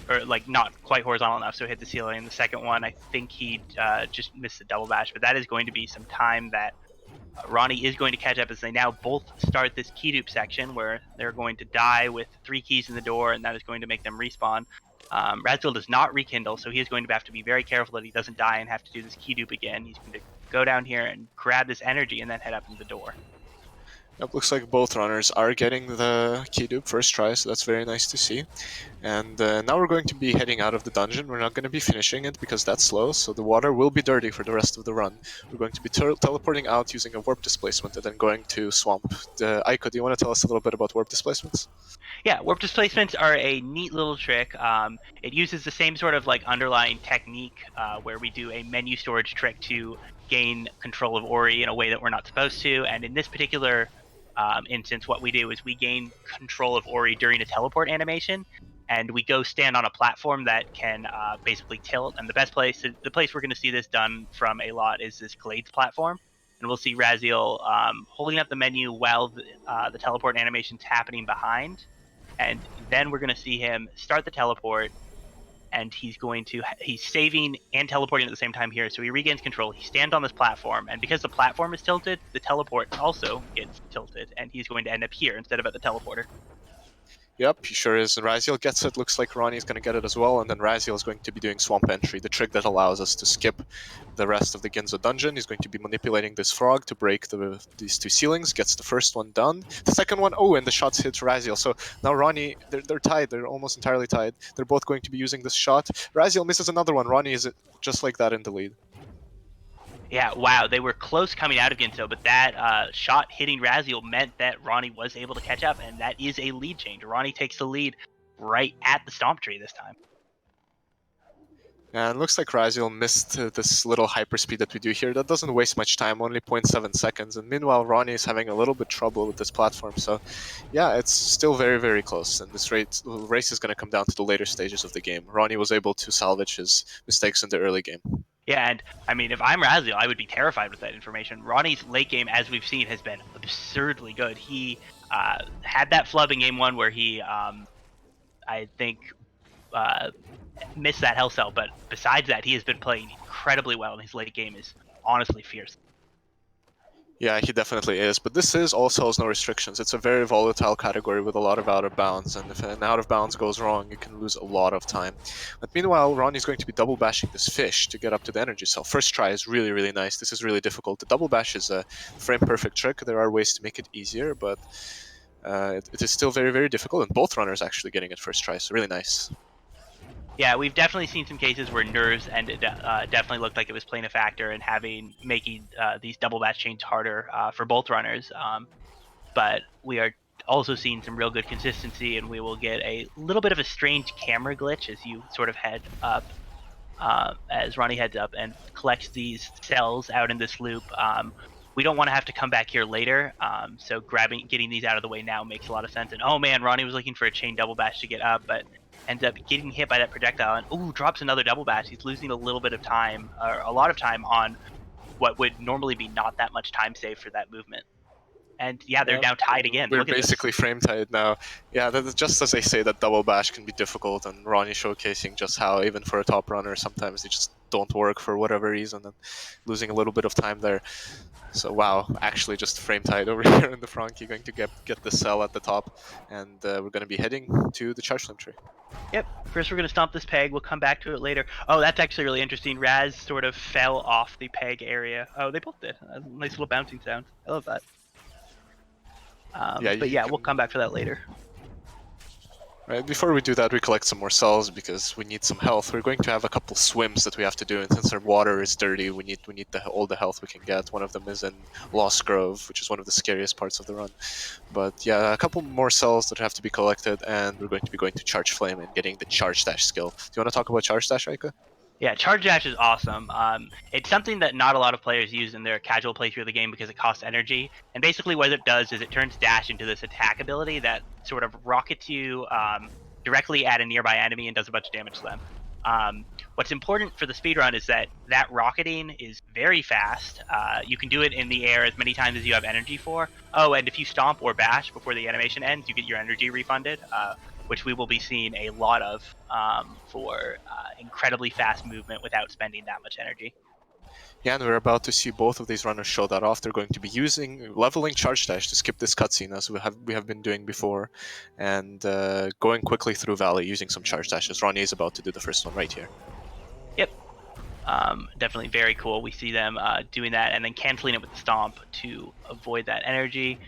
or like not quite horizontal enough, so it hit the ceiling. The second one, I think he just missed the double bash, but that is going to be some time that Ronnie is going to catch up as they now both start this key dupe section where they're going to die with 3 keys in the door, and that is going to make them respawn. Raziel does not rekindle, so he is going to have to be very careful that he doesn't die and have to do this key dupe again. He's going to go down here and grab this energy and then head up into the door. It looks like both runners are getting the key dupe first try, so that's very nice to see. And now we're going to be heading out of the dungeon. We're not going to be finishing it because that's slow, so the water will be dirty for the rest of the run. We're going to be teleporting out using a warp displacement and then going to swamp. Aiko, do you want to tell us a little bit about warp displacements? Yeah, warp displacements are a neat little trick. It uses the same sort of like underlying technique where we do a menu storage trick to gain control of Ori in a way that we're not supposed to. And in this particular instance, what we do is we gain control of Ori during a teleport animation, and we go stand on a platform that can basically tilt. And the place we're going to see this done from a lot is this Glades platform. And we'll see Raziel holding up the menu while the teleport animation's happening behind. And then we're going to see him start the teleport, and he's saving and teleporting at the same time here. So he regains control. He stands on this platform, and because the platform is tilted, the teleport also gets tilted, and he's going to end up here instead of at the teleporter. Yep, he sure is. Raziel gets it. Looks like Ronnie is going to get it as well. And then Raziel is going to be doing Swamp Entry, the trick that allows us to skip the rest of the Ginza dungeon. He's going to be manipulating this frog to break these 2 ceilings. Gets the first one done. The second one, and the shots hit Raziel. So now Ronnie, they're tied. They're almost entirely tied. They're both going to be using this shot. Raziel misses another one. Ronnie is just like that in the lead. Yeah, wow, they were close coming out of Ginzo, but that shot hitting Raziel meant that Ronnie was able to catch up, and that is a lead change. Ronnie takes the lead right at the Stomp Tree this time. And it looks like Raziel missed this little hyperspeed that we do here. That doesn't waste much time, only 0.7 seconds. And meanwhile, Ronnie is having a little bit trouble with this platform. So, yeah, it's still very, very close. And this race is going to come down to the later stages of the game. Ronnie was able to salvage his mistakes in the early game. Yeah, and I mean, if I'm Raziel, I would be terrified with that information. Ronnie's late game, as we've seen, has been absurdly good. He had that flub in game 1 where he, I think, missed that hell cell, but besides that, he has been playing incredibly well, and his late game is honestly fierce. Yeah, he definitely is. But this is all cells, no restrictions. It's a very volatile category with a lot of out of bounds, and if an out of bounds goes wrong, you can lose a lot of time. But meanwhile, Ronnie's going to be double bashing this fish to get up to the energy cell. First try is really, really nice. This is really difficult. The double bash is a frame perfect trick. There are ways to make it easier, but it is still very, very difficult, and both runners actually getting it first try, so really nice. Yeah, we've definitely seen some cases where nerves ended definitely looked like it was playing a factor in making these double bash chains harder for both runners. But we are also seeing some real good consistency, and we will get a little bit of a strange camera glitch as you sort of head up, as Ronnie heads up and collects these cells out in this loop. We don't want to have to come back here later, so getting these out of the way now makes a lot of sense. And oh man, Ronnie was looking for a chain double bash to get up, but ends up getting hit by that projectile and drops another double bash. He's losing a little bit of time, or a lot of time, on what would normally be not that much time saved for that movement. And yeah, they're now tied again. We're basically frame tied now. Yeah, just as they say that double bash can be difficult, and Ronnie showcasing just how even for a top runner sometimes they just don't work for whatever reason, and losing a little bit of time there. So wow, actually just frame tied over here in the Frankie, going to get the cell at the top, and we're going to be heading to the charge flame tree. Yep. First we're going to stomp this peg. We'll come back to it later. Oh, that's actually really interesting. Raz sort of fell off the peg area. Oh, they both did. A nice little bouncing sound. I love that. But yeah, we'll come back for that later. Right, before we do that, we collect some more cells because we need some health. We're going to have a couple swims that we have to do, and since our water is dirty, we need all the health we can get. One of them is in Lost Grove, which is one of the scariest parts of the run. But yeah, a couple more cells that have to be collected, and we're going to be going to Charge Flame and getting the Charge Dash skill. Do you want to talk about Charge Dash, Aika? Yeah, Charge Dash is awesome. It's something that not a lot of players use in their casual playthrough of the game because it costs energy. And basically what it does is it turns Dash into this attack ability that sort of rockets you directly at a nearby enemy and does a bunch of damage to them. What's important for the speedrun is that rocketing is very fast. You can do it in the air as many times as you have energy for. Oh, and if you stomp or bash before the animation ends, you get your energy refunded. Which we will be seeing a lot of for incredibly fast movement without spending that much energy. Yeah, and we're about to see both of these runners show that off. They're going to be leveling Charge Dash to skip this cutscene as we have been doing before, and going quickly through Valley using some Charge Dashes. Ronnie is about to do the first one right here. Yep. Definitely very cool. We see them doing that and then canceling it with the Stomp to avoid that energy.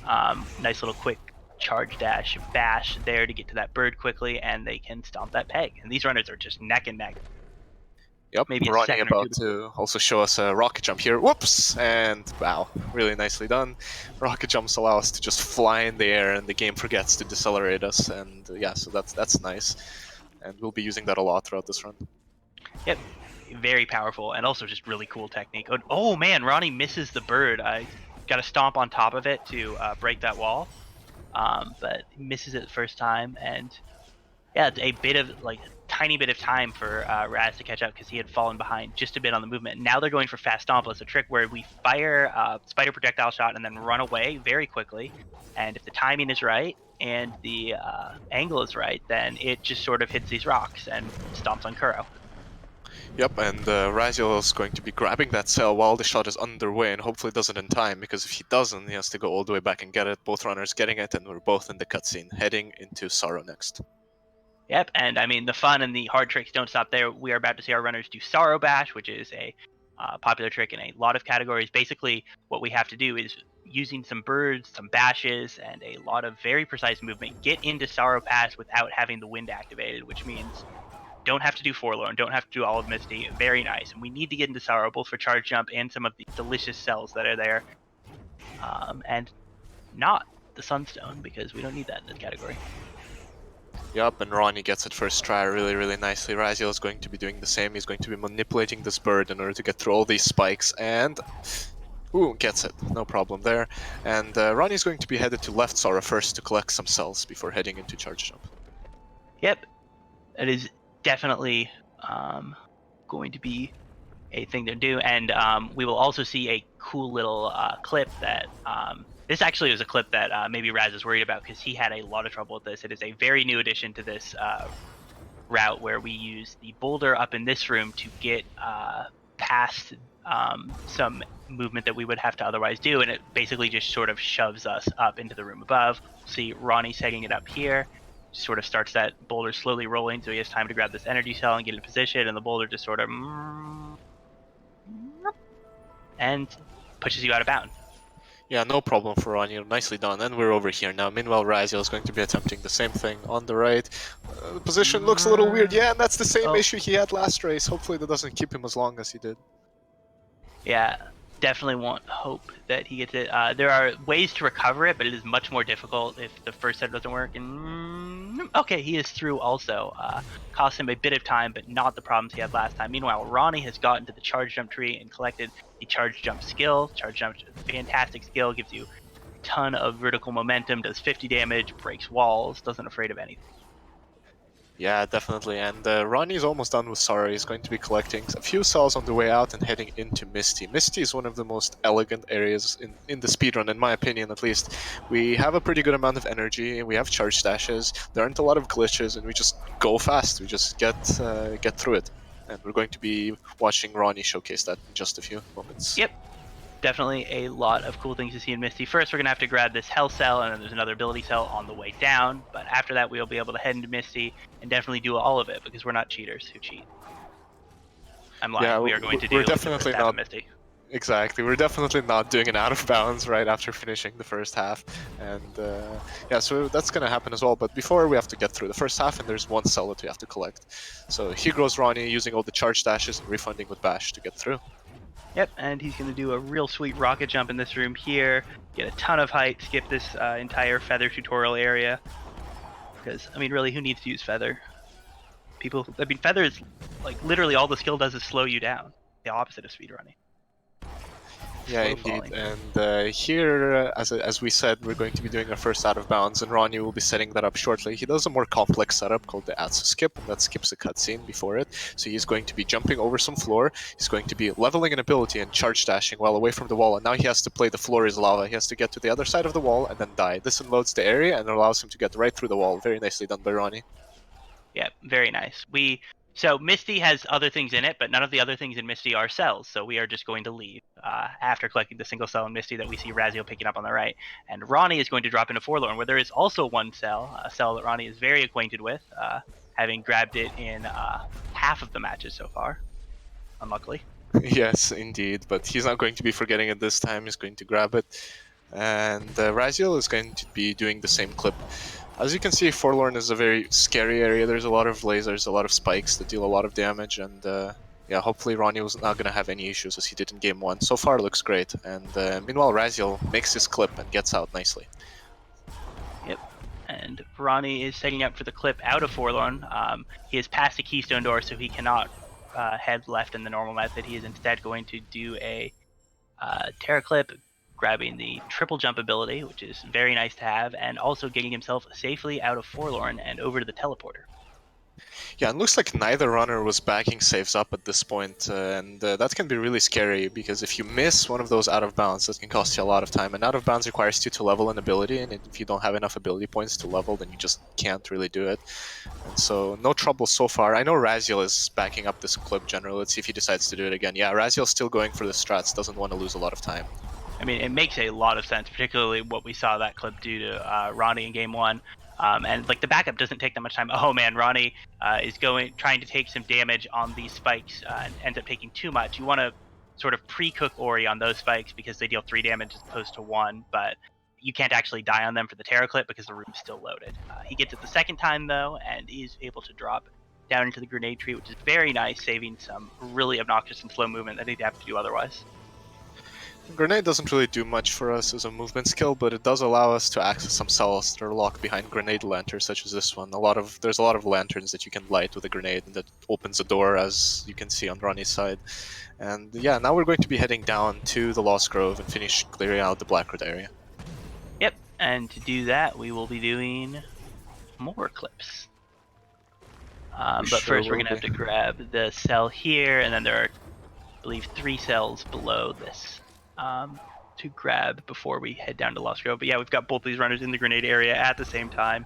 Nice little quick Charge Dash bash there to get to that bird quickly, and they can stomp that peg. And these runners are just neck and neck. Yep, Maybe a Ronnie second or about to also show us a rocket jump here. Whoops! And wow, really nicely done. Rocket jumps allow us to just fly in the air, and the game forgets to decelerate us. And yeah, so that's nice. And we'll be using that a lot throughout this run. Yep, very powerful and also just really cool technique. Oh man, Ronnie misses the bird. I got to stomp on top of it to break that wall. But he misses it the first time, and yeah, it's a bit of tiny bit of time for Raz to catch up because he had fallen behind just a bit on the movement. Now they're going for fast stomp. It's a trick where we fire spider projectile shot and then run away very quickly. And if the timing is right and the angle is right, then it just sort of hits these rocks and stomps on Kuro. Yep, and IMRaziel is going to be grabbing that cell while the shot is underway, and hopefully does it in time, because if he doesn't, he has to go all the way back and get it. Both runners getting it, and we're both in the cutscene, heading into Sorrow next. Yep, and I mean, the fun and the hard tricks don't stop there. We are about to see our runners do Sorrow Bash, which is a popular trick in a lot of categories. Basically, what we have to do is, using some birds, some bashes, and a lot of very precise movement, get into Sorrow Pass without having the wind activated, which means don't have to do Forlorn, don't have to do all of Misty. Very nice. And we need to get into Sorrow, both for Charge Jump and some of the delicious cells that are there. And not the Sunstone, because we don't need that in this category. Yep, and Ronnie gets it first try really nicely. IMRaziel is going to be doing the same. He's going to be manipulating this bird in order to get through all these spikes, and ooh, gets it. No problem there. And Ronnie is going to be headed to left Sorrow first to collect some cells before heading into Charge Jump. Yep, it is definitely going to be a thing to do, and we will also see a cool little clip that this actually was a clip that maybe Raz is worried about because he had a lot of trouble with this. It is a very new addition to this route where we use the boulder up in this room to get past some movement that we would have to otherwise do, and it basically just sort of shoves us up into the room above. See Ronnie setting it up here, sort of starts that boulder slowly rolling, so he has time to grab this energy cell and get in position, and the boulder just sort of and pushes you out of bounds. Yeah, no problem for Ronnie. Nicely done. And we're over here now. Meanwhile, IMRaziel is going to be attempting the same thing on the right. The position looks a little weird. Yeah, and that's the same issue he had last race. Hopefully that doesn't keep him as long as he did. Yeah, definitely want hope that he gets it. There are ways to recover it, but it is much more difficult if the first set doesn't work. And okay, he is through also. Cost him a bit of time, but not the problems he had last time. Meanwhile, Ronnie has gotten to the charge jump tree and collected the charge jump skill. Charge jump is a fantastic skill, gives you a ton of vertical momentum, does 50 damage, breaks walls, doesn't afraid of anything. Yeah, definitely. And Ronnie's almost done with Sorrow. He's going to be collecting a few cells on the way out and heading into Misty. Misty is one of the most elegant areas in the speedrun, in my opinion at least. We have a pretty good amount of energy, and we have charge stashes. There aren't a lot of glitches, and we just go fast. We just get through it. And we're going to be watching Ronnie showcase that in just a few moments. Yep. Definitely a lot of cool things to see in Misty. First, we're going to have to grab this health cell, and then there's another ability cell on the way down. But after that, we'll be able to head into Misty and definitely do all of it, because we're not cheaters who cheat. I'm lying. Yeah, we are going to do we're definitely not. Misty. Exactly. We're definitely not doing an out of bounds right after finishing the first half. And yeah, so that's going to happen as well. But before, we have to get through the first half, and there's one cell that we have to collect. So here goes Ronnie using all the charge dashes and refunding with Bash to get through. Yep, and he's going to do a real sweet rocket jump in this room here, get a ton of height, skip this entire feather tutorial area. Because, I mean, really, who needs to use feather? Feather is, like, literally all the skill does is slow you down. The opposite of speedrunning. Yeah, Slow indeed. falling. And here, as we said, we're going to be doing our first out of bounds, and Ronnie will be setting that up shortly. He does a more complex setup called the Atsu skip, and that skips a cutscene before it. So he's going to be jumping over some floor, he's going to be leveling an ability and charge dashing while away from the wall, and now he has to play the floor is lava. He has to get to the other side of the wall and then die. This unloads the area and allows him to get right through the wall. Very nicely done by Ronnie. Yeah, very nice. So Misty has other things in it, but none of the other things in Misty are cells, so we are just going to leave after collecting the single cell in Misty that we see IMRaziel picking up on the right. And Ronnie is going to drop into Forlorn, where there is also one cell, a cell that Ronnie is very acquainted with, having grabbed it in half of the matches so far, unluckily. Yes, indeed, but he's not going to be forgetting it this time. He's going to grab it, and IMRaziel is going to be doing the same clip. As you can see, Forlorn is a very scary area. There's a lot of lasers, a lot of spikes that deal a lot of damage, and yeah, hopefully Ronnie was not going to have any issues as he did in Game 1. So far, looks great, and meanwhile, IMRaziel makes his clip and gets out nicely. Yep. And Ronnie is setting up for the clip out of Forlorn. He has passed the keystone door, so he cannot head left in the normal method. He is instead going to do a Terra clip, grabbing the triple jump ability, which is very nice to have, and also getting himself safely out of Forlorn and over to the teleporter. Yeah, it looks like neither runner was backing saves up at this point, and that can be really scary, because if you miss one of those out of bounds, that can cost you a lot of time, and out of bounds requires you to level an ability, and if you don't have enough ability points to level, then you just can't really do it. And so, no trouble so far. I know IMRaziel is backing up this clip generally. Let's see if he decides to do it again. Yeah, IMRaziel's still going for the strats, doesn't want to lose a lot of time. I mean, it makes a lot of sense, particularly what we saw that clip do to Ronnie in Game 1. And like the backup doesn't take that much time. Oh man, Ronnie is trying to take some damage on these spikes and ends up taking too much. You want to sort of pre-cook Ori on those spikes because they deal 3 damage as opposed to 1, but you can't actually die on them for the Terra clip because the room's still loaded. He gets it the second time though, and he's able to drop down into the grenade tree, which is very nice, saving some really obnoxious and slow movement that he'd have to do otherwise. Grenade doesn't really do much for us as a movement skill, but it does allow us to access some cells that are locked behind grenade lanterns, such as this one. There's a lot of lanterns that you can light with a grenade, and that opens a door, as you can see on Ronnie's side. And yeah, now we're going to be heading down to the Lost Grove and finish clearing out the Blackroot area. Yep, and to do that, we will be doing more clips. But first, we're going to have to grab the cell here, and then there are, I believe, 3 cells below this to grab before we head down to Lost Grove. But yeah, we've got both these runners in the grenade area at the same time.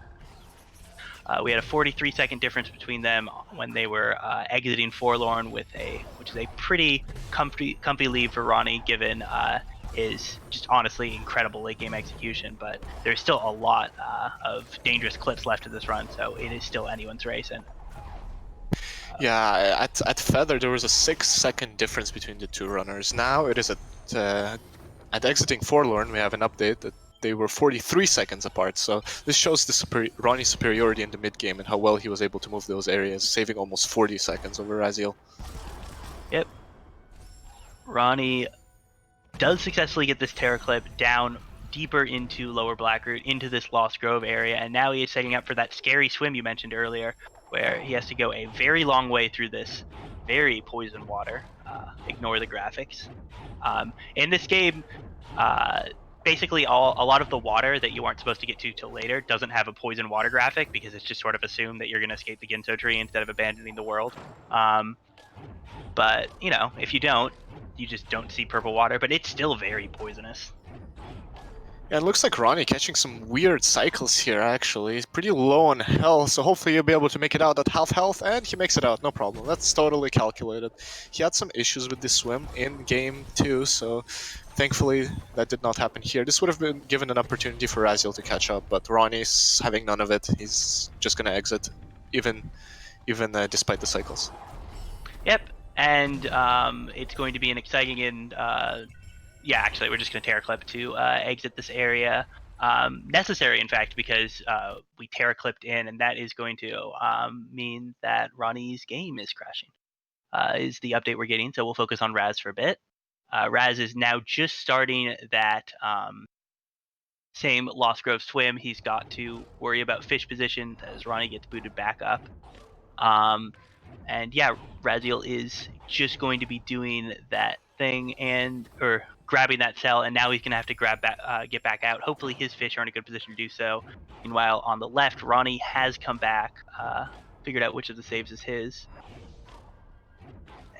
We had a 43-second difference between them when they were exiting Forlorn, which is a pretty comfy lead for Ronnie, given is just honestly incredible late game execution. But there's still a lot of dangerous clips left of this run, so it is still anyone's race. And yeah, at Feather there was a 6-second difference between the 2 runners. Now it is at exiting Forlorn, we have an update that they were 43 seconds apart. So this shows the Ronnie's superiority in the mid game and how well he was able to move those areas, saving almost 40 seconds over IMRaziel. Yep. Ronnie does successfully get this Terra clip down deeper into Lower Blackroot, into this Lost Grove area, and now he is setting up for that scary swim you mentioned earlier, where he has to go a very long way through this very poison water. Ignore the graphics. In this game, basically a lot of the water that you aren't supposed to get to till later doesn't have a poison water graphic because it's just sort of assumed that you're going to escape the Ginso tree instead of abandoning the world. But, you know, if you don't, you just don't see purple water, but it's still very poisonous. Yeah, it looks like Ronnie catching some weird cycles here, actually. He's pretty low on health, so hopefully he'll be able to make it out at half health, and he makes it out, no problem. That's totally calculated. He had some issues with the swim in Game 2, so thankfully that did not happen here. This would have been given an opportunity for IMRaziel to catch up, but Ronnie's having none of it. He's just going to exit, even despite the cycles. Yep, And it's going to be an exciting and yeah, actually, we're just going to Terra Clip to exit this area. Necessary, in fact, because we Terra Clipped in, and that is going to mean that Ronnie's game is crashing. Is the update we're getting. So we'll focus on Raz for a bit. Raz is now just starting that same Lost Grove swim. He's got to worry about fish position as Ronnie gets booted back up. And yeah, Raziel is just going to be doing that thing or grabbing that cell, and now he's gonna have to get back out. Hopefully, his fish are in a good position to do so. Meanwhile, on the left, Ronnie has come back, figured out which of the saves is his.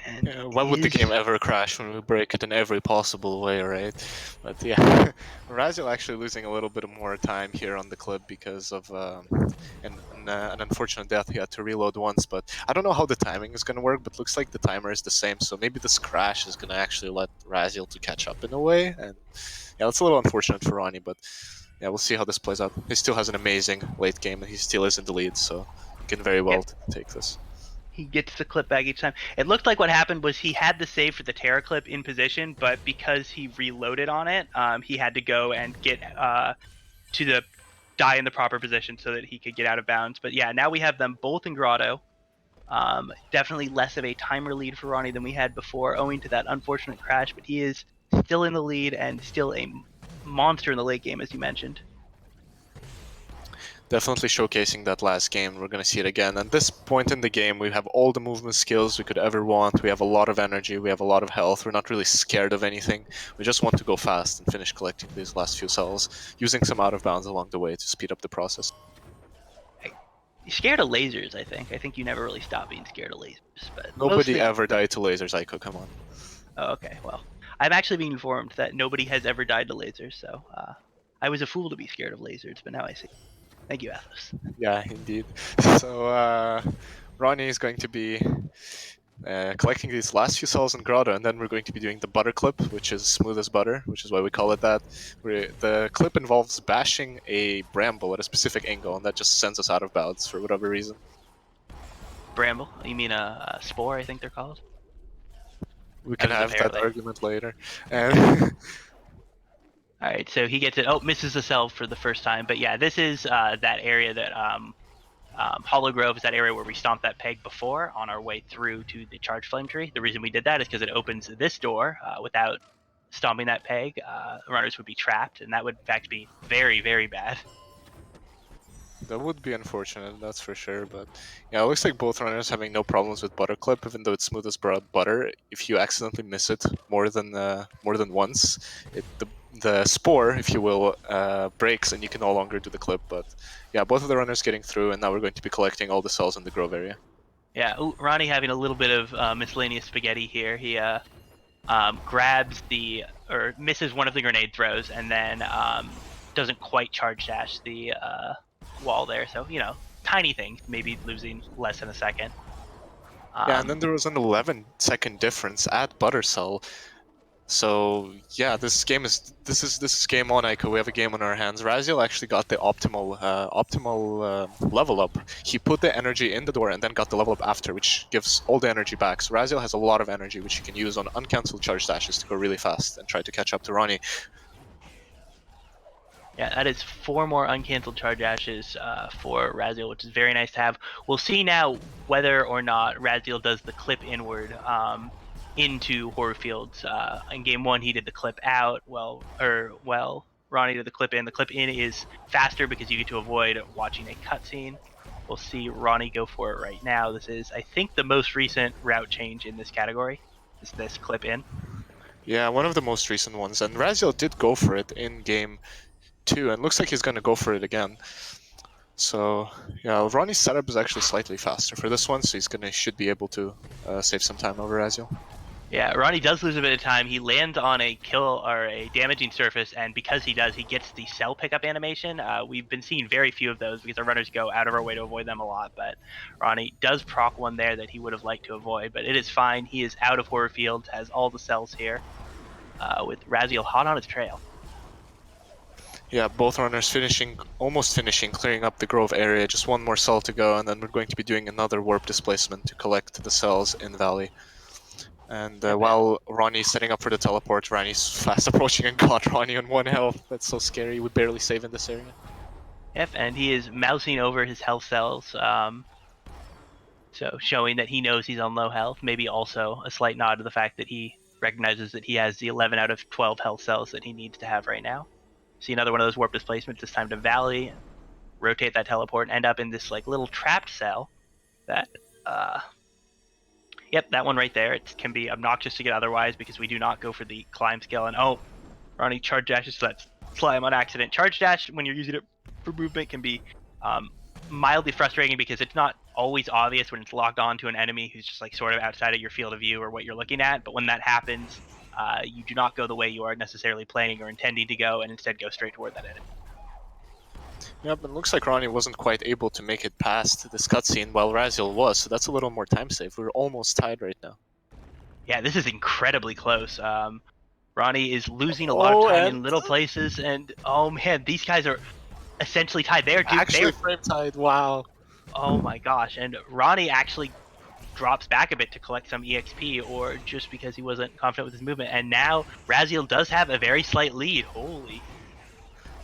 And Why would the game ever crash when we break it in every possible way, right? But yeah, Raziel actually losing a little bit more time here on the clip because of an unfortunate death. He had to reload once, but I don't know how the timing is going to work, but looks like the timer is the same, so maybe this crash is going to actually let Raziel to catch up in a way, and yeah, it's a little unfortunate for Ronnie, but yeah, we'll see how this plays out. He still has an amazing late game, and he still is in the lead, so he can very well take this. He gets the clip back each time. It looked like what happened was he had the save for the Terra clip in position, but because he reloaded on it, he had to go and get to the die in the proper position so that he could get out of bounds. But yeah, now we have them both in Grotto. Definitely less of a timer lead for Ronnie than we had before, owing to that unfortunate crash, but he is still in the lead and still a monster in the late game, as you mentioned. Definitely showcasing that last game. We're going to see it again. At this point in the game, we have all the movement skills we could ever want. We have a lot of energy. We have a lot of health. We're not really scared of anything. We just want to go fast and finish collecting these last few cells, using some out of bounds along the way to speed up the process. You're scared of lasers, I think. I think you never really stop being scared of lasers. But Nobody ever died to lasers, Aiko, come on. Oh, okay, well, I'm actually being informed that nobody has ever died to lasers, so I was a fool to be scared of lasers, but now I see. Thank you, Athos. Yeah, indeed. So Ronnie is going to be collecting these last few cells in Grotto, and then we're going to be doing the butter clip, which is smooth as butter, which is why we call it that. The clip involves bashing a bramble at a specific angle, and that just sends us out of bounds for whatever reason. Bramble? You mean a spore, I think they're called? We can have that argument later. And Alright, so he gets it. Oh, misses the cell for the first time. But yeah, this is that area that Hollow Grove is that area where we stomped that peg before on our way through to the charge flame tree. The reason we did that is because it opens this door. Without stomping that peg, runners would be trapped, and that would in fact be very, very bad. That would be unfortunate, that's for sure. But yeah, it looks like both runners having no problems with butter clip, even though it's smooth as butter. If you accidentally miss it more than once, the spore, if you will, breaks and you can no longer do the clip. But yeah, both of the runners getting through, and now we're going to be collecting all the cells in the Grove area. Yeah, Ronnie having a little bit of miscellaneous spaghetti here. He grabs or misses one of the grenade throws, and then doesn't quite charge dash the wall there. So, you know, tiny things, maybe losing less than a second. Yeah, and then there was an 11-second difference at Buttercell. So yeah, this is game on, Aiko. We have a game on our hands. Raziel actually got the optimal level up. He put the energy in the door and then got the level up after, which gives all the energy back. So Raziel has a lot of energy, which he can use on uncancelled charge dashes to go really fast and try to catch up to Ronnie. Yeah, that is 4 more uncancelled charge dashes for Raziel, which is very nice to have. We'll see now whether or not Raziel does the clip inward into Horrorfields. In game 1, he did the clip out. Ronnie did the clip in. The clip in is faster because you get to avoid watching a cutscene. We'll see Ronnie go for it right now. This is, I think, the most recent route change in this category. Is this clip in? Yeah, one of the most recent ones. And Raziel did go for it in game 2, and looks like he's going to go for it again. So yeah, Ronnie's setup is actually slightly faster for this one, so he should be able to save some time over Raziel. Yeah, Ronnie does lose a bit of time. He lands on a kill or a damaging surface, and because he does, he gets the cell pickup animation. We've been seeing very few of those because our runners go out of our way to avoid them a lot, but Ronnie does proc one there that he would have liked to avoid, but it is fine. He is out of Horrorfields, has all the cells here, with Raziel hot on his trail. Yeah, both runners almost finishing, clearing up the Grove area. Just one more cell to go, and then we're going to be doing another warp displacement to collect the cells in Valley. And while Ronnie's setting up for the teleport, Ronnie's fast approaching and got Ronnie on 1 health. That's so scary. He would barely save in this area. Yep, and he is mousing over his health cells, so showing that he knows he's on low health. Maybe also a slight nod to the fact that he recognizes that he has the 11 out of 12 health cells that he needs to have right now. See another one of those warp displacements, this time to Valley, rotate that teleport, and end up in this like little trapped cell that yep, that one right there. It can be obnoxious to get otherwise because we do not go for the climb skill. And oh, Ronnie charge dashes, so that's slime on accident. Charge dash, when you're using it for movement, can be mildly frustrating because it's not always obvious when it's locked on to an enemy who's just like sort of outside of your field of view or what you're looking at. But when that happens, you do not go the way you are necessarily planning or intending to go, and instead go straight toward that enemy. Yeah, but it looks like Ronnie wasn't quite able to make it past this cutscene while Raziel was, so that's a little more time save. We're almost tied right now. Yeah, this is incredibly close. Ronnie is losing a lot of time in little places, and oh man, these guys are essentially tied. They're actually frame tied. Wow. Oh my gosh, and Ronnie actually drops back a bit to collect some EXP, or just because he wasn't confident with his movement. And now Raziel does have a very slight lead. Holy.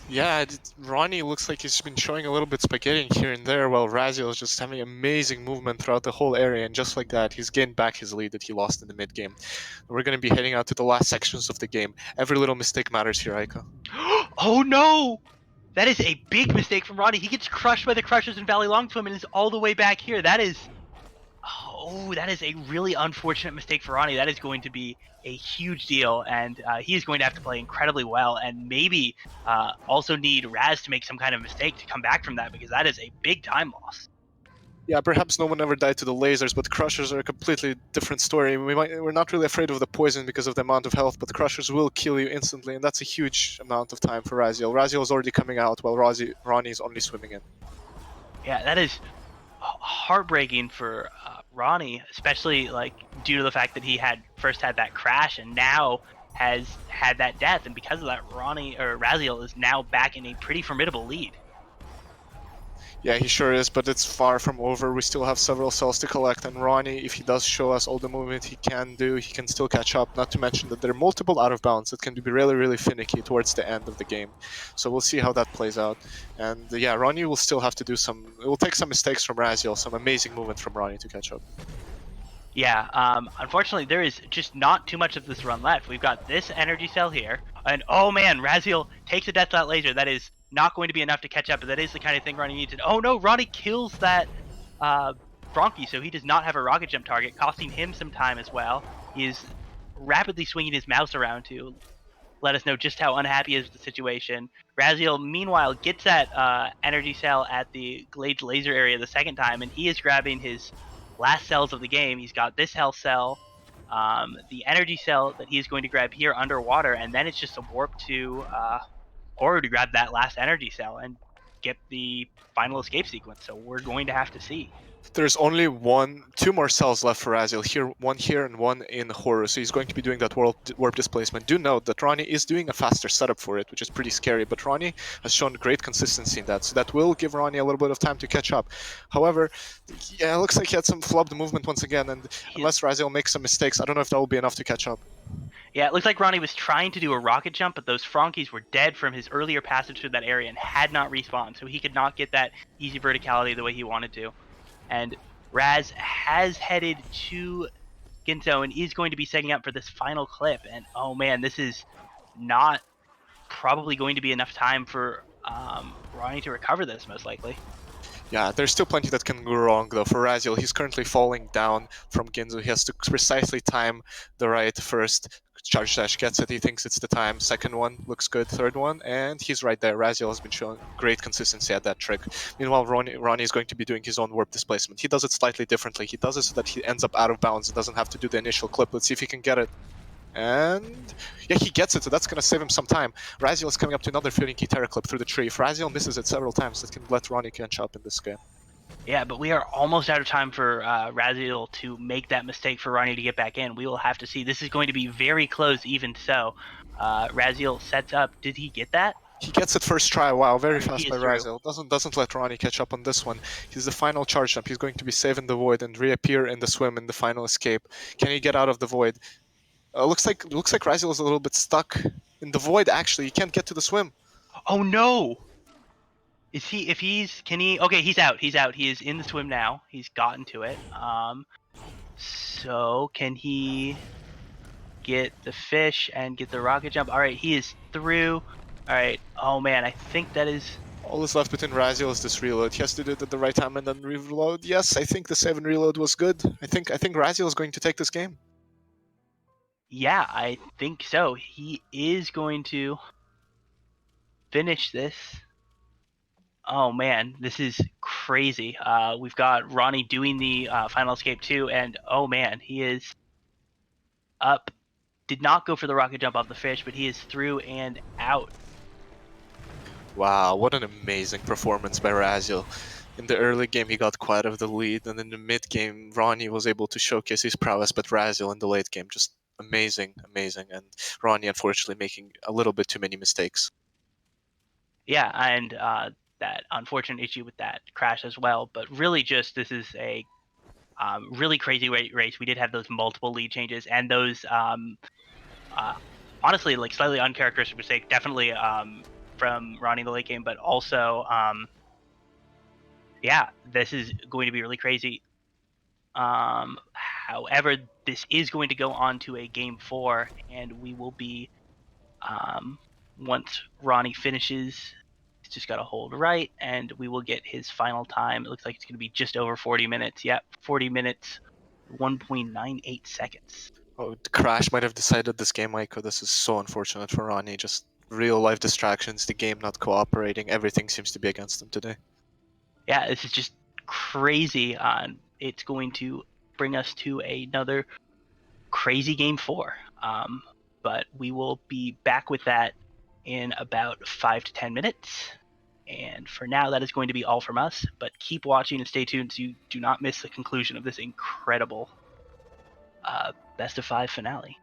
Yeah, Ronnie looks like he's been showing a little bit spaghetti here and there, while Raziel is just having amazing movement throughout the whole area, and just like that, he's gained back his lead that he lost in the mid game. We're going to be heading out to the last sections of the game. Every little mistake matters here, Aiko. Oh no! That is a big mistake from Ronnie. He gets crushed by the Crushers in Valley Long Swim and is all the way back here. That is... Oh, that is a really unfortunate mistake for Ronnie. That is going to be a huge deal, and he is going to have to play incredibly well, and maybe also need Raz to make some kind of mistake to come back from that, because that is a big time loss. Yeah, perhaps no one ever died to the lasers, but Crushers are a completely different story. We're not really afraid of the poison because of the amount of health, but the Crushers will kill you instantly, and that's a huge amount of time for Raziel. Raziel is already coming out, while Ronnie is only swimming in. Yeah, that is heartbreaking for Ronnie, especially like due to the fact that he had first had that crash and now has had that death, and because of that, Raziel is now back in a pretty formidable lead. Yeah, he sure is, but it's far from over. We still have several cells to collect, and Ronnie, if he does show us all the movement he can do, he can still catch up, not to mention that there are multiple out of bounds that can be really, really finicky towards the end of the game. So we'll see how that plays out. And yeah, Ronnie will still have to do it will take some mistakes from Raziel, some amazing movement from Ronnie to catch up. Yeah, unfortunately, there is just not too much of this run left. We've got this energy cell here, and oh man, Raziel takes a Death Dot laser. That is not going to be enough to catch up, but that is the kind of thing Ronnie needs. Oh no, Ronnie kills that Bronchi, so he does not have a rocket jump target, costing him some time as well. He is rapidly swinging his mouse around to let us know just how unhappy he is with the situation. Raziel, meanwhile, gets that energy cell at the Glades laser area the second time, and he is grabbing his last cells of the game. He's got this health cell, the energy cell that he's going to grab here underwater, and then it's just a warp to Horror to grab that last energy cell and get the final escape sequence. So we're going to have to see. There's only two more cells left for Raziel. One here and one in Horror, so he's going to be doing that warp displacement. Do note that Ronnie is doing a faster setup for it, which is pretty scary, but Ronnie has shown great consistency in that, so that will give Ronnie a little bit of time to catch up. However, yeah, it looks like he had some flubbed movement once again, and unless Raziel makes some mistakes, I don't know if that will be enough to catch up. Yeah, it looks like Ronnie was trying to do a rocket jump, but those Frankies were dead from his earlier passage through that area and had not respawned, so he could not get that easy verticality the way he wanted to. And Raz has headed to Ginzo and is going to be setting up for this final clip. And oh man, this is not probably going to be enough time for Ronnie to recover this, most likely. Yeah, there's still plenty that can go wrong though. For Raziel, he's currently falling down from Ginzo. He has to precisely time the right first charge dash, gets it, he thinks it's the time. Second one looks good, third one, and he's right there. Raziel has been showing great consistency at that trick. Meanwhile, Ronnie is going to be doing his own warp displacement. He does it slightly differently. He does it so that he ends up out of bounds and doesn't have to do the initial clip. Let's see if he can get it. And yeah, he gets it, so that's going to save him some time. Raziel is coming up to another finicky Terra clip through the tree. If Raziel misses it several times, that can let Ronnie catch up in this game. Yeah, but we are almost out of time for Raziel to make that mistake for Ronnie to get back in. We will have to see. This is going to be very close, even so. Raziel sets up. Did he get that? He gets it first try. Wow, very He fast is by through. IMRaziel. Doesn't let Ronnie catch up on this one. He's the final charge jump. He's going to be saving the void and reappear in the swim in the final escape. Can he get out of the void? Looks like IMRaziel is a little bit stuck in the void. Actually, he can't get to the swim. Oh no! Is he? If he's, can he? Okay, he's out. He's out. He is in the swim now. He's gotten to it. So can he get the fish and get the rocket jump? All right, he is through. All right. Oh man, I think that is. All that's left between IMRaziel is this reload. He has to do it at the right time and then reload. Yes, I think the 7 reload was good. I think IMRaziel is going to take this game. Yeah, I think so. He is going to finish this. Oh man, this is crazy. We've got Ronnie doing the final escape too, and oh man, he is up. Did not go for the rocket jump off the fish, but he is through and out. Wow, what an amazing performance by IMRaziel. In the early game, he got quite of the lead, and in the mid game, Ronnie was able to showcase his prowess, but IMRaziel in the late game, just amazing, and Ronnie unfortunately making a little bit too many mistakes. Yeah, and that unfortunate issue with that crash as well. But really, just this is a really crazy race. We did have those multiple lead changes and those honestly like slightly uncharacteristic mistake, definitely from Ronnie in the late game, but also yeah, this is going to be really crazy. However, this is going to go on to a game 4, and we will be once Ronnie finishes, he's just got to hold right, and we will get his final time. It looks like it's going to be just over 40 minutes. Yep, 40 minutes, 1.98 seconds. Oh, the crash might have decided this game, Aiko. This is so unfortunate for Ronnie. Just real life distractions, the game not cooperating, everything seems to be against him today. Yeah, this is just crazy. It's going to bring us to another crazy game 4. But we will be back with that in about 5 to 10 minutes. And for now, that is going to be all from us. But keep watching and stay tuned so you do not miss the conclusion of this incredible best of 5 finale.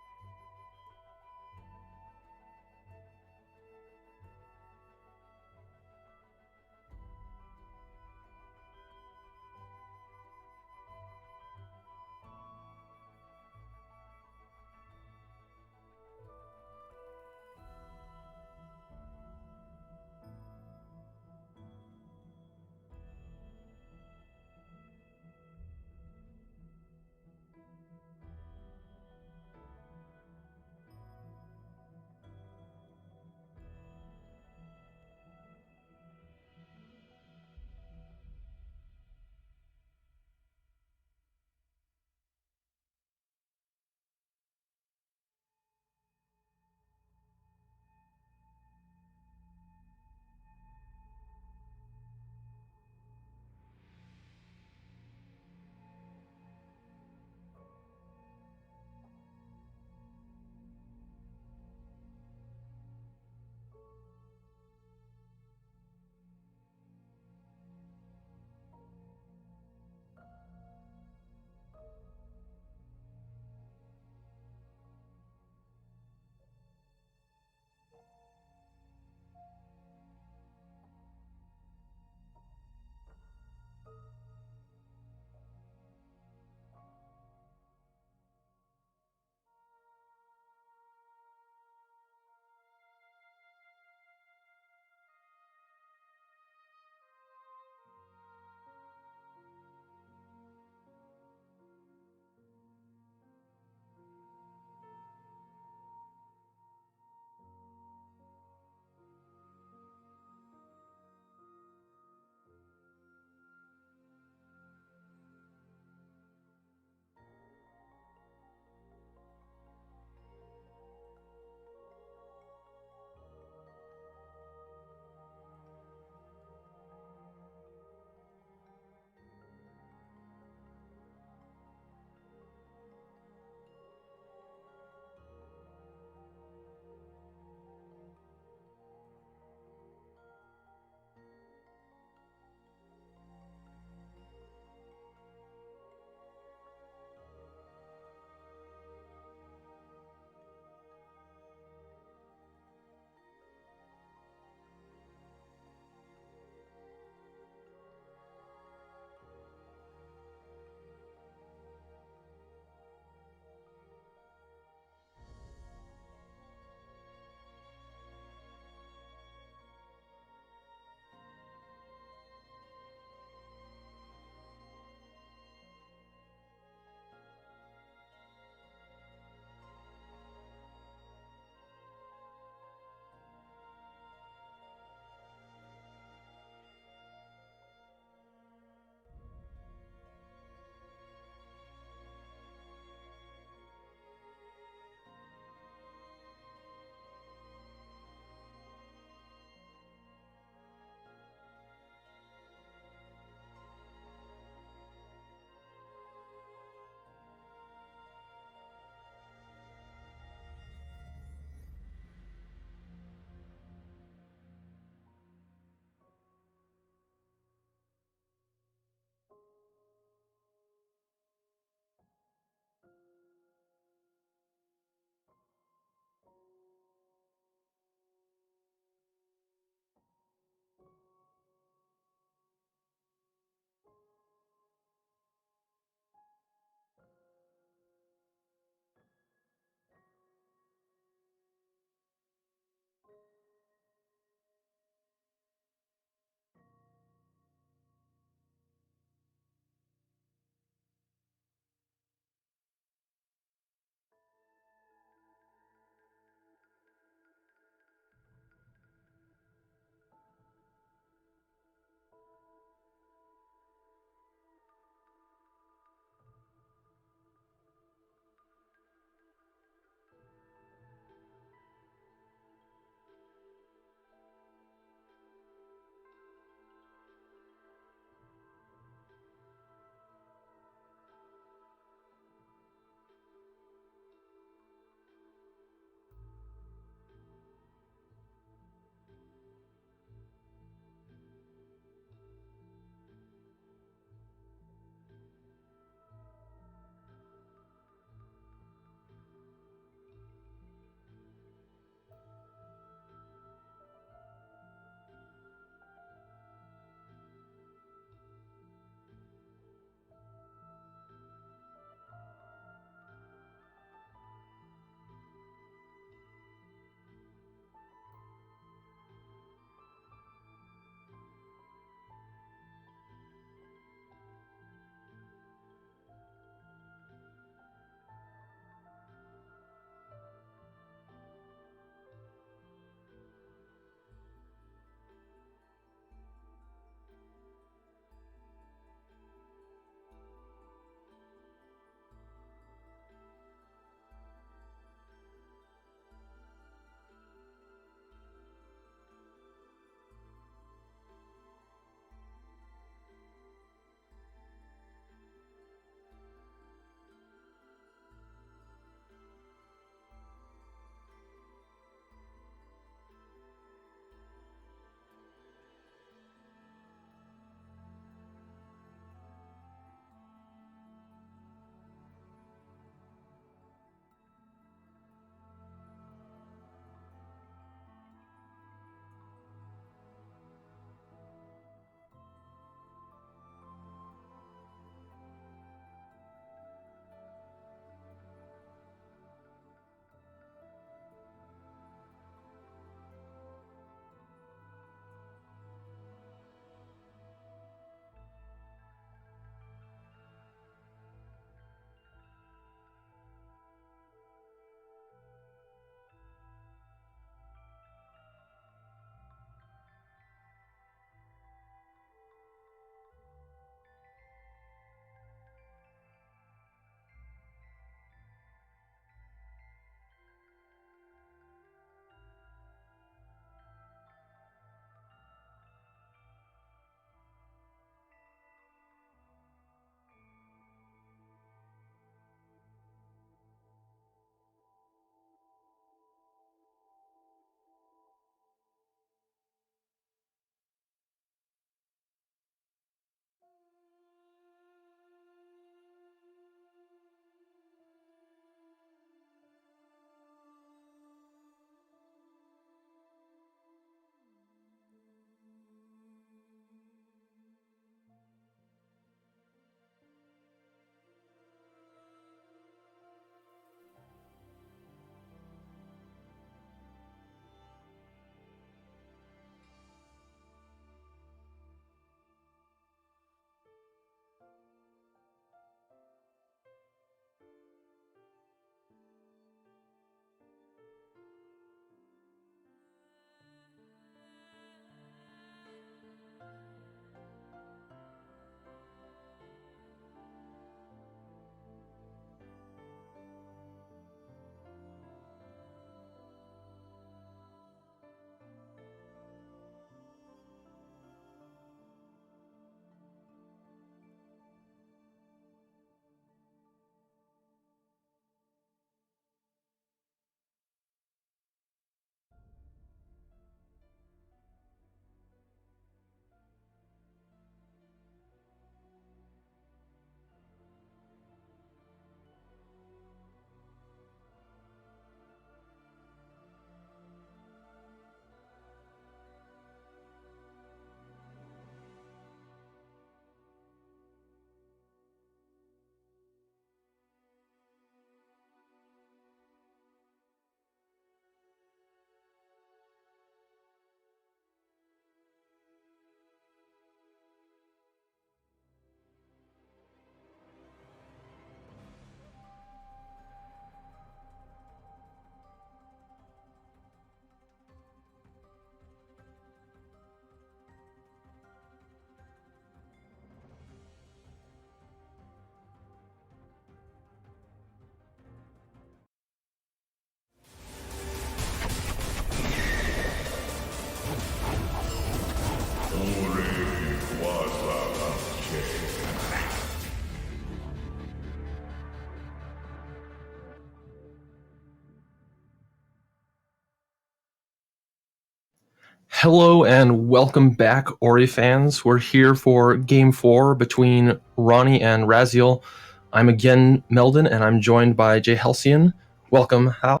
Hello and welcome back, Ori fans. We're here for Game 4 between Ronnie and Raziel. I'm again Meldon, and I'm joined by Jay Halcyon. Welcome, Hal.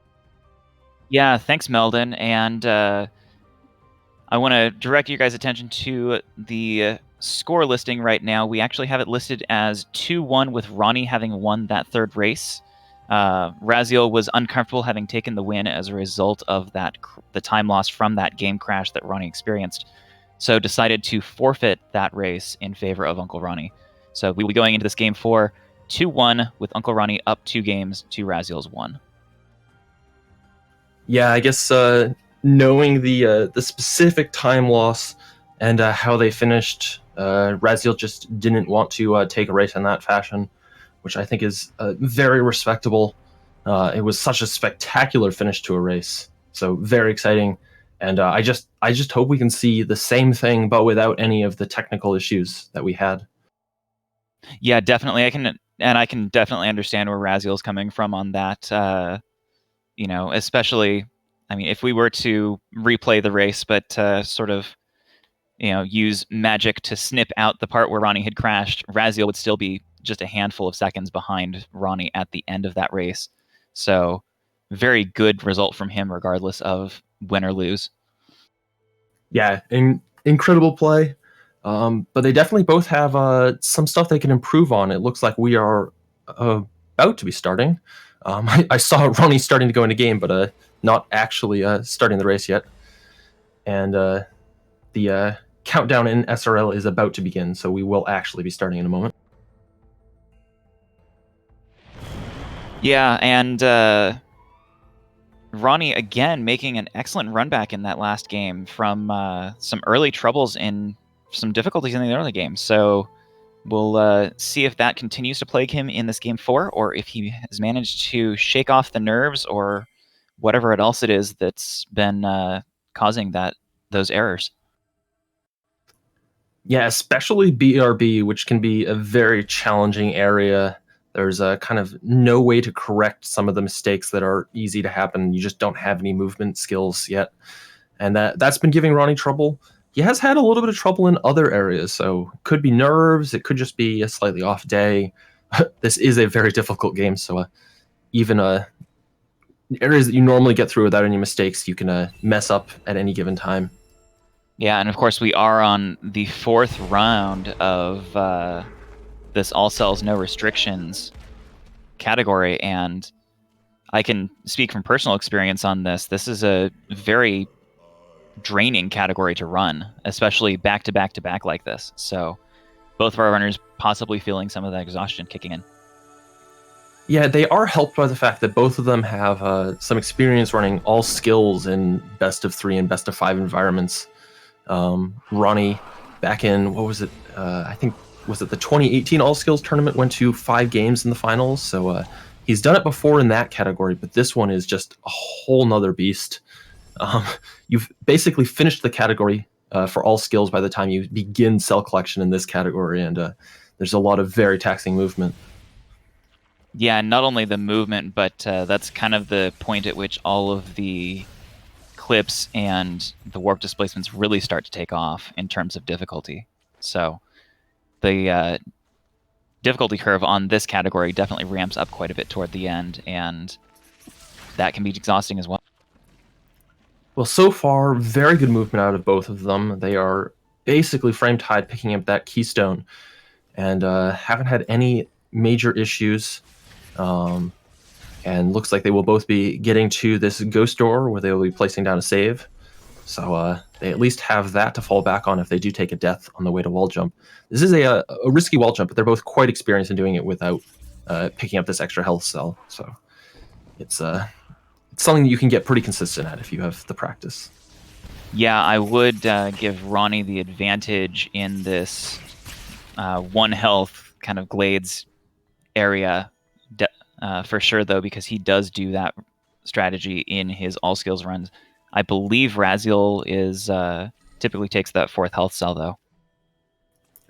Yeah, thanks, Meldon. And I want to direct you guys' attention to the score listing right now. We actually have it listed as 2-1 with Ronnie having won that third race. Raziel was uncomfortable having taken the win as a result of the time loss from that game crash that Ronnie experienced, so decided to forfeit that race in favor of UncleRonny. So we will be going into this game 4 2-1 with UncleRonny up 2 games to Raziel's 1. Yeah, I guess knowing the specific time loss and how they finished, Raziel just didn't want to take a race in that fashion, which I think is very respectable. It was such a spectacular finish to a race, so very exciting. And I just hope we can see the same thing, but without any of the technical issues that we had. Yeah, definitely. I can definitely understand where Raziel's coming from on that. Especially, I mean, if we were to replay the race, but sort of, use magic to snip out the part where Ronnie had crashed, Raziel would still be just a handful of seconds behind Ronnie at the end of that race. So, very good result from him, regardless of win or lose. Yeah, incredible play. But they definitely both have some stuff they can improve on. It looks like we are about to be starting. I saw Ronnie starting to go into game, but not actually starting the race yet. And the countdown in SRL is about to begin, so we will actually be starting in a moment. Yeah, and Ronnie again making an excellent run back in that last game from some early troubles and some difficulties in the early game. So we'll see if that continues to plague him in this game 4, or if he has managed to shake off the nerves or whatever else it is that's been causing those errors. Yeah, especially BRB, which can be a very challenging area. There's a kind of no way to correct some of the mistakes that are easy to happen. You just don't have any movement skills yet. And that's been giving Ronnie trouble. He has had a little bit of trouble in other areas, so it could be nerves, it could just be a slightly off day. This is a very difficult game, so even areas that you normally get through without any mistakes, you can mess up at any given time. Yeah, and of course we are on the 4th round of this all cells no restrictions category, and I can speak from personal experience on this. This is a very draining category to run, especially back to back to back like this. So both of our runners possibly feeling some of that exhaustion kicking in. Yeah, they are helped by the fact that both of them have some experience running all skills in best of 3 and best of 5 environments. Ronnie, back in, what was it? I think, was it the 2018 all skills tournament, went to 5 games in the finals. So he's done it before in that category, but this one is just a whole nother beast. You've basically finished the category for all skills by the time you begin cell collection in this category, and there's a lot of very taxing movement. Yeah, not only the movement, but that's kind of the point at which all of the clips and the warp displacements really start to take off in terms of difficulty. So the difficulty curve on this category definitely ramps up quite a bit toward the end, and that can be exhausting as well. Well, so far, very good movement out of both of them. They are basically frame-tied, picking up that keystone, and haven't had any major issues. And looks like they will both be getting to this ghost door where they will be placing down a save. So they at least have that to fall back on if they do take a death on the way to wall jump. This is a risky wall jump, but they're both quite experienced in doing it without picking up this extra health cell. So it's something that you can get pretty consistent at if you have the practice. Yeah, I would give Ronnie the advantage in this 1 health kind of glades area for sure, though, because he does do that strategy in his all skills runs. I believe Raziel is typically takes that 4th health cell, though.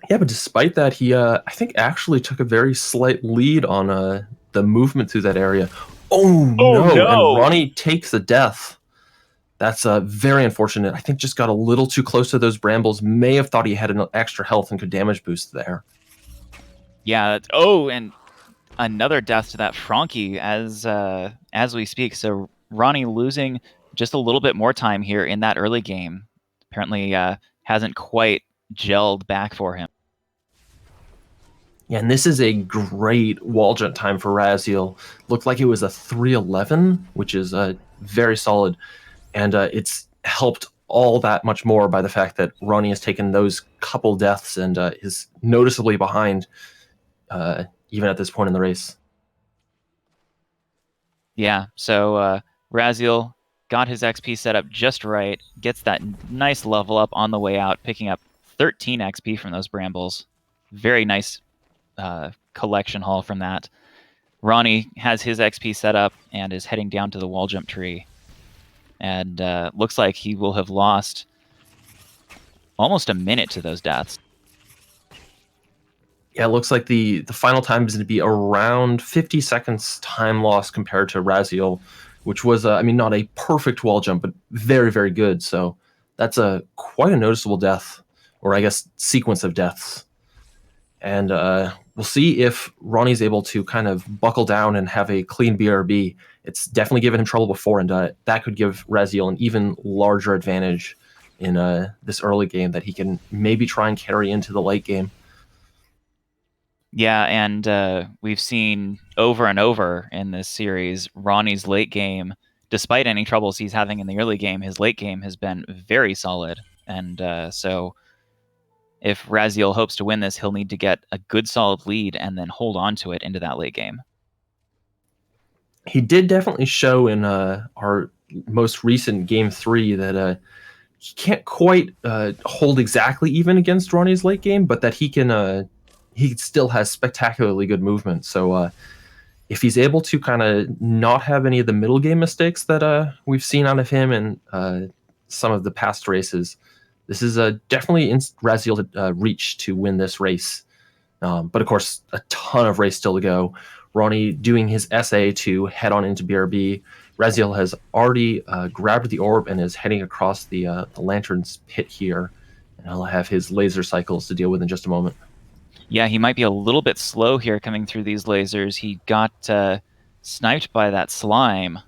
Yeah, but despite that, he I think actually took a very slight lead on the movement through that area. Oh no! And Ronnie takes the death. That's very unfortunate. I think just got a little too close to those brambles. May have thought he had an extra health and could damage boost there. Yeah. Oh, and another death to that Frankie as we speak. So Ronnie losing just a little bit more time here in that early game. Apparently hasn't quite gelled back for him. Yeah, and this is a great wall jump time for Raziel. Looked like it was a 3:11, which is very solid. And it's helped all that much more by the fact that Ronnie has taken those couple deaths and is noticeably behind even at this point in the race. Yeah, so Raziel got his XP set up just right, gets that nice level up on the way out, picking up 13 XP from those brambles. Very nice collection haul from that. Ronnie has his XP set up and is heading down to the wall jump tree. And looks like he will have lost almost a minute to those deaths. Yeah, it looks like the final time is going to be around 50 seconds time loss compared to Raziel, which was, I mean, not a perfect wall jump, but very, very good. So that's quite a noticeable death, or I guess sequence of deaths. And we'll see if Ronnie's able to kind of buckle down and have a clean BRB. It's definitely given him trouble before, and that could give Raziel an even larger advantage in this early game that he can maybe try and carry into the late game. Yeah, and we've seen over and over in this series, Ronnie's late game, despite any troubles he's having in the early game, his late game has been very solid. And so if Raziel hopes to win this, he'll need to get a good solid lead and then hold on to it into that late game. He did definitely show in our most recent Game 3 that he can't quite hold exactly even against Ronnie's late game, but that he can... he still has spectacularly good movement. So if he's able to kind of not have any of the middle game mistakes that we've seen out of him in some of the past races, this is definitely Raziel reach to win this race. But of course, a ton of race still to go. Ronnie doing his SA to head on into BRB. Raziel has already grabbed the orb and is heading across the Lantern's pit here. And he'll have his laser cycles to deal with in just a moment. Yeah, he might be a little bit slow here coming through these lasers. He got sniped by that slime,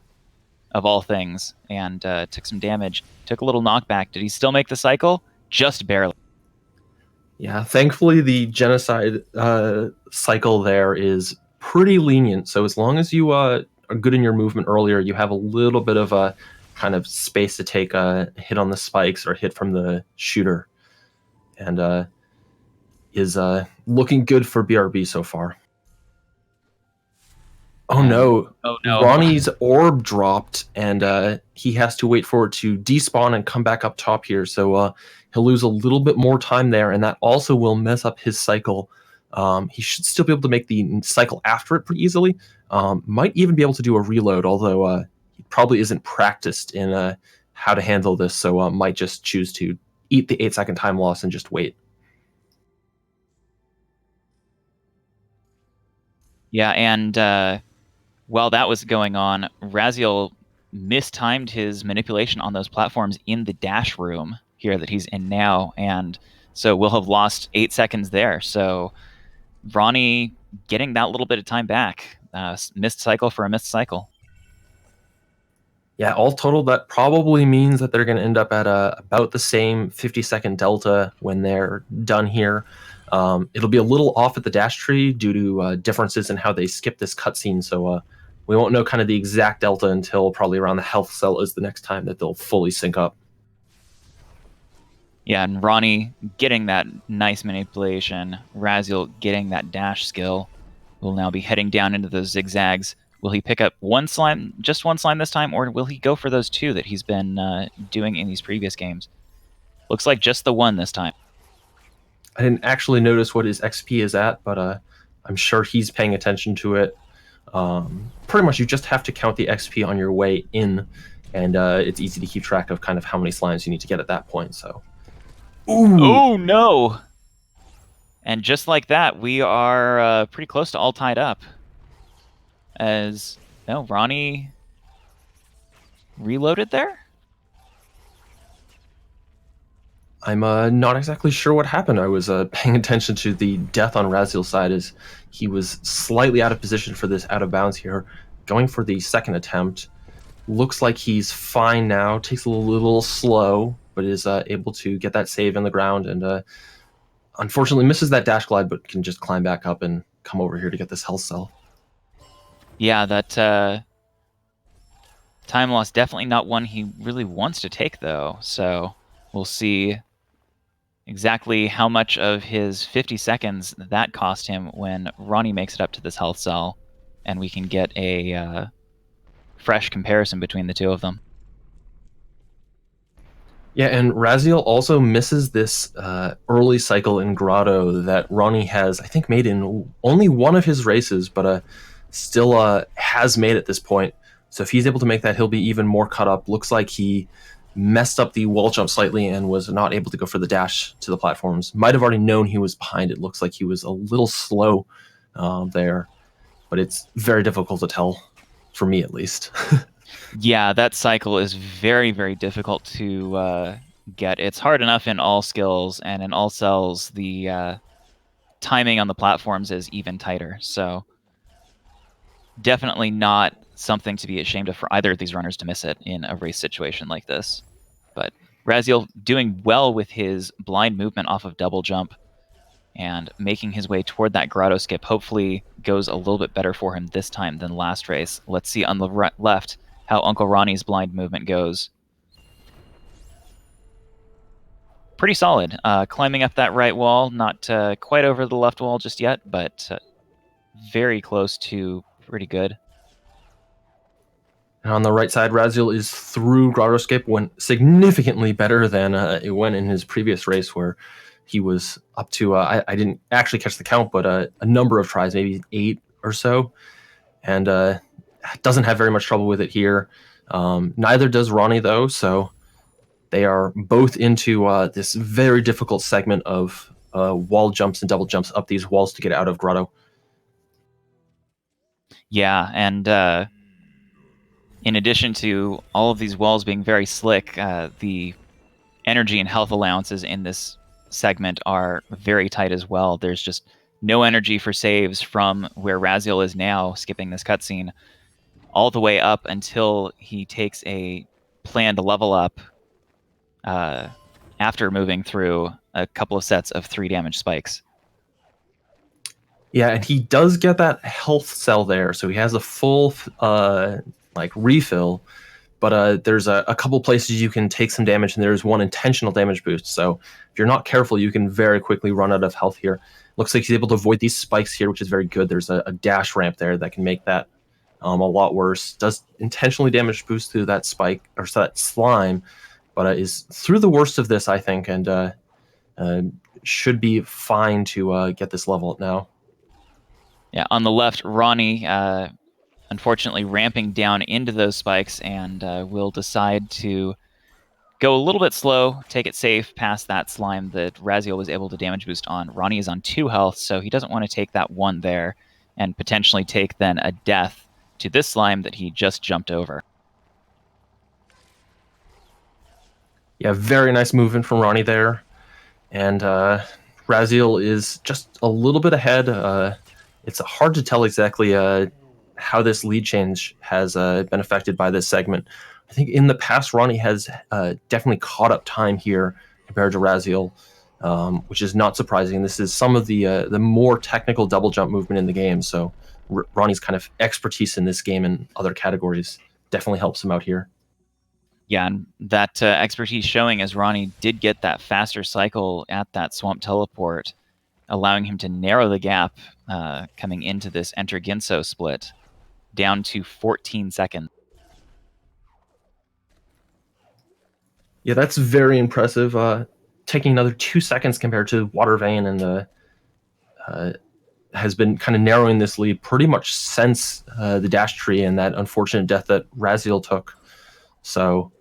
of all things, and took some damage. Took a little knockback. Did he still make the cycle? Just barely. Yeah, thankfully the genocide cycle there is pretty lenient. So as long as you are good in your movement earlier, you have a little bit of a kind of space to take a hit on the spikes or a hit from the shooter. And is looking good for BRB so far. Oh no. Ronnie's orb dropped, and he has to wait for it to despawn and come back up top here. So he'll lose a little bit more time there, and that also will mess up his cycle. He should still be able to make the cycle after it pretty easily. Might even be able to do a reload, although he probably isn't practiced in how to handle this, so might just choose to eat the 8-second time loss and just wait. Yeah, and while that was going on, Raziel mistimed his manipulation on those platforms in the dash room here that he's in now, and so we'll have lost 8 seconds there. So Ronnie getting that little bit of time back. Missed cycle for a missed cycle. Yeah, all total, that probably means that they're going to end up at about the same 50-second delta when they're done here. It'll be a little off at the dash tree due to differences in how they skip this cutscene, so we won't know kind of the exact delta until probably around the health cell is the next time that they'll fully sync up. Yeah, and Ronnie getting that nice manipulation, Raziel getting that dash skill, will now be heading down into those zigzags. Will he pick up one slime, just one slime this time, or will he go for those two that he's been doing in these previous games? Looks like just the one this time. I didn't actually notice what his XP is at, but I'm sure he's paying attention to it. Pretty much you just have to count the XP on your way in, and it's easy to keep track of kind of how many slimes you need to get at that point. So, ooh. Oh no! And just like that, we are pretty close to all tied up. As no, Ronnie reloaded there. I'm not exactly sure what happened. I was paying attention to the death on IMRaziel's side as he was slightly out of position for this out of bounds here. Going for the second attempt. Looks like he's fine now. Takes a little slow, but is able to get that save in the ground and unfortunately misses that dash glide, but can just climb back up and come over here to get this health cell. Yeah, that time loss definitely not one he really wants to take, though. So we'll see exactly how much of his 50 seconds that cost him when Ronnie makes it up to this health cell, and we can get a fresh comparison between the two of them. Yeah, and IMRaziel also misses this early cycle in Grotto that Ronnie has, I think, made in only one of his races, but still has made at this point. So if he's able to make that, he'll be even more cut up. Looks like he messed up the wall jump slightly and was not able to go for the dash to the platforms. Might have already known he was behind. It looks like he was a little slow there, but it's very difficult to tell, for me at least. Yeah, that cycle is very, very difficult to get. It's hard enough in all skills, and in all cells, the timing on the platforms is even tighter. So definitely not something to be ashamed of for either of these runners to miss it in a race situation like this. But IMRaziel doing well with his blind movement off of double jump and making his way toward that grotto skip hopefully goes a little bit better for him this time than last race. Let's see on the left how UncleRonny's blind movement goes. Pretty solid. Climbing up that right wall, not quite over the left wall just yet, but very close to pretty good. And on the right side, IMRaziel is through grotto skip, went significantly better than it went in his previous race where he was up to, I didn't actually catch the count, but a number of tries, maybe 8 or so, and doesn't have very much trouble with it here. Neither does Ronnie, though, so they are both into this very difficult segment of wall jumps and double jumps up these walls to get out of grotto. Yeah, and in addition to all of these walls being very slick, the energy and health allowances in this segment are very tight as well. There's just no energy for saves from where IMRaziel is now, skipping this cutscene, all the way up until he takes a planned level up after moving through a couple of sets of 3 damage spikes. Yeah, and he does get that health cell there, so he has a full refill, but there's a couple places you can take some damage, and there's one intentional damage boost, so if you're not careful, you can very quickly run out of health here. Looks like he's able to avoid these spikes here, which is very good. There's a dash ramp there that can make that a lot worse. Does intentionally damage boost through that spike, or that slime, but is through the worst of this, I think, and should be fine to get this level up now. Yeah, on the left, Ronnie, unfortunately, ramping down into those spikes and will decide to go a little bit slow, take it safe past that slime that IMRaziel was able to damage boost on. Ronnie is on 2 health, so he doesn't want to take that 1 there and potentially take then a death to this slime that he just jumped over. Yeah, very nice movement from Ronnie there. And IMRaziel is just a little bit ahead. It's hard to tell exactly how this lead change has been affected by this segment. I think in the past, Ronnie has definitely caught up time here compared to IMRaziel, which is not surprising. This is some of the more technical double jump movement in the game, so Ronnie's kind of expertise in this game and other categories definitely helps him out here. Yeah, and that expertise showing as Ronnie did get that faster cycle at that swamp teleport, allowing him to narrow the gap coming into this Enter Ginso split down to 14 seconds. Yeah, that's very impressive. Taking another 2 seconds compared to Water Vein, and has been kind of narrowing this lead pretty much since the dash tree and that unfortunate death that IMRaziel took. So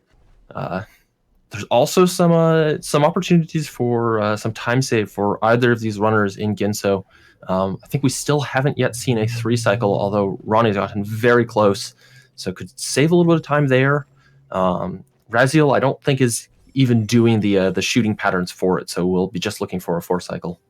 there's also some opportunities for some time save for either of these runners in Ginso. I think we still haven't yet seen a 3 cycle, although Ronnie's gotten very close, so could save a little bit of time there. IMRaziel, I don't think, is even doing the shooting patterns for it. So we'll be just looking for a 4-cycle.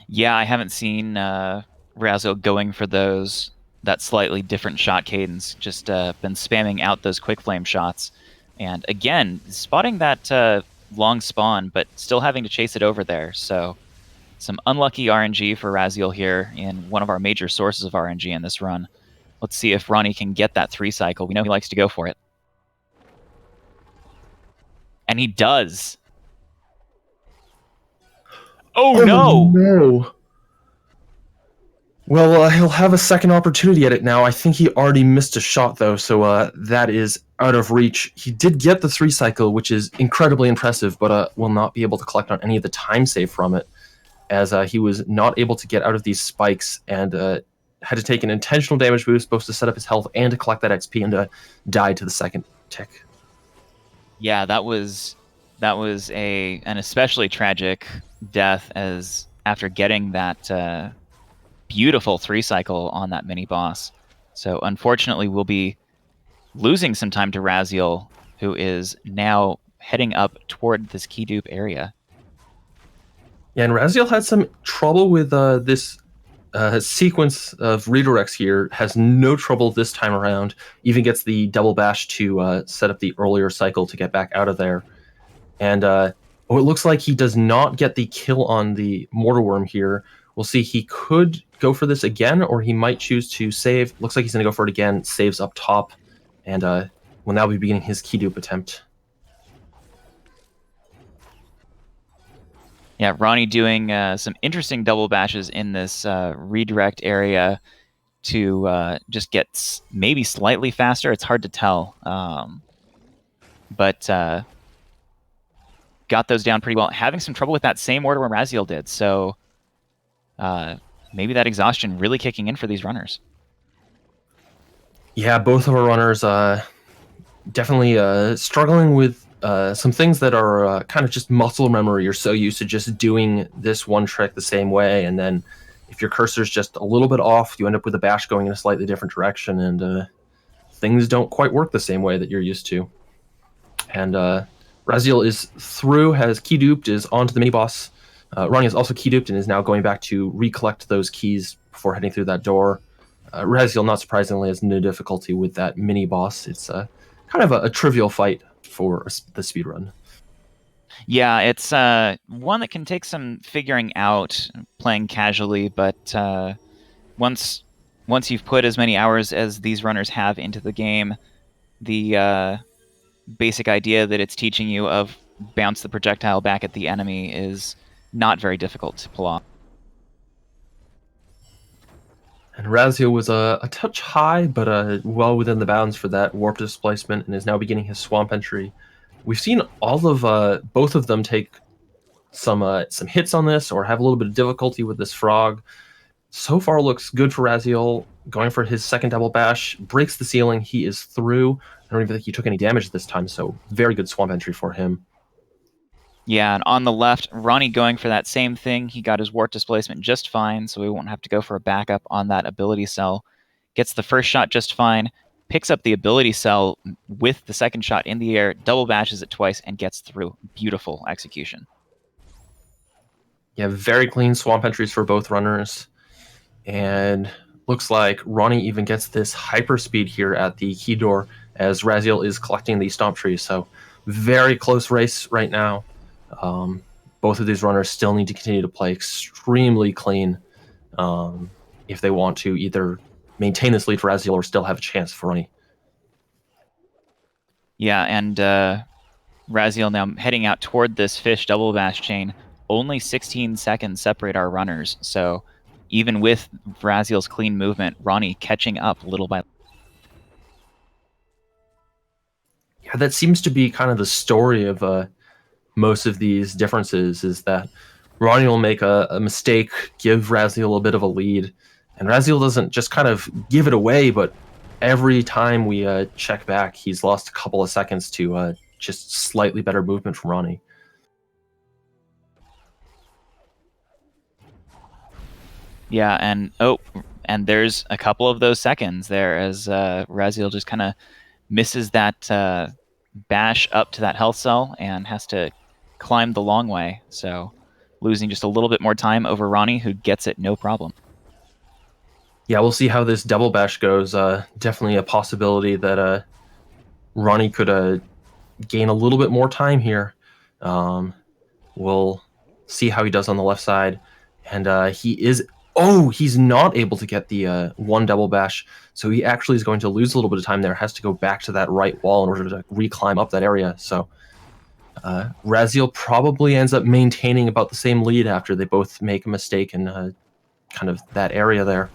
Yeah, I haven't seen IMRaziel going for that slightly different shot cadence. Just been spamming out those quick flame shots, and again spotting that long spawn, but still having to chase it over there. So some unlucky RNG for IMRaziel here in one of our major sources of RNG in this run. Let's see if Ronnie can get that 3-cycle. We know he likes to go for it, and he does. Oh no! No. Well, he'll have a second opportunity at it now. I think he already missed a shot, though, so that is out of reach. He did get the 3-cycle, which is incredibly impressive, but will not be able to collect on any of the time save from it, as he was not able to get out of these spikes and had to take an intentional damage boost, both to set up his health and to collect that XP, and died to the second tick. Yeah, that was an especially tragic death, as after getting that beautiful 3-cycle on that mini boss. So unfortunately, we'll be losing some time to IMRaziel, who is now heading up toward this key dupe area. Yeah, and IMRaziel had some trouble with this sequence of redirects here. Has no trouble this time around. Even gets the double bash to set up the earlier cycle to get back out of there. And it looks like he does not get the kill on the Mortar Worm here. We'll see. He could go for this again, or he might choose to save. Looks like he's going to go for it again. Saves up top, and will now be beginning his key dupe attempt. Yeah, Ronnie doing some interesting double bashes in this redirect area to just get maybe slightly faster. It's hard to tell, but got those down pretty well. Having some trouble with that same order where IMRaziel did, so maybe that exhaustion really kicking in for these runners. Yeah, both of our runners definitely struggling with some things that are kind of just muscle memory. You're so used to just doing this one trick the same way, and then if your cursor's just a little bit off, you end up with a bash going in a slightly different direction, and things don't quite work the same way that you're used to. And IMRaziel is through, has key duped, is onto the mini boss. Ronnie is also key duped and is now going back to recollect those keys before heading through that door. IMRaziel, not surprisingly, has no difficulty with that mini boss. It's kind of a trivial fight for the speedrun. Yeah, it's one that can take some figuring out playing casually, but once you've put as many hours as these runners have into the game, the basic idea that it's teaching you of bounce the projectile back at the enemy is not very difficult to pull off. And IMRaziel was a touch high, but well within the bounds for that warp displacement, and is now beginning his swamp entry. We've seen all of both of them take some hits on this, or have a little bit of difficulty with this frog. So far, looks good for IMRaziel. Going for his second double bash, breaks the ceiling. He is through. I don't even think he took any damage this time, so very good swamp entry for him. Yeah, and on the left, Ronnie going for that same thing. He got his warp displacement just fine, so we won't have to go for a backup on that ability cell. Gets the first shot just fine, picks up the ability cell with the second shot in the air, double bashes it twice, and gets through. Beautiful execution. Yeah, very clean swamp entries for both runners. And looks like Ronnie even gets this hyperspeed here at the key door as IMRaziel is collecting the stomp trees. So very close race right now. Both of these runners still need to continue to play extremely clean if they want to either maintain this lead for IMRaziel or still have a chance for Ronnie. Yeah, and IMRaziel now heading out toward this fish double bash chain. Only 16 seconds separate our runners, so even with IMRaziel's clean movement, Ronnie catching up little by little. Yeah, that seems to be kind of the story of most of these differences, is that Ronnie will make a mistake, give IMRaziel a bit of a lead, and IMRaziel doesn't just kind of give it away, but every time we check back, he's lost a couple of seconds to just slightly better movement from Ronnie. Yeah, and there's a couple of those seconds there as IMRaziel just kind of misses that bash up to that health cell and has to climb the long way. So losing just a little bit more time over Ronnie, who gets it no problem. Yeah, we'll see how this double bash goes. Definitely a possibility that Ronnie could gain a little bit more time here. We'll see how he does on the left side. And he is... Oh, he's not able to get the one double bash, so he actually is going to lose a little bit of time there. Has to go back to that right wall in order to reclimb up that area. So Raziel probably ends up maintaining about the same lead after they both make a mistake in kind of that area there.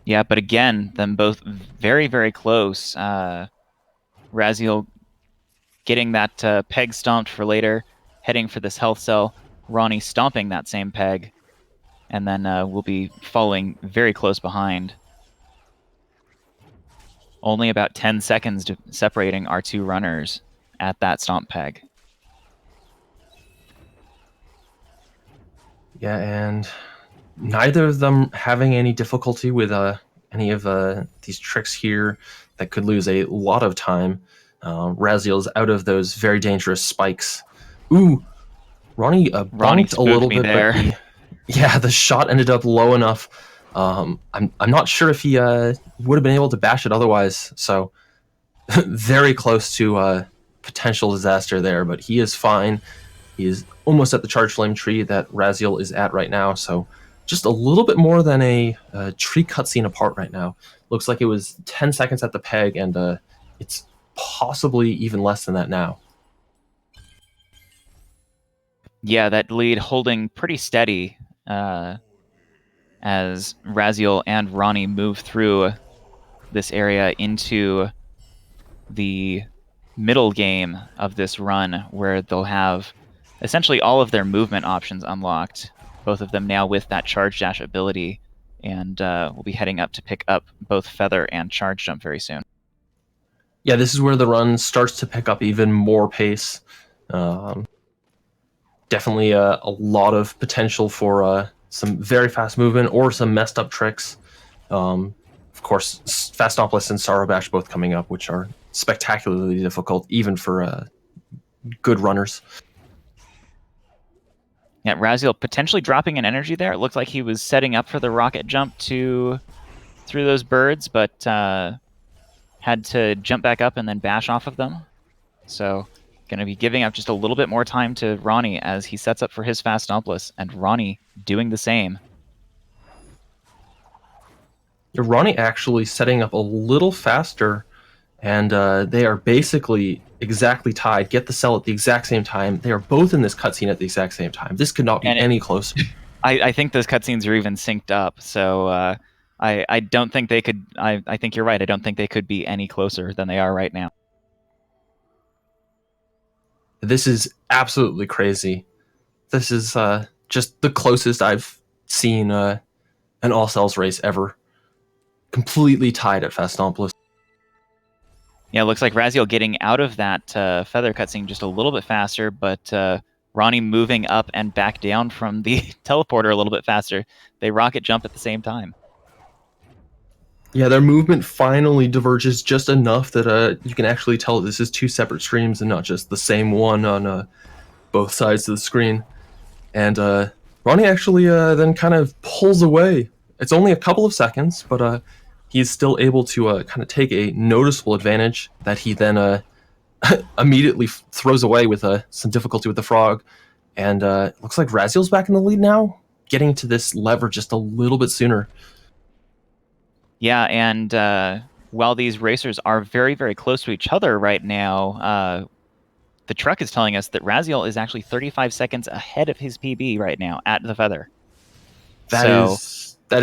Yeah, but again, them both very, very close. Raziel getting that peg stomped for later, heading for this health cell. Ronnie stomping that same peg, and then we'll be following very close behind. Only about 10 seconds separating our two runners at that stomp peg. Yeah, and neither of them having any difficulty with any of these tricks here that could lose a lot of time. Raziel's out of those very dangerous spikes. Ooh, Ronnie bonked a little bit there. But the shot ended up low enough. I'm not sure if he would have been able to bash it otherwise. So very close to potential disaster there, but he is fine. He is almost at the charge flame tree that Raziel is at right now. So just a little bit more than a tree cutscene apart right now. Looks like it was 10 seconds at the peg, and it's possibly even less than that now. Yeah, that lead holding pretty steady as Raziel and Ronnie move through this area into the middle game of this run, where they'll have essentially all of their movement options unlocked, both of them now with that charge dash ability, and we'll be heading up to pick up both Feather and Charge Jump very soon. Yeah, this is where the run starts to pick up even more pace. Definitely a lot of potential for some very fast movement or some messed up tricks. Of course, Fastopolis and Sorrowbash both coming up, which are spectacularly difficult, even for good runners. Yeah, Raziel potentially dropping an energy there. It looked like he was setting up for the rocket jump through those birds, but had to jump back up and then bash off of them. So going to be giving up just a little bit more time to Ronnie as he sets up for his Fastopolis, and Ronnie doing the same. Ronnie actually setting up a little faster, and they are basically exactly tied. Get the cell at the exact same time. They are both in this cutscene at the exact same time. This could not be any closer. I think those cutscenes are even synced up, so I don't think they could... I think you're right. I don't think they could be any closer than they are right now. This is absolutely crazy. This is just the closest I've seen an all-cells race ever. Completely tied at Fastopolis. Yeah, it looks like Raziel getting out of that Feather cutscene just a little bit faster, but Ronnie moving up and back down from the teleporter a little bit faster. They rocket jump at the same time. Yeah, their movement finally diverges just enough that you can actually tell this is two separate streams and not just the same one on both sides of the screen. And Ronnie actually then kind of pulls away. It's only a couple of seconds, but he's still able to kind of take a noticeable advantage that he then immediately throws away with some difficulty with the frog. And it looks like Raziel's back in the lead now, getting to this lever just a little bit sooner. Yeah, and while these racers are very, very close to each other right now, the truck is telling us that Raziel is actually 35 seconds ahead of his PB right now at the Feather. That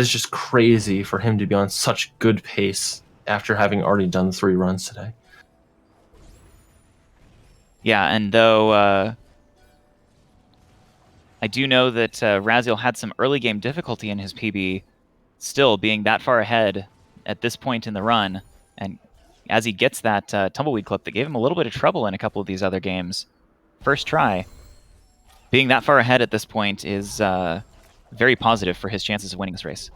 is just crazy for him to be on such good pace after having already done 3 runs today. Yeah, and though I do know that Raziel had some early game difficulty in his PB, still being that far ahead at this point in the run, and as he gets that tumbleweed clip that gave him a little bit of trouble in a couple of these other games, first try, being that far ahead at this point is very positive for his chances of winning this race.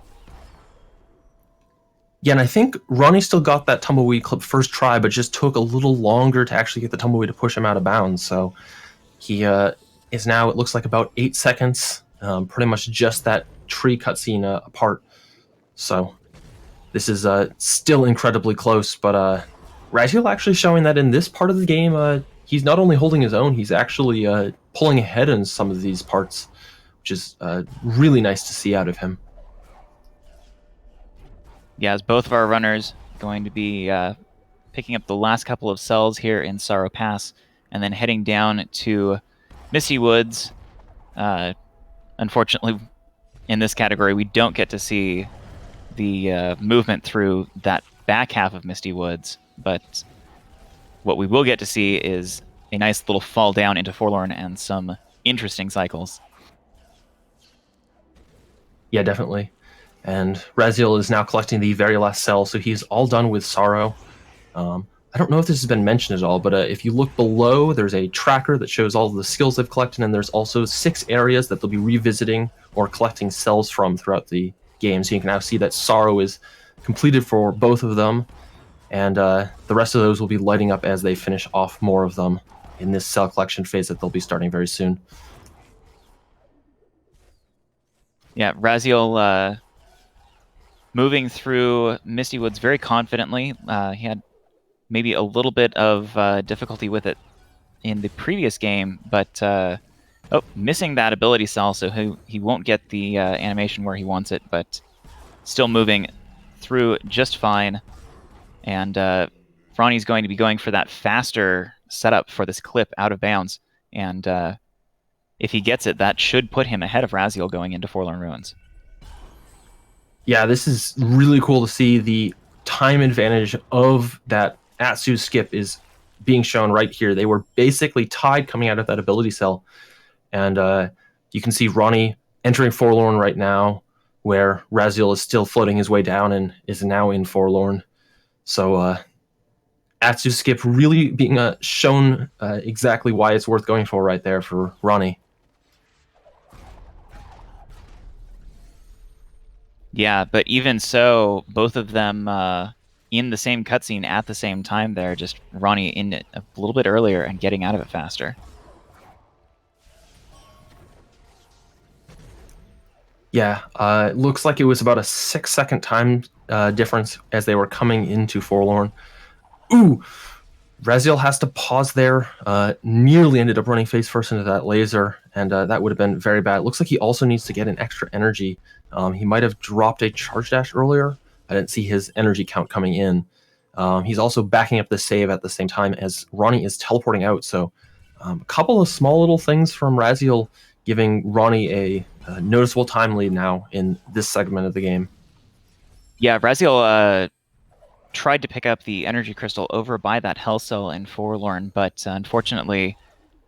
Yeah, and I think Ronnie still got that tumbleweed clip first try, but just took a little longer to actually get the tumbleweed to push him out of bounds. So he is now, it looks like, about 8 seconds, pretty much just that tree cutscene apart. So this is still incredibly close, but Raziel actually showing that in this part of the game, he's not only holding his own, he's actually pulling ahead in some of these parts, which is really nice to see out of him. Yeah, as both of our runners going to be picking up the last couple of cells here in Sorrow Pass, and then heading down to Misty Woods. Unfortunately, in this category, we don't get to see the movement through that back half of Misty Woods, but what we will get to see is a nice little fall down into Forlorn and some interesting cycles. Yeah, definitely. And Raziel is now collecting the very last cell, so he's all done with Sorrow. I don't know if this has been mentioned at all, but if you look below, there's a tracker that shows all of the skills they've collected, and there's also 6 areas that they'll be revisiting or collecting cells from throughout the game. So you can now see that Sorrow is completed for both of them, and the rest of those will be lighting up as they finish off more of them in this cell collection phase that they'll be starting very soon. Yeah, Raziel moving through Misty Woods very confidently. He had maybe a little bit of difficulty with it in the previous game, but missing that ability cell, so he won't get the animation where he wants it, but still moving through just fine. And Ronnie's going to be going for that faster setup for this clip out of bounds, and if he gets it, that should put him ahead of Raziel going into Forlorn Ruins. Yeah, this is really cool to see. The time advantage of that Atsu skip is being shown right here. They were basically tied coming out of that ability cell. And you can see Ronnie entering Forlorn right now, where Raziel is still floating his way down and is now in Forlorn. So Atsu skip really being shown exactly why it's worth going for right there for Ronnie. Yeah, but even so, both of them in the same cutscene at the same time there, just Ronnie in it a little bit earlier and getting out of it faster. Yeah, it looks like it was about a 6-second time difference as they were coming into Forlorn. Ooh! Raziel has to pause there. Nearly ended up running face first into that laser, and that would have been very bad. It looks like he also needs to get an extra energy. He might have dropped a charge dash earlier. I didn't see his energy count coming in. He's also backing up the save at the same time as Ronnie is teleporting out. So a couple of small little things from Raziel giving Ronnie a noticeable time lead now in this segment of the game. Yeah, Raziel tried to pick up the energy crystal over by that Hell Cell in Forlorn, but unfortunately,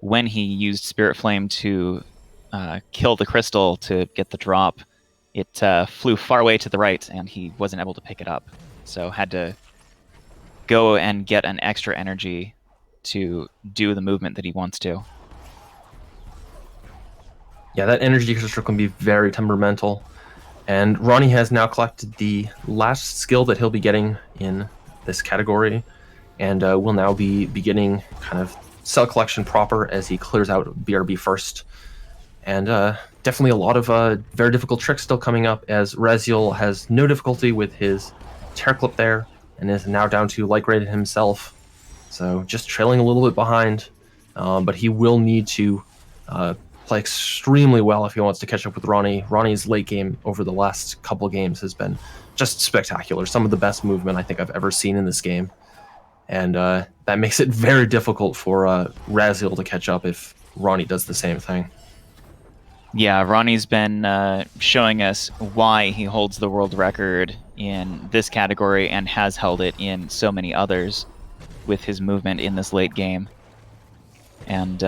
when he used Spirit Flame to kill the crystal to get the drop, it flew far away to the right, and he wasn't able to pick it up. So had to go and get an extra energy to do the movement that he wants to. Yeah, that energy crystal can be very temperamental. And Ronnie has now collected the last skill that he'll be getting in this category, and will now be beginning kind of cell collection proper as he clears out BRB first. And definitely a lot of very difficult tricks still coming up, as Raziel has no difficulty with his tear clip there, and is now down to like rated himself. So just trailing a little bit behind, but he will need to play extremely well if he wants to catch up with Ronnie. Ronnie's late game over the last couple games has been just spectacular. Some of the best movement I think I've ever seen in this game. And that makes it very difficult for Raziel to catch up if Ronnie does the same thing. Yeah, Ronnie's been showing us why he holds the world record in this category and has held it in so many others with his movement in this late game. And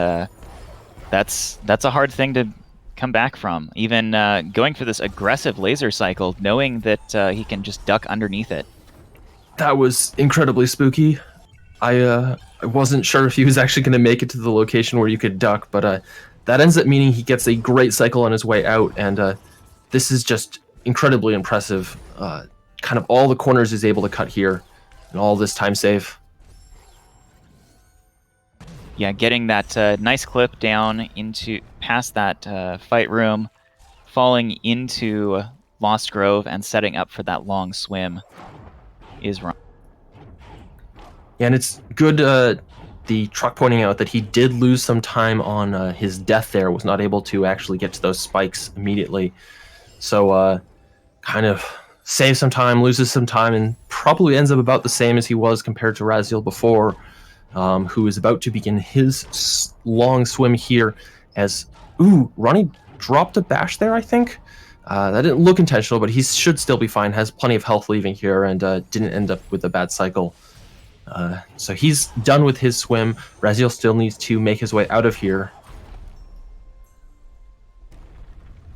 that's a hard thing to come back from. Even going for this aggressive laser cycle, knowing that he can just duck underneath it. That was incredibly spooky. I wasn't sure if he was actually going to make it to the location where you could duck, but that ends up meaning he gets a great cycle on his way out, and this is just incredibly impressive. kind of all the corners he's able to cut here, and all this time save. Yeah, getting that nice clip down into past that fight room, falling into Lost Grove, and setting up for that long swim is wrong. Yeah, and it's good, the truck pointing out that he did lose some time on his death there, was not able to actually get to those spikes immediately. So kind of saves some time, loses some time, and probably ends up about the same as he was compared to Raziel before, who is about to begin his long swim here as... Ooh, Ronnie dropped a bash there, I think? That didn't look intentional, but he should still be fine, has plenty of health leaving here, and didn't end up with a bad cycle. So he's done with his swim. Raziel still needs to make his way out of here.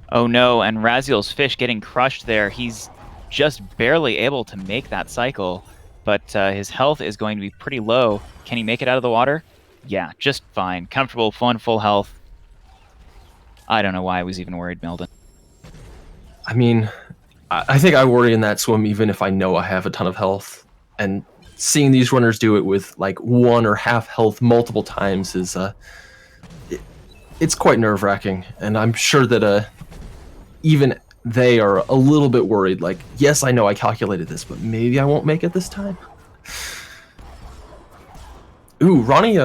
Oh no, and Raziel's fish getting crushed there. He's just barely able to make that cycle, but his health is going to be pretty low. Can he make it out of the water? Yeah, just fine. Comfortable, fun, full health. I don't know why I was even worried, Milden. I mean, I think I worry in that swim even if I know I have a ton of health. And seeing these runners do it with like 1 or half health multiple times is it's quite nerve-wracking. And I'm sure that even they are a little bit worried, like, yes, I know I calculated this, but maybe I won't make it this time. Ooh, Ronnie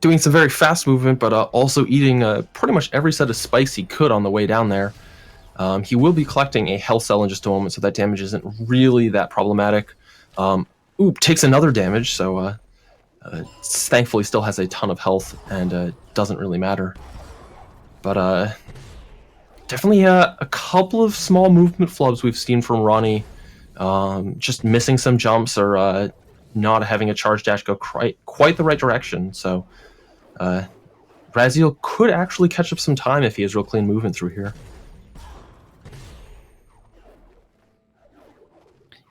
doing some very fast movement, but also eating pretty much every set of spikes he could on the way down there. He will be collecting a health cell in just a moment, so that damage isn't really that problematic. Ooh, takes another damage, so thankfully still has a ton of health and doesn't really matter. But definitely a couple of small movement flubs we've seen from Ronnie. Just missing some jumps or not having a charge dash go quite the right direction. So Raziel could actually catch up some time if he has real clean movement through here.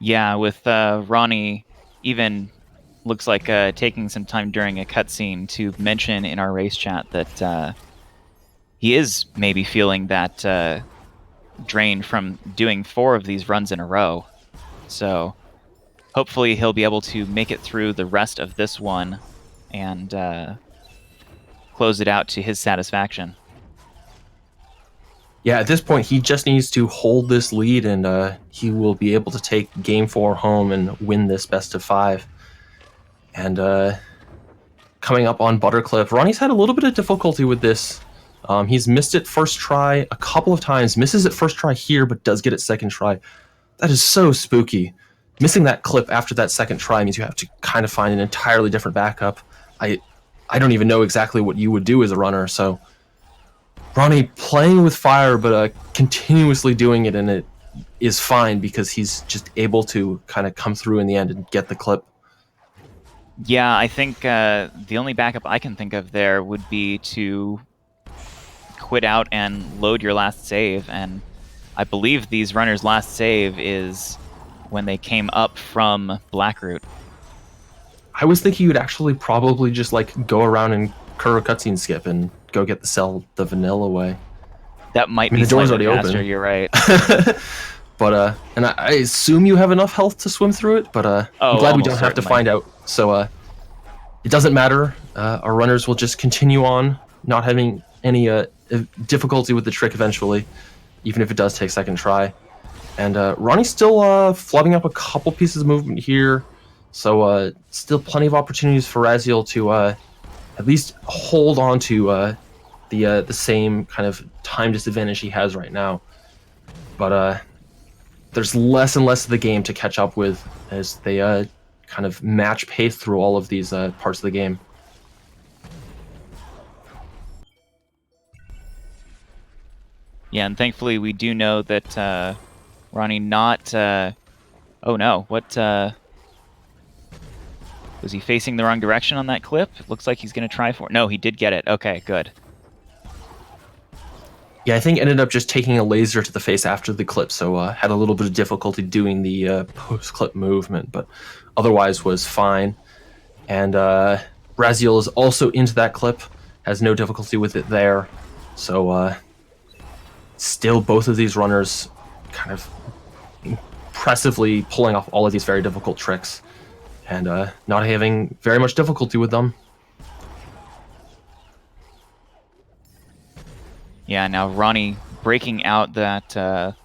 Yeah, with Ronnie even looks like taking some time during a cutscene to mention in our race chat that he is maybe feeling that drain from doing 4 of these runs in a row. So hopefully he'll be able to make it through the rest of this one and close it out to his satisfaction. Yeah, at this point, he just needs to hold this lead, and he will be able to take Game 4 home and win this best of 5. And coming up on Buttercliff, Ronnie's had a little bit of difficulty with this. He's missed it first try a couple of times, misses it first try here, but does get it second try. That is so spooky. Missing that clip after that second try means you have to kind of find an entirely different backup. I don't even know exactly what you would do as a runner, so... Ronnie playing with fire, but continuously doing it, and it is fine because he's just able to kind of come through in the end and get the clip. Yeah, I think the only backup I can think of there would be to quit out and load your last save, and I believe these runners' last save is when they came up from Blackroot. I was thinking you'd actually probably just like go around and curve a cutscene skip and go get the cell the vanilla way. That might be the door's already faster, open. You're right. But and I assume you have enough health to swim through it, but I'm glad we don't have to find out. So it doesn't matter. Our runners will just continue on, not having any difficulty with the trick eventually, even if it does take second try. And Ronnie's still flubbing up a couple pieces of movement here, so still plenty of opportunities for Raziel to at least hold on to the same kind of time disadvantage he has right now. But there's less and less of the game to catch up with as they kind of match pace through all of these parts of the game. Yeah, and thankfully we do know that Ronnie not... oh no, what... was he facing the wrong direction on that clip? It looks like he's going to try for it. No, he did get it. Okay, good. Yeah, I think ended up just taking a laser to the face after the clip, so had a little bit of difficulty doing the post-clip movement, but otherwise was fine. And Raziel is also into that clip, has no difficulty with it there. So still both of these runners kind of impressively pulling off all of these very difficult tricks and not having very much difficulty with them. Yeah, now Ronnie breaking out that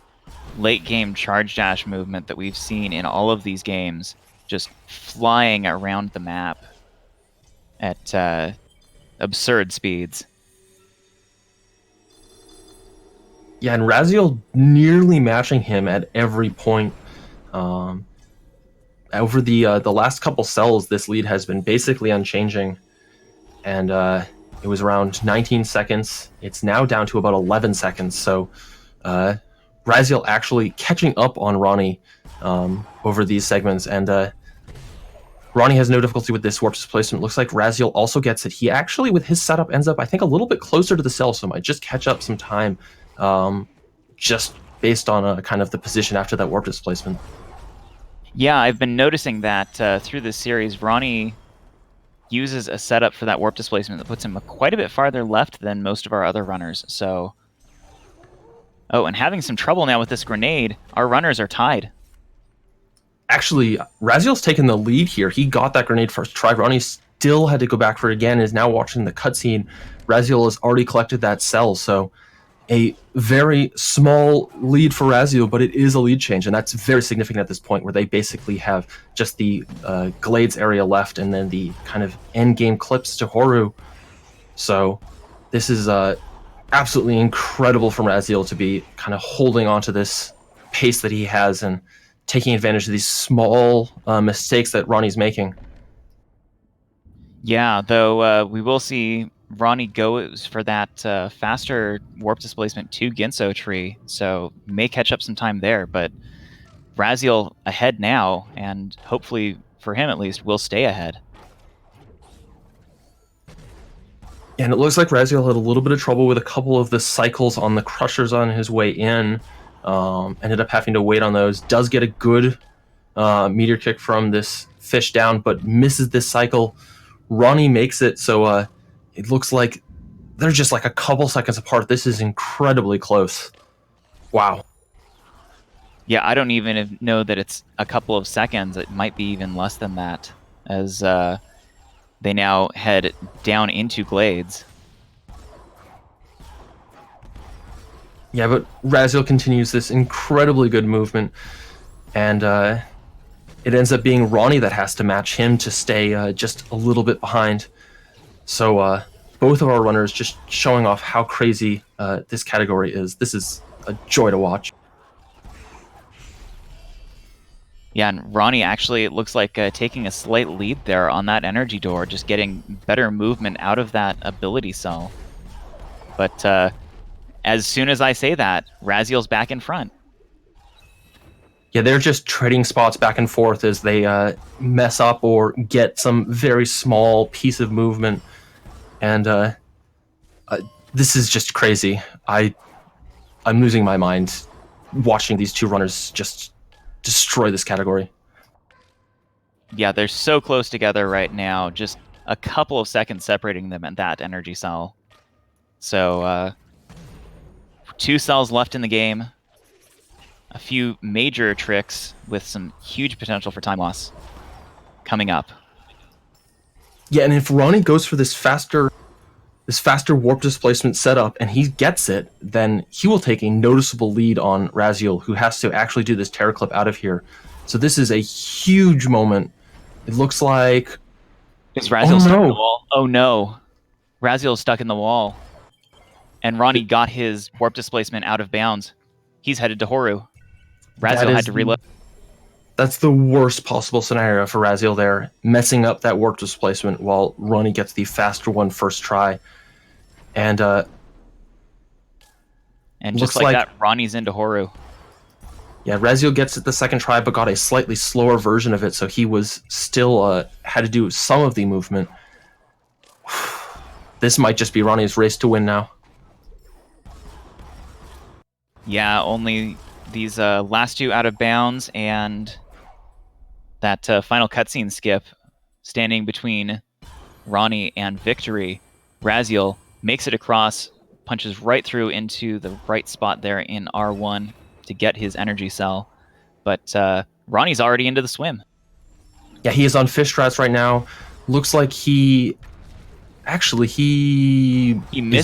late game charge dash movement that we've seen in all of these games, just flying around the map at absurd speeds. Yeah, and Raziel nearly matching him at every point. Over the last couple cells, this lead has been basically unchanging, and it was around 19 seconds. It's now down to about 11 seconds. So Raziel actually catching up on Ronnie over these segments, and Ronnie has no difficulty with this warp displacement. Looks like Raziel also gets it. He actually, with his setup, ends up, I think, a little bit closer to the cell, so might just catch up some time, just based on kind of the position after that warp displacement. Yeah, I've been noticing that through this series, Ronnie uses a setup for that warp displacement that puts him quite a bit farther left than most of our other runners. So, oh, and having some trouble now with this grenade. Our runners are tied. Actually, Raziel's taken the lead here. He got that grenade first try. Ronnie still had to go back for it again, is now watching the cutscene. Raziel has already collected that cell, so a very small lead for Raziel, but it is a lead change, and that's very significant at this point, where they basically have just the Glades area left, and then the kind of end-game clips to Horu. So this is absolutely incredible from Raziel to be kind of holding on to this pace that he has and taking advantage of these small mistakes that Ronnie's making. Yeah, though we will see Ronnie goes for that faster warp displacement to Ginso tree, so may catch up some time there, but Raziel ahead now, and hopefully, for him at least, will stay ahead. And it looks like Raziel had a little bit of trouble with a couple of the cycles on the crushers on his way in. Ended up having to wait on those. Does get a good meteor kick from this fish down, but misses this cycle. Ronnie makes it, so it looks like they're just like a couple seconds apart. This is incredibly close. Wow. Yeah, I don't even know that it's a couple of seconds. It might be even less than that, as they now head down into Glades. Yeah, but Raziel continues this incredibly good movement, and it ends up being Ronnie that has to match him to stay just a little bit behind. So both of our runners just showing off how crazy this category is. This is a joy to watch. Yeah, and Ronnie actually, it looks like taking a slight lead there on that energy door, just getting better movement out of that ability cell. But as soon as I say that, Raziel's back in front. Yeah, they're just trading spots back and forth as they mess up or get some very small piece of movement. And this is just crazy. I'm losing my mind watching these two runners just destroy this category. Yeah, they're so close together right now. Just a couple of seconds separating them at that energy cell. So 2 cells left in the game. A few major tricks with some huge potential for time loss coming up. Yeah, and if Ronnie goes for this faster warp displacement setup and he gets it, then he will take a noticeable lead on Raziel, who has to actually do this terror clip out of here. So this is a huge moment. It looks like... Is Raziel stuck in the wall? Oh no. Raziel's stuck in the wall. And Ronnie got his warp displacement out of bounds. He's headed to Horu. Raziel had to reload. That's the worst possible scenario for Raziel there, messing up that warp displacement while Ronnie gets the faster one first try. And just like that, Ronnie's into Horu. Yeah, Raziel gets it the second try, but got a slightly slower version of it, so he was still had to do some of the movement. This might just be Ronnie's race to win now. Yeah, only these last 2 out of bounds and that final cutscene skip standing between Ronnie and victory. Raziel makes it across, punches right through into the right spot there in R1 to get his energy cell. But Ronnie's already into the swim. Yeah, he is on fish strats right now. Looks like he missed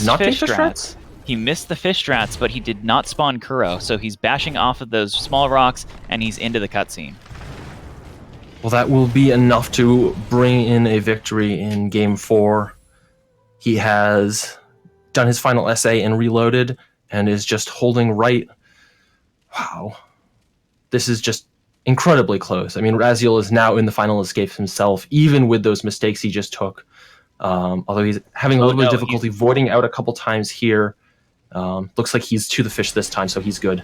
is not fish taking strats. He missed the fish strats, but he did not spawn Kuro, so he's bashing off of those small rocks, and he's into the cutscene. Well, that will be enough to bring in a victory in Game 4. He has done his final essay and reloaded, and is just holding right. Wow. This is just incredibly close. I mean, Raziel is now in the final escapes himself, even with those mistakes he just took. Although he's having a little bit of difficulty voiding out a couple times here. Looks like he's to the fish this time, so he's good.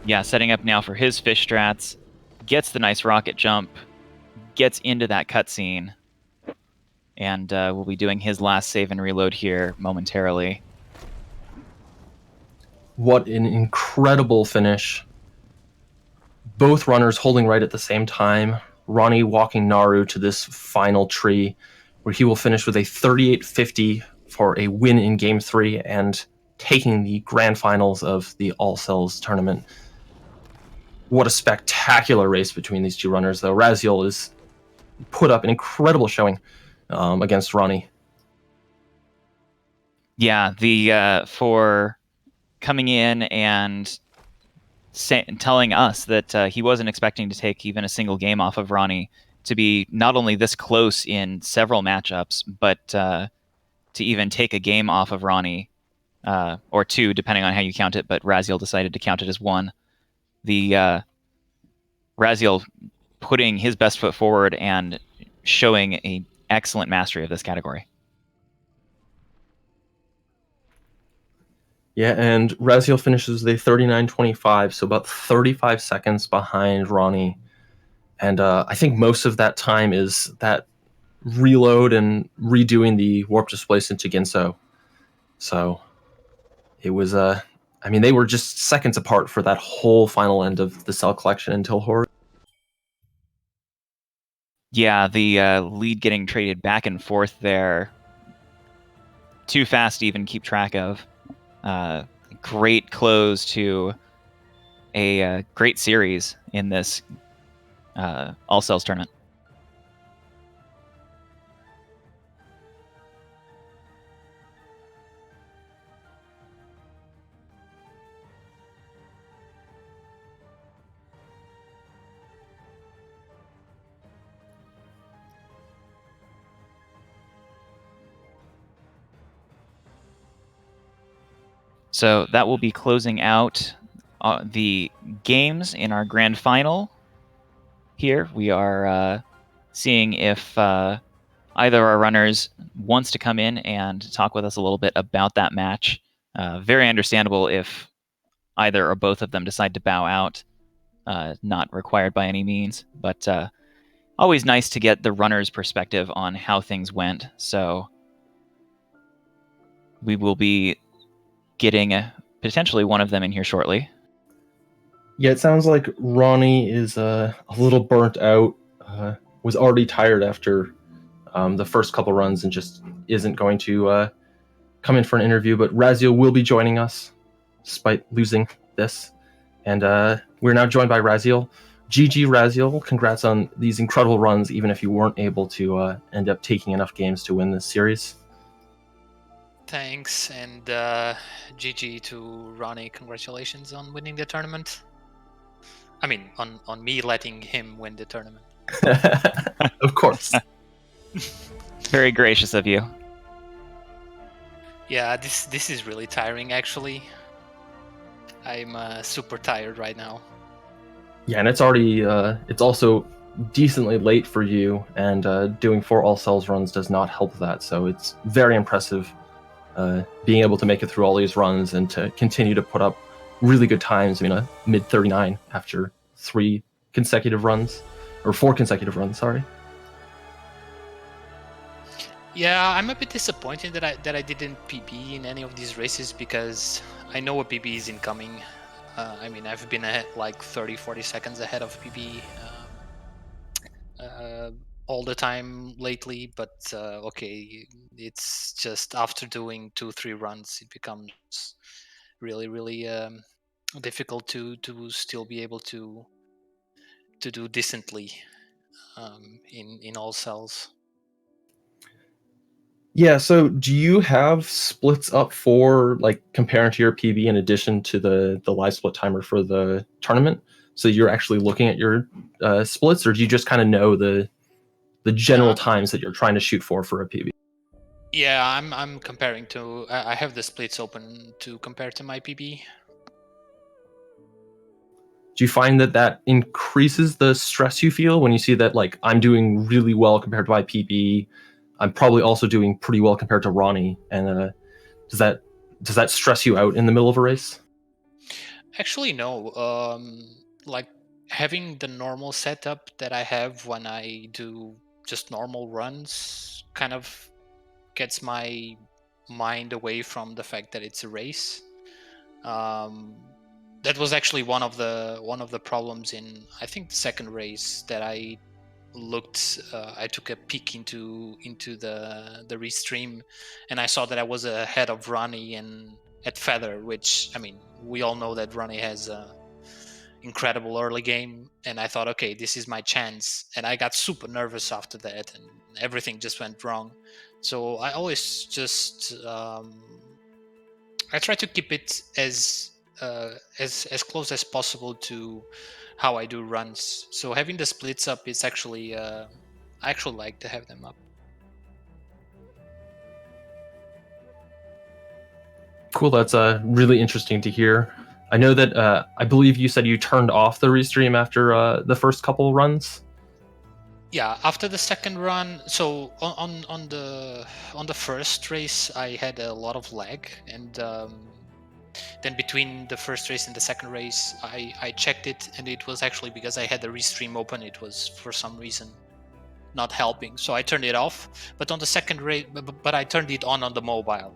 Yeah, setting up now for his fish strats. Gets the nice rocket jump. Gets into that cutscene. And we'll be doing his last save and reload here momentarily. What an incredible finish. Both runners holding right at the same time. Ronnie walking Naru to this final tree, where he will finish with a 38-50 for a win in Game 3 and taking the grand finals of the All Cells tournament. What a spectacular race between these two runners, though. Raziel has put up an incredible showing against Ronnie. Yeah, the for coming in and telling us that he wasn't expecting to take even a single game off of Ronnie, to be not only this close in several matchups, but to even take a game off of Ronnie, or two, depending on how you count it, but Raziel decided to count it as one. The Raziel putting his best foot forward and showing an excellent mastery of this category. Yeah, and Raziel finishes with a 39-25, so about 35 seconds behind Ronnie. And I think most of that time is that reload and redoing the warp displacement to Ginso. So it was, I mean, they were just seconds apart for that whole final end of the cell collection until Hori. Yeah, the lead getting traded back and forth there. Too fast to even keep track of. Great close to a great series in this All Cells tournament. So that will be closing out the games in our grand final. Here we are seeing if either our runners wants to come in and talk with us a little bit about that match. Very understandable if either or both of them decide to bow out. Not required by any means, but always nice to get the runner's perspective on how things went. So we will be getting potentially one of them in here shortly. Yeah, it sounds like Ronnie is a little burnt out, was already tired after the first couple runs and just isn't going to come in for an interview. But Raziel will be joining us despite losing this. And we're now joined by Raziel. GG Raziel, congrats on these incredible runs, even if you weren't able to end up taking enough games to win this series. Thanks, and GG to Ronnie. Congratulations on winning the tournament. I mean, on me letting him win the tournament. Of course. Very gracious of you. Yeah, this is really tiring, actually. I'm super tired right now. Yeah, and it's already it's also decently late for you, and doing 4 All Cells runs does not help that. So it's very impressive being able to make it through all these runs and to continue to put up really good times. I mean, a mid 39 after 3 consecutive runs, or 4 consecutive runs. Sorry. Yeah, I'm a bit disappointed that I didn't PB in any of these races, because I know a PB is incoming. I mean, I've been ahead, like 30-40 seconds ahead of PB all the time lately, but okay, it's just after doing 2-3 runs, it becomes really difficult to still be able to do decently in all cells. Yeah, so do you have splits up for like comparing to your PB in addition to the live split timer for the tournament? So you're actually looking at your splits, or do you just kind of know the general times that you're trying to shoot for a PB? Yeah, I'm comparing to. I have the splits open to compare to my PB. Do you find that increases the stress you feel when you see that, like, I'm doing really well compared to my PB? I'm probably also doing pretty well compared to Ronnie, and does that stress you out in the middle of a race? Actually, no. Like having the normal setup that I have when I do just normal runs kind of gets my mind away from the fact that it's a race. That was actually one of the problems in, I think, the second race that I looked. I took a peek into the restream, and I saw that I was ahead of Ronnie and at Feather, which, I mean, we all know that Ronnie has a incredible early game, and I thought, okay, this is my chance, and I got super nervous after that, and everything just went wrong. So I always just I try to keep it as close as possible to how I do runs. So having the splits up is actually I actually like to have them up. Cool, that's really interesting to hear. I know that I believe you said you turned off the restream after the first couple runs. Yeah, after the second run, so on the first race, I had a lot of lag, and then between the first race and the second race, I checked it, and it was actually because I had the restream open. It was for some reason not helping, so I turned it off. But on the second race, but I turned it on the mobile,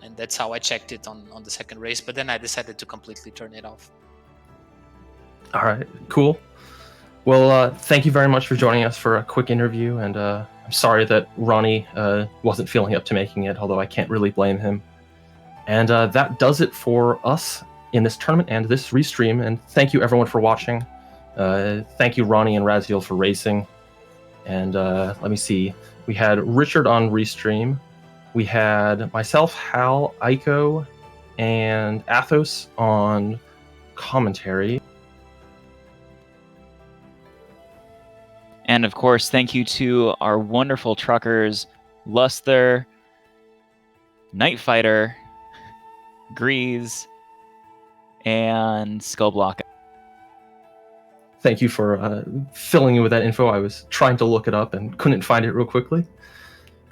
and that's how I checked it on the second race. But then I decided to completely turn it off. All right, cool. Well, thank you very much for joining us for a quick interview, and I'm sorry that Ronnie wasn't feeling up to making it, although I can't really blame him. And that does it for us in this tournament and this restream, and thank you everyone for watching. Thank you, Ronnie and Raziel, for racing. And let me see. We had Richard on restream. We had myself, Hal, Aiko, and Athos on commentary. And of course, thank you to our wonderful truckers, Luster, Nightfighter, Grease, and Skullblock. Thank you for filling in with that info. I was trying to look it up and couldn't find it real quickly.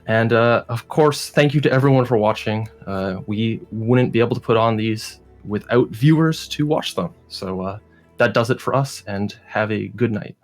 And of course, thank you to everyone for watching. We wouldn't be able to put on these without viewers to watch them. So that does it for us, and have a good night.